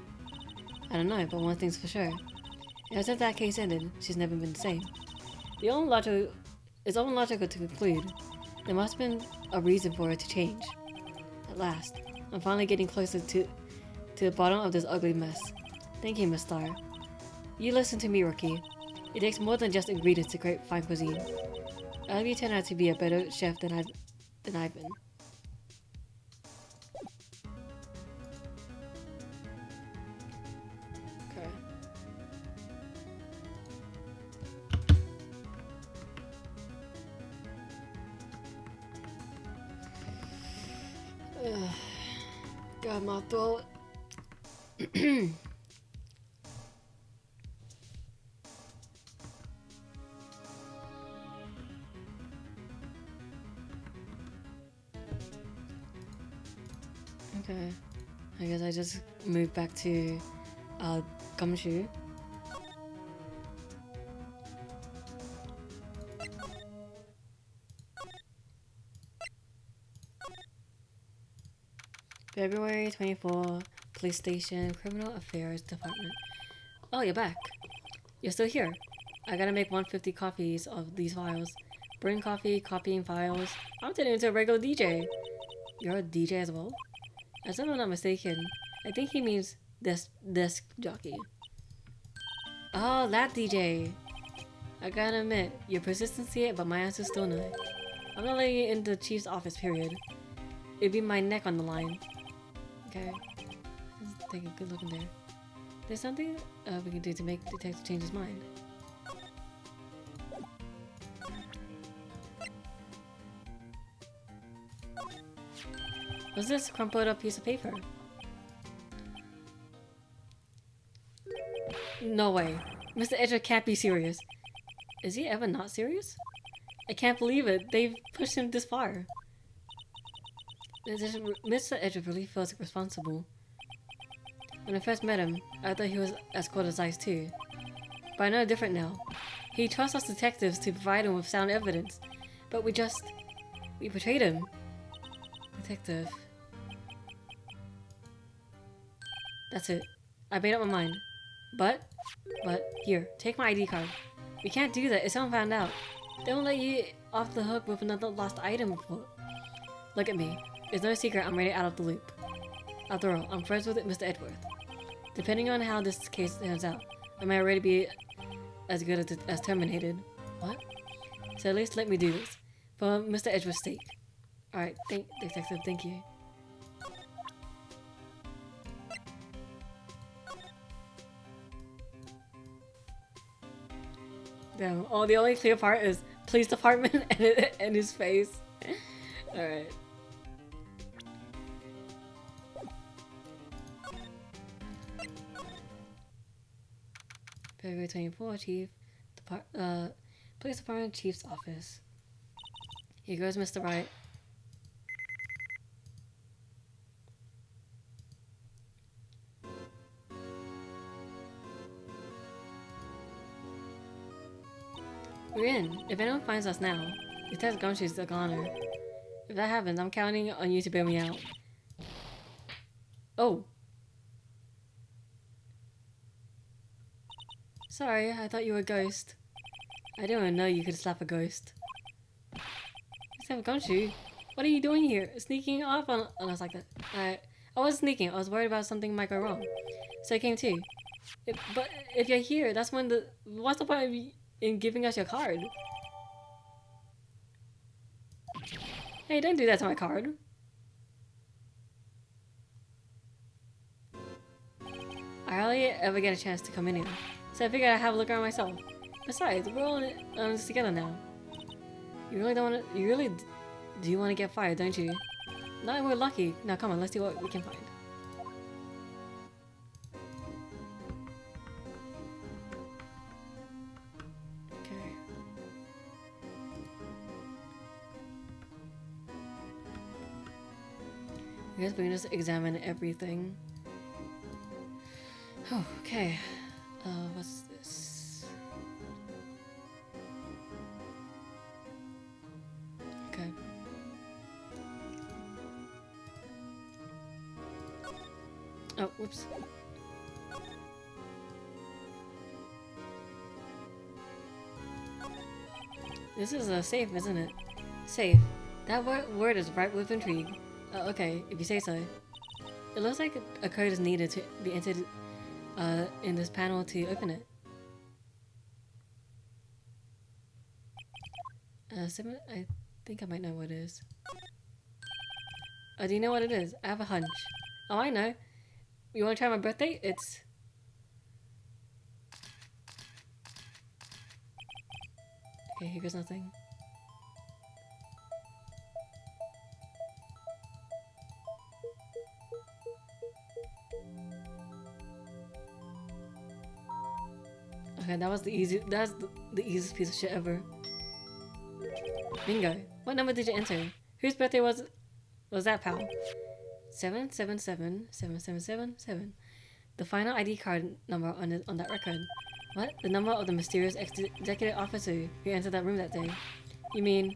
I don't know, but one thing's for sure. Ever since that case ended, she's never been the same. The only It's only logical to conclude there must have been a reason for it to change. At last, I'm finally getting closer to the bottom of this ugly mess. Thank you, Miss Star. You listen to me, Rookie. It takes more than just ingredients to create fine cuisine. I hope you turn out to be a better chef than I've been. Okay. God, my throat. Okay. I guess I just moved back to Gumshoe. February 24, Police Station, Criminal Affairs Department. Oh, you're back. You're still here. I gotta make 150 copies of these files. Bring coffee, copying files. I'm turning into a regular DJ. You're a DJ as well? As if I'm not mistaken, I think he means desk jockey. Oh, that DJ. I gotta admit, your persistency, but my answer's still no. I'm not letting you in the chief's office, period. It'd be my neck on the line. Okay. Let's take a good look in there. There's something we can do to make the detective change his mind. What's this crumpled up piece of paper? No way. Mr. Edger can't be serious. Is he ever not serious? I can't believe it. They've pushed him this far. Mr. Edger really feels responsible. When I first met him, I thought he was as cold as ice too. But I know different now. He trusts us detectives to provide him with sound evidence. But we betrayed him. Detective. That's it. I made up my mind. But, here, take my ID card. We can't do that if someone found out. They won't let you off the hook with another lost item report. Look at me. It's no secret I'm ready out of the loop. After all, I'm friends with Mr. Edgeworth. Depending on how this case turns out, I might already be as good as terminated. What? So at least let me do this. For Mr. Edgeworth's sake. Alright, Detective, thank you. Damn, oh, the only clear part is police department and his face. Alright. February 24, Police Department Chief's Office. Here goes Mr. Wright. We're in. If anyone finds us now, Detective Gumshoe's a goner. If that happens, I'm counting on you to bail me out. Oh. Sorry, I thought you were a ghost. I didn't even know you could slap a ghost. Detective Gumshoe, what are you doing here? Sneaking off on us like that? I wasn't sneaking. I was worried about something might go wrong. So I came too. But if you're here, that's when what's the point in giving us your card? Hey, don't do that to my card. I hardly ever get a chance to come in here, so I figured I'd have a look around myself. Besides, we're all in this together now. You really do want to get fired, don't you? Not we're lucky. Now come on, let's see what we can find. I guess we can just examine everything. Oh, okay. What's this? Okay. Oh, whoops. This is a safe, isn't it? Safe. That word is ripe with intrigue. Okay, if you say so. It looks like a code is needed to be entered in this panel to open it. I think I might know what it is. Do you know what it is? I have a hunch. Oh, I know. You want to try my birthday? It's... Okay, here goes nothing. Okay, that's the easiest piece of shit ever. Bingo. What number did you enter? Whose birthday was that, pal? 7777777. The final ID card number on that record. What? The number of the mysterious executive officer who entered that room that day. You mean...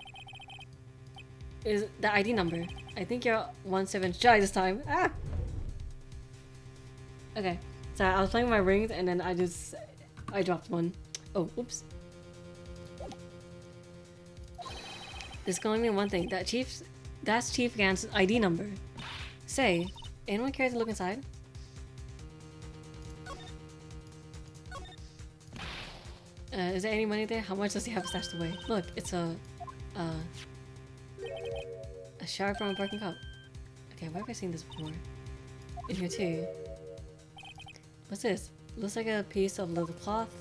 Is the ID number? I think you're 17 shy this time. Ah! Okay. So I was playing with my rings and then I dropped one. Oh, oops. This can only mean one thing. That's Chief Gant's ID number. Say, anyone care to look inside? Is there any money there? How much does he have stashed away? Look, it's a shower from a broken cup. Okay, where have I seen this before? In here too. What's this? Looks like a piece of leather cloth.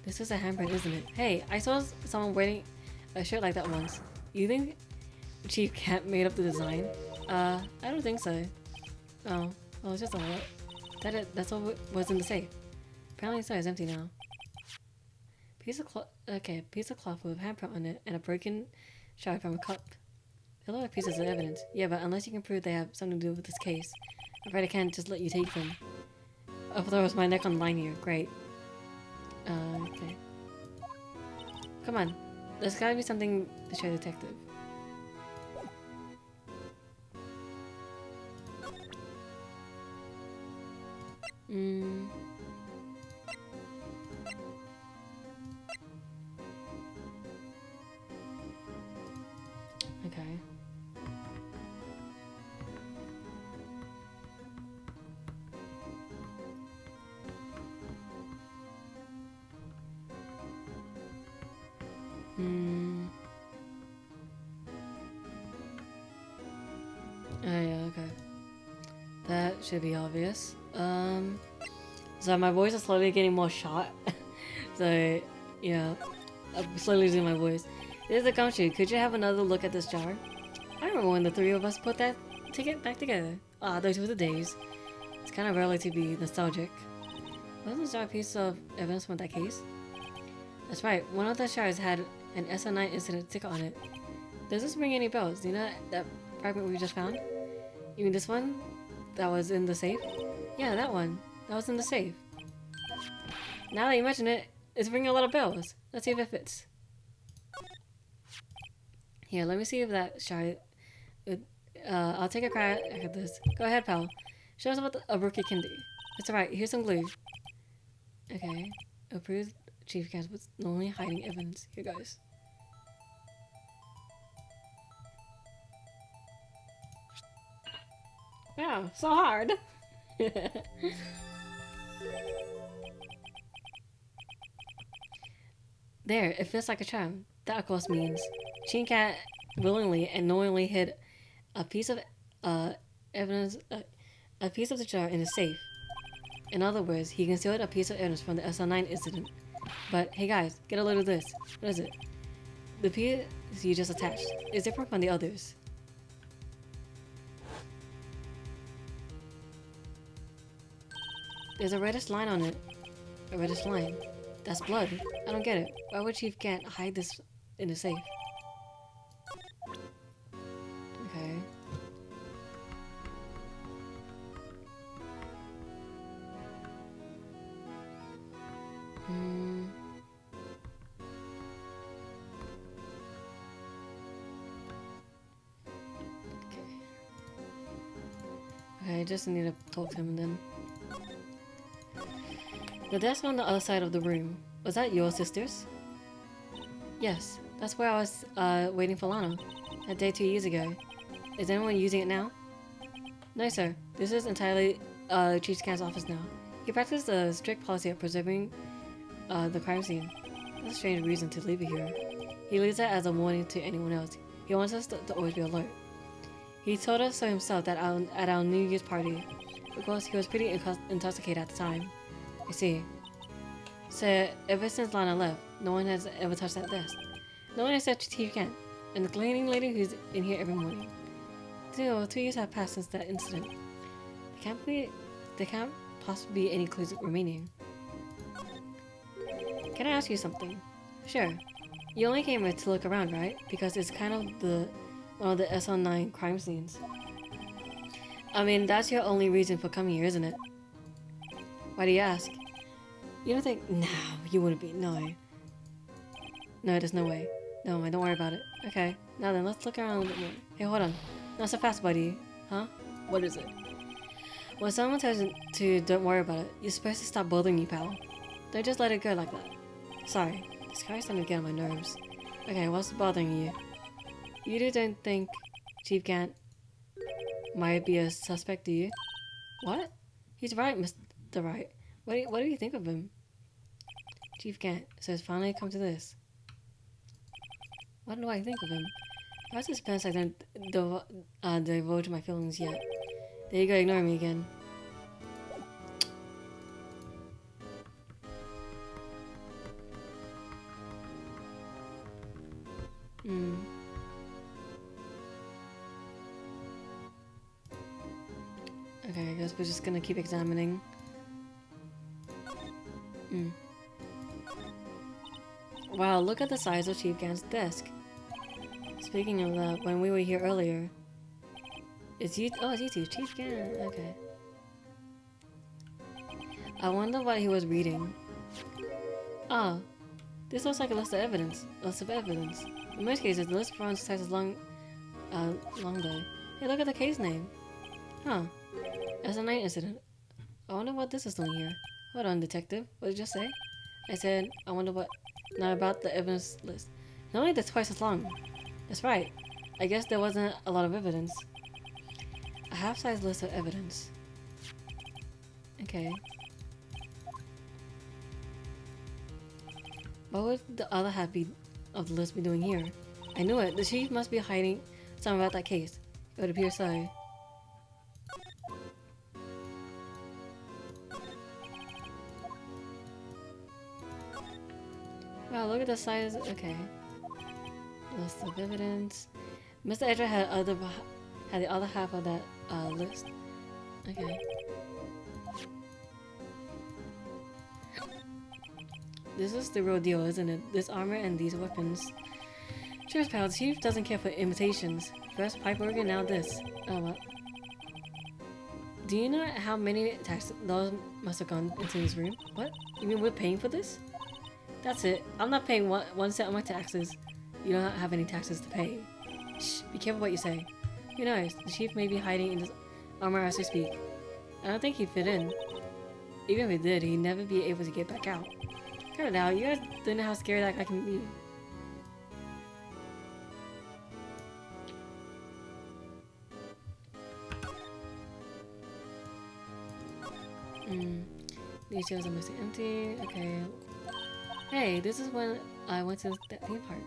This is a handprint, isn't it? Hey, I saw someone wearing a shirt like that once. You think Chief Cat made up the design? I don't think so. Oh, well, it's just a lot. That's all was in the safe. Apparently, so it's empty now. Piece of cloth with a handprint on it and a broken shard from a cup. They look like pieces of evidence. Yeah, but unless you can prove they have something to do with this case, I'm afraid I can't just let you take them. I thought it was my neck on the line here. Great. Okay. Come on. There's gotta be something to show the detective. Okay. Oh yeah, okay. That should be obvious. So my voice is slowly getting more shot. So, yeah. I'm slowly losing my voice. There's a gumshoe. Could you have another look at this jar? I remember when the three of us put that ticket back together. Ah, those were the days. It's kind of early to be nostalgic. Wasn't this jar a piece of evidence from that case? That's right. One of the shards had an SL9 incident ticket on it. Does this ring any bells? Do you know that fragment we just found? You mean this one? That was in the safe? Yeah, that one. That was in the safe. Now that you mention it, it's ringing a lot of bells. Let's see if it fits. Here, let me see if that shard... I'll take a crack at this. Go ahead, pal. Show us what a rookie can do. It's alright, here's some glue. Okay. Approved Chief Cat was normally hiding evidence. Here goes. Wow, so hard. There, it feels like a charm. That of course means Chief Cat willingly and knowingly hid a piece of evidence, a piece of the jar in his safe. In other words, he concealed a piece of evidence from the SL9 incident. But hey guys, get a load of this. What is it? The piece you just attached is different from the others. There's a reddish line on it. A reddish line. That's blood. I don't get it. Why would Chief Cat hide this in the safe? Okay. Okay, I just need to talk to him then. The desk on the other side of the room. Was that your sister's? Yes, that's where I was waiting for Lana. That day 2 years ago. Is anyone using it now? No, sir. This is entirely Chief Scan's office now. He practiced a strict policy of preserving the crime scene. That's a strange reason to leave it here. He leaves it as a warning to anyone else. He wants us to always be alert. He told us so himself that at our New Year's party. Of course, he was pretty intoxicated at the time. I see. So, ever since Lana left, no one has ever touched that desk. No one except Chief Kent, and the cleaning lady who's in here every morning. Still, 2 years have passed since that incident. There can't possibly be any clues remaining. Can I ask you something? Sure. You only came here to look around, right? Because it's kind of one of the SL9 crime scenes. I mean, that's your only reason for coming here, isn't it? Why do you ask? You don't think... No, you wouldn't be. No. No, there's no way. No, don't worry about it. Okay, now then, let's look around a little bit more. Hey, hold on. Not so fast, buddy. Huh? What is it? When someone tells you to don't worry about it, you're supposed to stop bothering you, pal. Don't just let it go like that. Sorry, this guy's starting to get on my nerves. Okay, what's bothering you? You don't think Chief Gant might be a suspect, do you? What? He's right, Mr. Wright. What do you think of him? Chief Gant, so it's finally come to this. What do I think of him? I suspense I don't divulge my feelings yet. There you go, ignore me again. Okay, I guess we're just gonna keep examining. Wow, look at the size of Chief Gant's desk. Speaking of that, when we were here earlier... It's you two, Chief Gant, okay. I wonder what he was reading. Ah, this looks like a list of evidence. In most cases, the list runs twice as long though. Hey, look at the case name. Huh. As a night incident. I wonder what this is doing here. Hold on, detective. What did you just say? I said, I wonder what... Now about the evidence list. Not only that's twice as long. That's right. I guess there wasn't a lot of evidence. A half-size list of evidence. Okay. What would the other half of the list be doing here? I knew it. The chief must be hiding something about that case. It would appear so. Wow, look at the size. Okay. List of evidence. Mr. Edra had the other half of that list. Okay. This is the real deal, isn't it? This armor and these weapons. Cheers, pal. The chief doesn't care for imitations. First pipe organ, now this. Oh, what? Do you know how many tax dollars must have gone into this room? What? You mean we're paying for this? That's it. I'm not paying 1 cent on my taxes. You don't have any taxes to pay. Shh, be careful what you say. Who knows? The chief may be hiding in his armor as we speak. I don't think he'd fit in. Even if he did, he'd never be able to get back out. Cut it out. You guys don't know how scary that guy can be. These chairs are mostly empty. Okay. Hey, this is when I went to that theme park.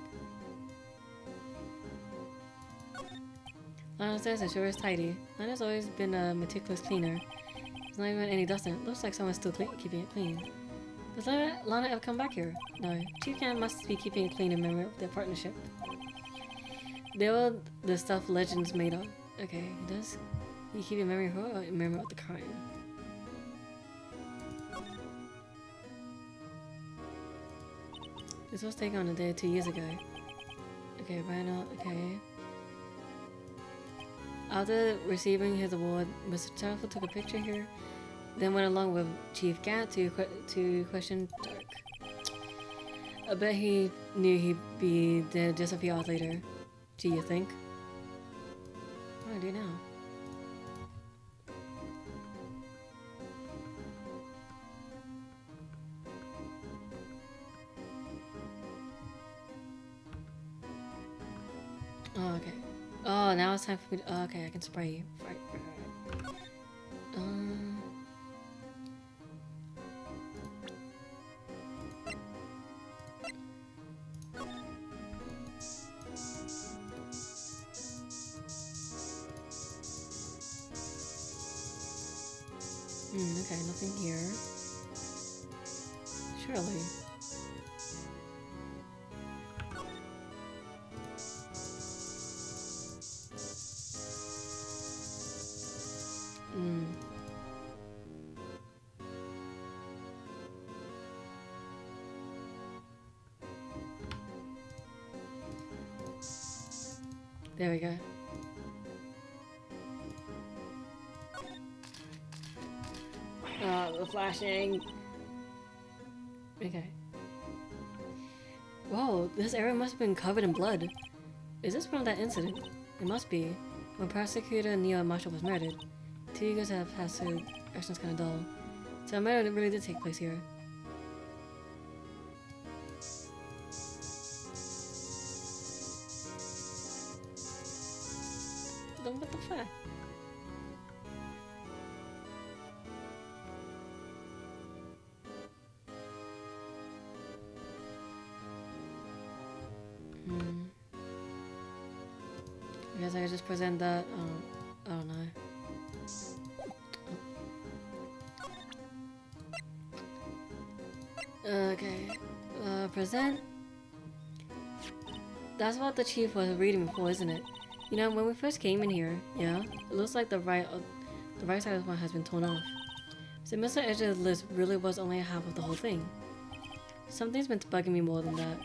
Lana says the shore is tidy. Lana's always been a meticulous cleaner. There's not even any dust in it. Looks like someone's still keeping it clean. Does Lana ever come back here? No. Chief Can must be keeping it clean in memory of their partnership. They were the stuff legends made of. Okay, does he keep in memory of her or in memory of the crime? This was taken on a day 2 years ago. Okay, right now, okay. After receiving his award, Mr. Chaffel took a picture here, then went along with Chief Gant to question Dark. I bet he knew he'd be dead just a few hours later. Do you think? What do I do now? Oh, okay. Oh, now it's time for me to, oh, okay, I can spray. Right. Okay, nothing here. Surely. There we go. Oh, the flashing. Okay. Whoa, this area must have been covered in blood. Is this from that incident? It must be. When prosecutor Neil Marshall was murdered, 2 years have passed, so action's kinda dull. So a murder really did take place here. Then what the fuck? I guess I could just present that. I don't know. Okay. Present. That's what the chief was reading before, isn't it? You know, when we first came in here, yeah, it looks like the right side of one has been torn off. So Mr. Edge's list really was only half of the whole thing. Something's been bugging me more than that.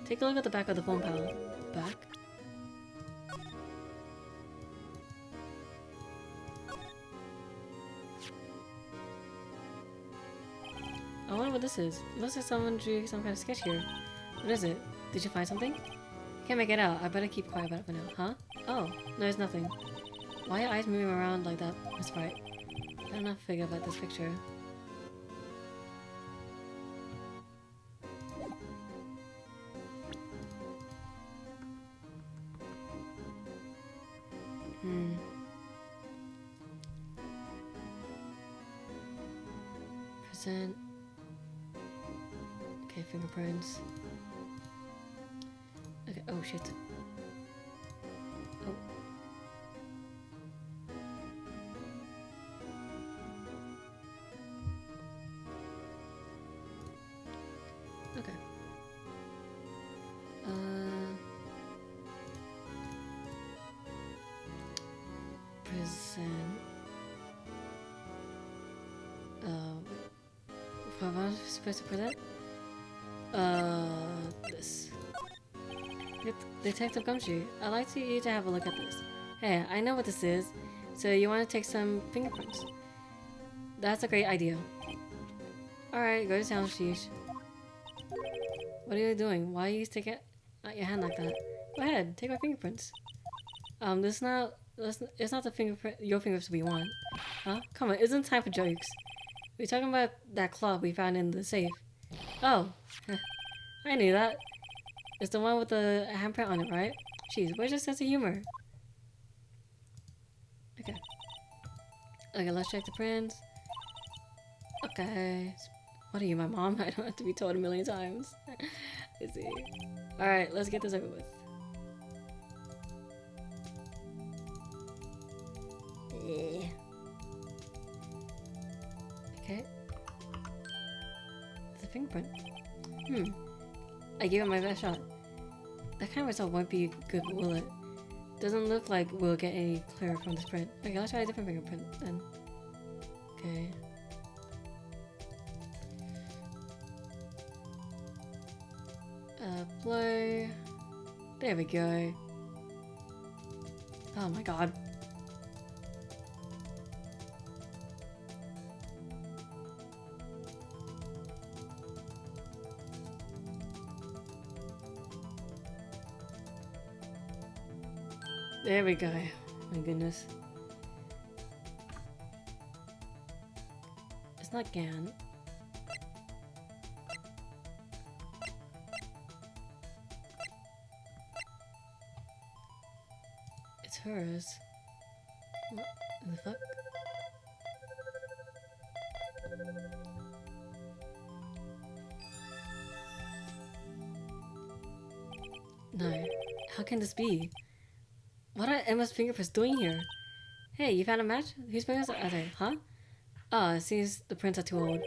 Take a look at the back of the phone, pal. Back? I wonder what this is. It looks like someone drew some kind of sketch here. What is it? Did you find something? Can't make it out. I better keep quiet about it for now. Huh? Oh, no, it's nothing. Why are your eyes moving around like that, Miss Wright? I don't know how to figure about this picture. Present. Okay, fingerprints. Okay, oh shit. Oh. Okay. Present. What was I supposed to present? This. Detective Gumshoe, I'd like you to have a look at this. Hey, I know what this is, so you want to take some fingerprints? That's a great idea. Alright, go to town, sheesh. What are you doing? Why are you sticking out your hand like that? Go ahead, take my fingerprints. It's not the fingerprint, your fingerprints we want. Huh? Come on, it isn't time for jokes. We're talking about that cloth we found in the safe. Oh, I knew that. It's the one with the handprint on it, right? Jeez, where's your sense of humor? Okay. Okay, let's check the prints. Okay. What are you, my mom? I don't have to be told a million times. Let's see. Alright, let's get this over with. Okay. It's a fingerprint. I gave it my best shot. That kind of result won't be good, will it? Doesn't look like we'll get any clearer from this print. Okay, let's try a different fingerprint then. Okay. Play. There we go. Oh my god. There we go. My goodness. It's not Gan. hers. What the fuck? No. How can this be? What are Emma's fingerprints doing here? Hey, you found a match? Whose fingerprints are they? Huh? Oh, it seems the prints are too old.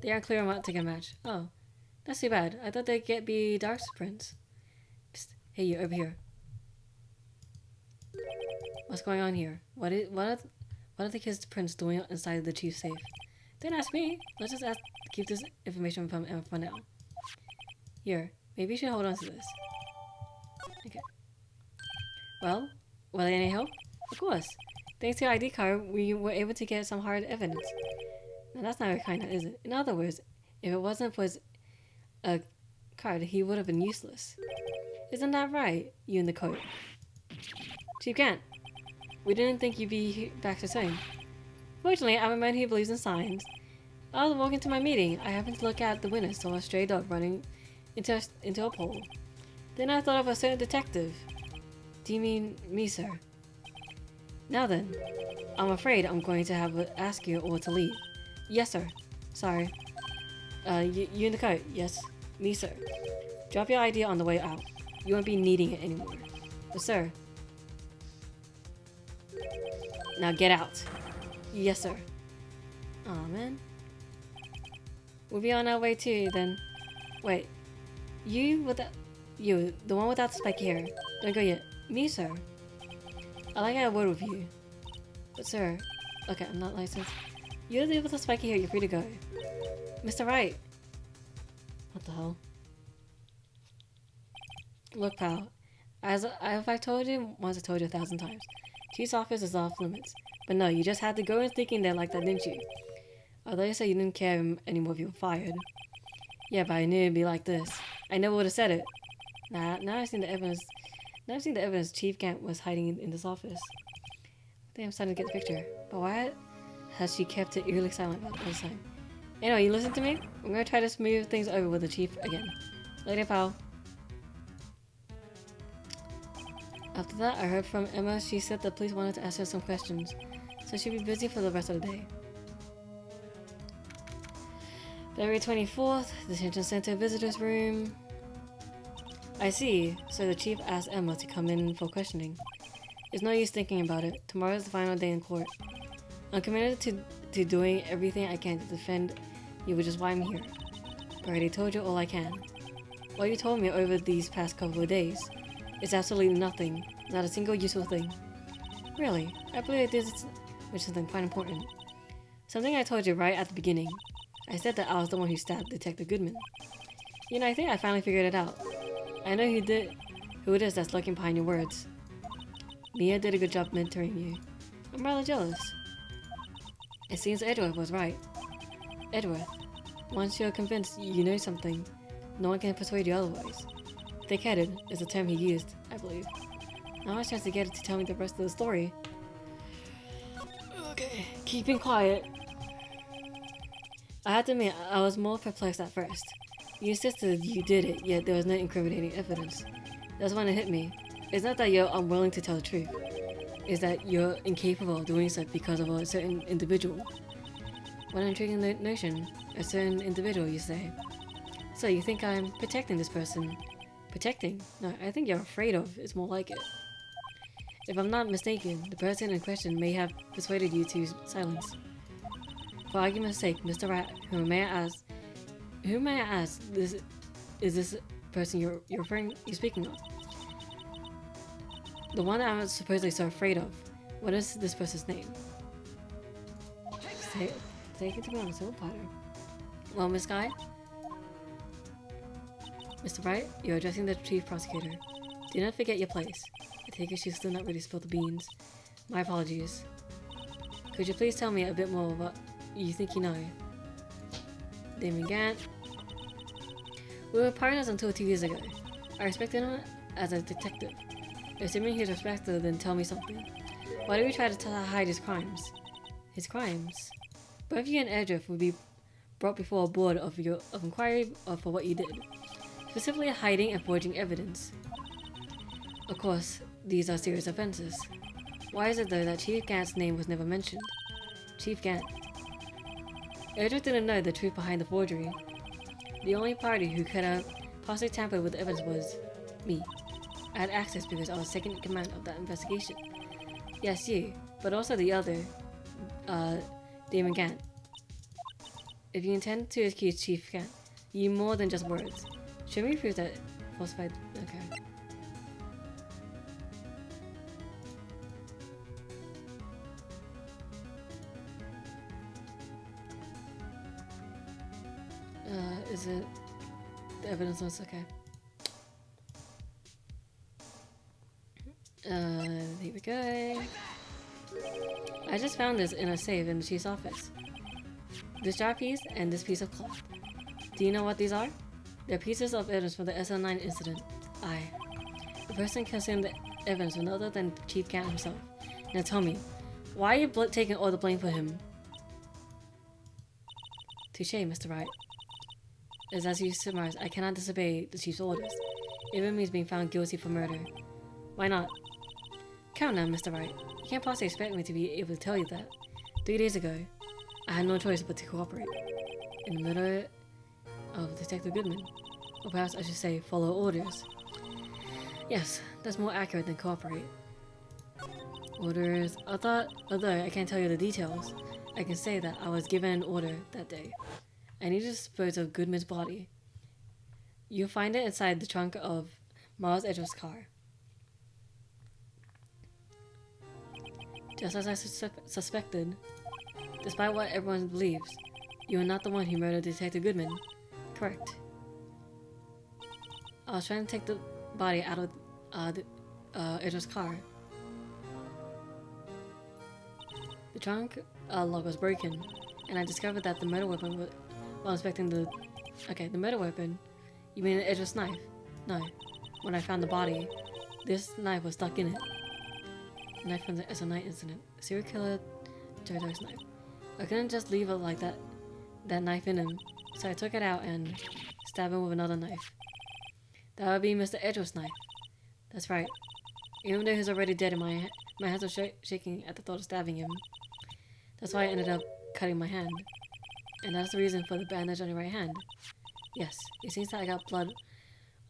They aren't clear on what to get a match. Oh, that's too bad. I thought they'd be Dark's prints. Psst. Hey, you over here. What's going on here? What are the kids' prints doing inside the chief's safe? Don't ask me. Let's just keep this information from Emma for now. Here, maybe you should hold on to this. Okay. Well, were they any help? Of course. Thanks to your ID card, we were able to get some hard evidence. Now that's not very kind, is it? In other words, if it wasn't for his card, he would have been useless. Isn't that right, you in the coat? Chief Gant, we didn't think you'd be back so soon. Fortunately, I'm a man who believes in signs. I was walking to my meeting. I happened to look out the window, saw a stray dog running into a pole. Then I thought of a certain detective. Do you mean me, sir? Now then, I'm afraid I'm going to have to ask you all to leave. Yes, sir. Sorry. You in the coat? Yes. Me, sir. Drop your ID on the way out. You won't be needing it anymore. But, sir. Now get out. Yes, sir. Aw, man. We'll be on our way too, then. Wait. You, the one without the spiky hair. Don't go yet. Me, sir. I'd like to have a word with you. But, sir. Okay, I'm not licensed. You're the with the spiky hair. You're free to go. Mr. Wright. What the hell? Look, pal. As I've told you once, I told you 1,000 times. Chief's office is off limits. But no, you just had to go in thinking there like that, didn't you? Although you said you didn't care anymore if you were fired. Yeah, but I knew it'd be like this. I never would have said it. Now I've seen the evidence. Now I've seen the evidence Chief Gant was hiding in this office. I think I'm starting to get the picture. But why has she kept it eerily silent about this time? Anyway, you listen to me? I'm gonna try to smooth things over with the chief again. Later, pal. After that, I heard from Emma. She said the police wanted to ask her some questions, so she'll be busy for the rest of the day. February 24th, Detention Center Visitors Room. I see, so the chief asked Emma to come in for questioning. There's no use thinking about it. Tomorrow's the final day in court. I'm committed to doing everything I can to defend you, which is why I'm here. I already told you all I can. What you told me over these past couple of days is absolutely nothing. Not a single useful thing. Really, I believe this is something quite important. Something I told you right at the beginning. I said that I was the one who stabbed Detective Goodman. You know, I think I finally figured it out. I know who it is that's lurking behind your words. Mia did a good job mentoring you. I'm rather jealous. It seems Edward was right. Edward, once you're convinced you know something, no one can persuade you otherwise. Thick-headed is the term he used, I believe. Now I have a chance to get it to tell me the rest of the story. Okay, keeping quiet. I have to admit, I was more perplexed at first. You insisted you did it, yet there was no incriminating evidence. That's when it hit me. It's not that you're unwilling to tell the truth. It's that you're incapable of doing so because of a certain individual. What an intriguing notion. A certain individual, you say. So you think I'm protecting this person? Protecting? No, I think you're afraid of is more like it. If I'm not mistaken, the person in question may have persuaded you to silence. For argument's sake, Mr. Rat, who may I ask, is this person you're speaking of? The one that I'm supposedly so afraid of. What is this person's name? Take it to me on a silver platter. Well, Miss Guy? Mr. Wright, you're addressing the chief prosecutor. Do not forget your place. I take it she's still not ready to spill the beans. My apologies. Could you please tell me a bit more about you think you know? Damon Gant. We were partners until 2 years ago. I respected him as a detective. Assuming he's respected, then tell me something. Why do we try to hide his crimes? His crimes? Both you and Edriff would be brought before a board of inquiry for what you did. Specifically hiding and forging evidence. Of course, these are serious offenses. Why is it though that Chief Gant's name was never mentioned? Chief Gant. Edward didn't know the truth behind the forgery. The only party who could have possibly tampered with the evidence was me. I had access because I was second in command of that investigation. Yes, you, but also the other, Damon Gant. If you intend to accuse Chief Gant, you more than just words. Should we prove that falsified? Okay. Is it the evidence was okay? Here we go. I just found this in a safe in the chief's office. This jar piece and this piece of cloth. Do you know what these are? They're pieces of evidence from the SL9 incident. The person consumed the evidence was none other than Chief Gant himself. Now tell me, why are you taking all the blame for him? Touche, Mr. Wright. As you surmise, I cannot disobey the chief's orders. It even means being found guilty for murder. Why not? Come now, Mr. Wright. You can't possibly expect me to be able to tell you that. 3 days ago, I had no choice but to cooperate. In the murder of Detective Goodman. Or perhaps I should say, follow orders. Yes, that's more accurate than cooperate. Orders. Although I can't tell you the details, I can say that I was given an order that day. I need to dispose of Goodman's body. You'll find it inside the trunk of Miles Edgeworth's car. Just as I suspected, despite what everyone believes, you are not the one who murdered Detective Goodman. Correct. I was trying to take the body out of Edgeworth's car. The trunk lock was broken, and I discovered that the murder weapon was... While inspecting the... Okay, the murder weapon. You mean the Edgeworth's knife? No. When I found the body, this knife was stuck in it. A knife from the SL9 incident. Serial killer Joe Dark's knife. I couldn't just leave it like that knife in him, so I took it out and stabbed him with another knife. That would be Mr. Edgeworth's knife. That's right. Even though he's already dead, my hands were shaking at the thought of stabbing him. That's why I ended up cutting my hand. And that's the reason for the bandage on your right hand. Yes, it seems that I got blood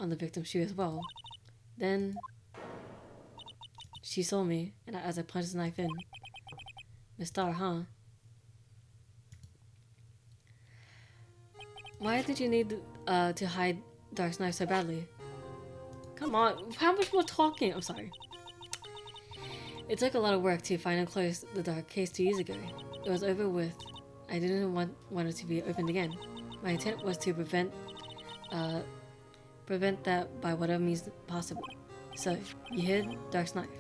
on the victim's shoe as well. Then she saw me, and as I punched the knife in. Miss Star, huh? Why did you need to hide Dark's knife so badly? Come on, how much more talking? I'm sorry. It took a lot of work to finally close the Dark case 2 years ago. It was over with. I didn't want it to be opened again. My intent was to prevent that by whatever means possible. So, you hid Dark's knife.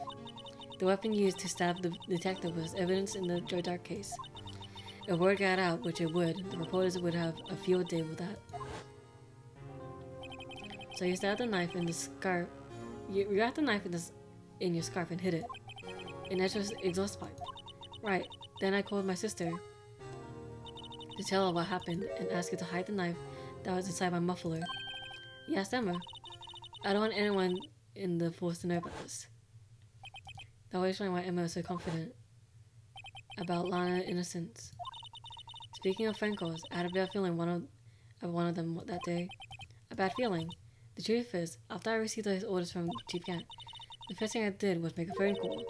The weapon used to stab the detective was evidence in the Joe Dark case. If word got out, which it would, the reporters would have a field day with that. So you stabbed the knife in the scarf. You wrapped the knife in your scarf and hid it. In Edgeworth's exhaust pipe. Right. Then I called my sister to tell her what happened and asked her to hide the knife that was inside my muffler. Yes, Emma. I don't want anyone in the force to know about this. That would explain why Emma was so confident about Lana's innocence. Speaking of phone calls, I had a bad feeling one of them that day. A bad feeling. The truth is, after I received those orders from Chief Gant, the first thing I did was make a phone call.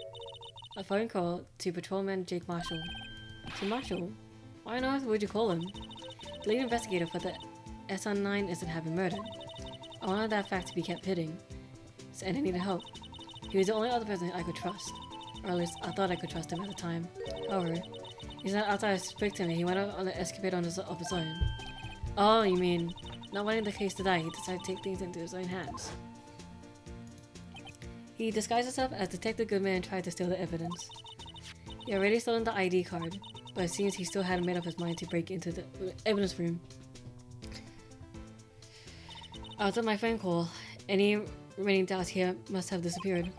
A phone call to Patrolman Jake Marshall. To Marshall? Why on earth would you call him? The lead investigator for the SL9 incident had been murdered. I wanted that fact to be kept hidden, and I needed help. He was the only other person I could trust, or at least I thought I could trust him at the time. However, he's not after I spoke to him, he went out on an escapade of his own. Oh, you mean, not wanting the case to die, he decided to take things into his own hands. He disguised himself as Detective Goodman and tried to steal the evidence. He had already stolen the ID card, but it seems he still hadn't made up his mind to break into the evidence room. After my phone call, any remaining doubts here must have disappeared.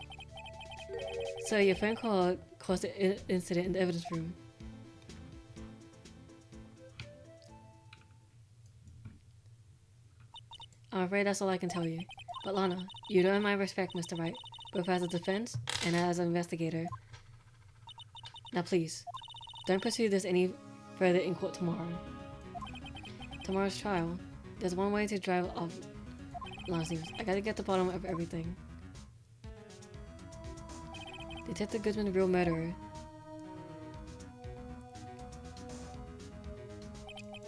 So your phone call caused the incident in the evidence room. I'm afraid that's all I can tell you. But Lana, you don't have my respect, Mr. Wright. both as a defense and as an investigator. Now please, don't pursue this any further in court tomorrow. Tomorrow's trial. There's one way to drive off lawsuits. I gotta get to the bottom of everything. Detective Goodman, the real murderer.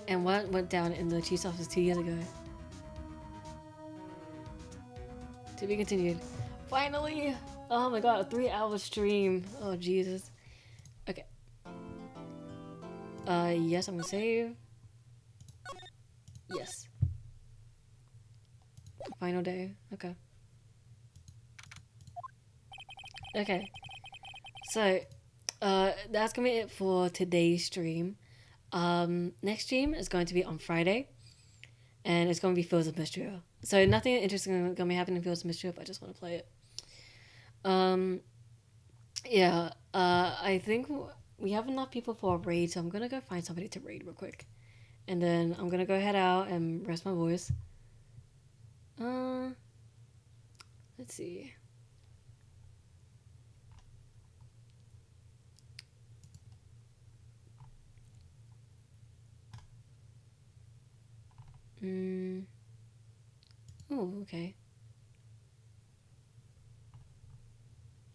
And what went down in the chief's office 2 years ago. To be continued. Finally! Oh my god, a 3-hour stream. Oh Jesus. Okay. Yes, I'm gonna save. Yes. Final day. Okay. Okay. So, that's gonna be it for today's stream. Next stream is going to be on Friday, and it's going to be Fields of Mystery. So nothing interesting is gonna be happening in Fields of Mystery. I just want to play it. Yeah. I think we have enough people for a raid, so I'm gonna go find somebody to raid real quick, and then I'm gonna go head out and rest my voice. Let's see. Oh, okay.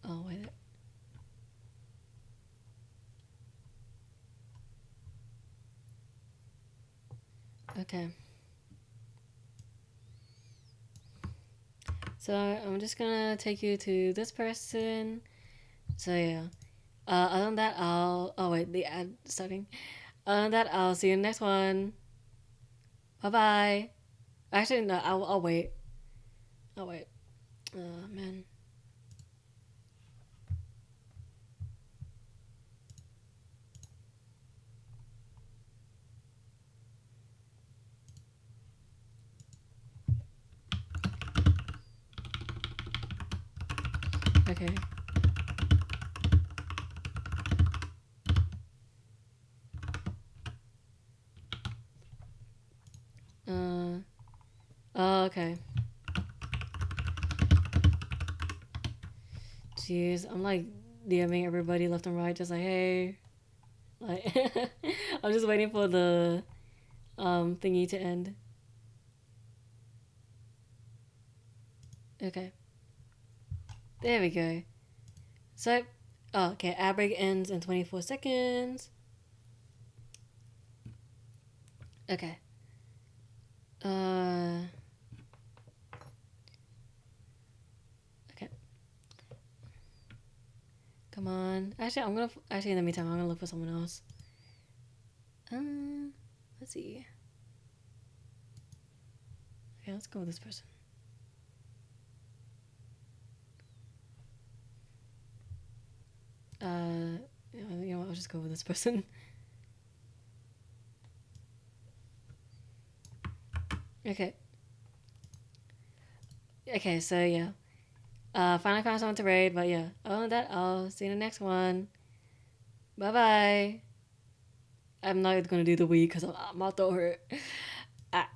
Oh, wait. Okay. So I'm just gonna take you to this person. So yeah. Other than that, oh wait, the ad starting. Other than that, I'll see you in the next one. Bye bye. Actually, no, I'll wait. I'll wait. Oh man. Okay. Oh, okay. Jeez, I'm like DMing everybody left and right, just like, hey. Like, I'm just waiting for the thingy to end. Okay. There we go. So, oh, okay, ad break ends in 24 seconds. Okay. Okay. Come on. Actually, in the meantime, I'm gonna look for someone else. Let's see. Okay, let's go with this person. You know what, I'll just go with this person. Okay. Okay, so yeah. Finally found someone to raid, but yeah. Other than that, I'll see you in the next one. Bye bye. I'm not gonna do the Wii because my throat hurt. Ah.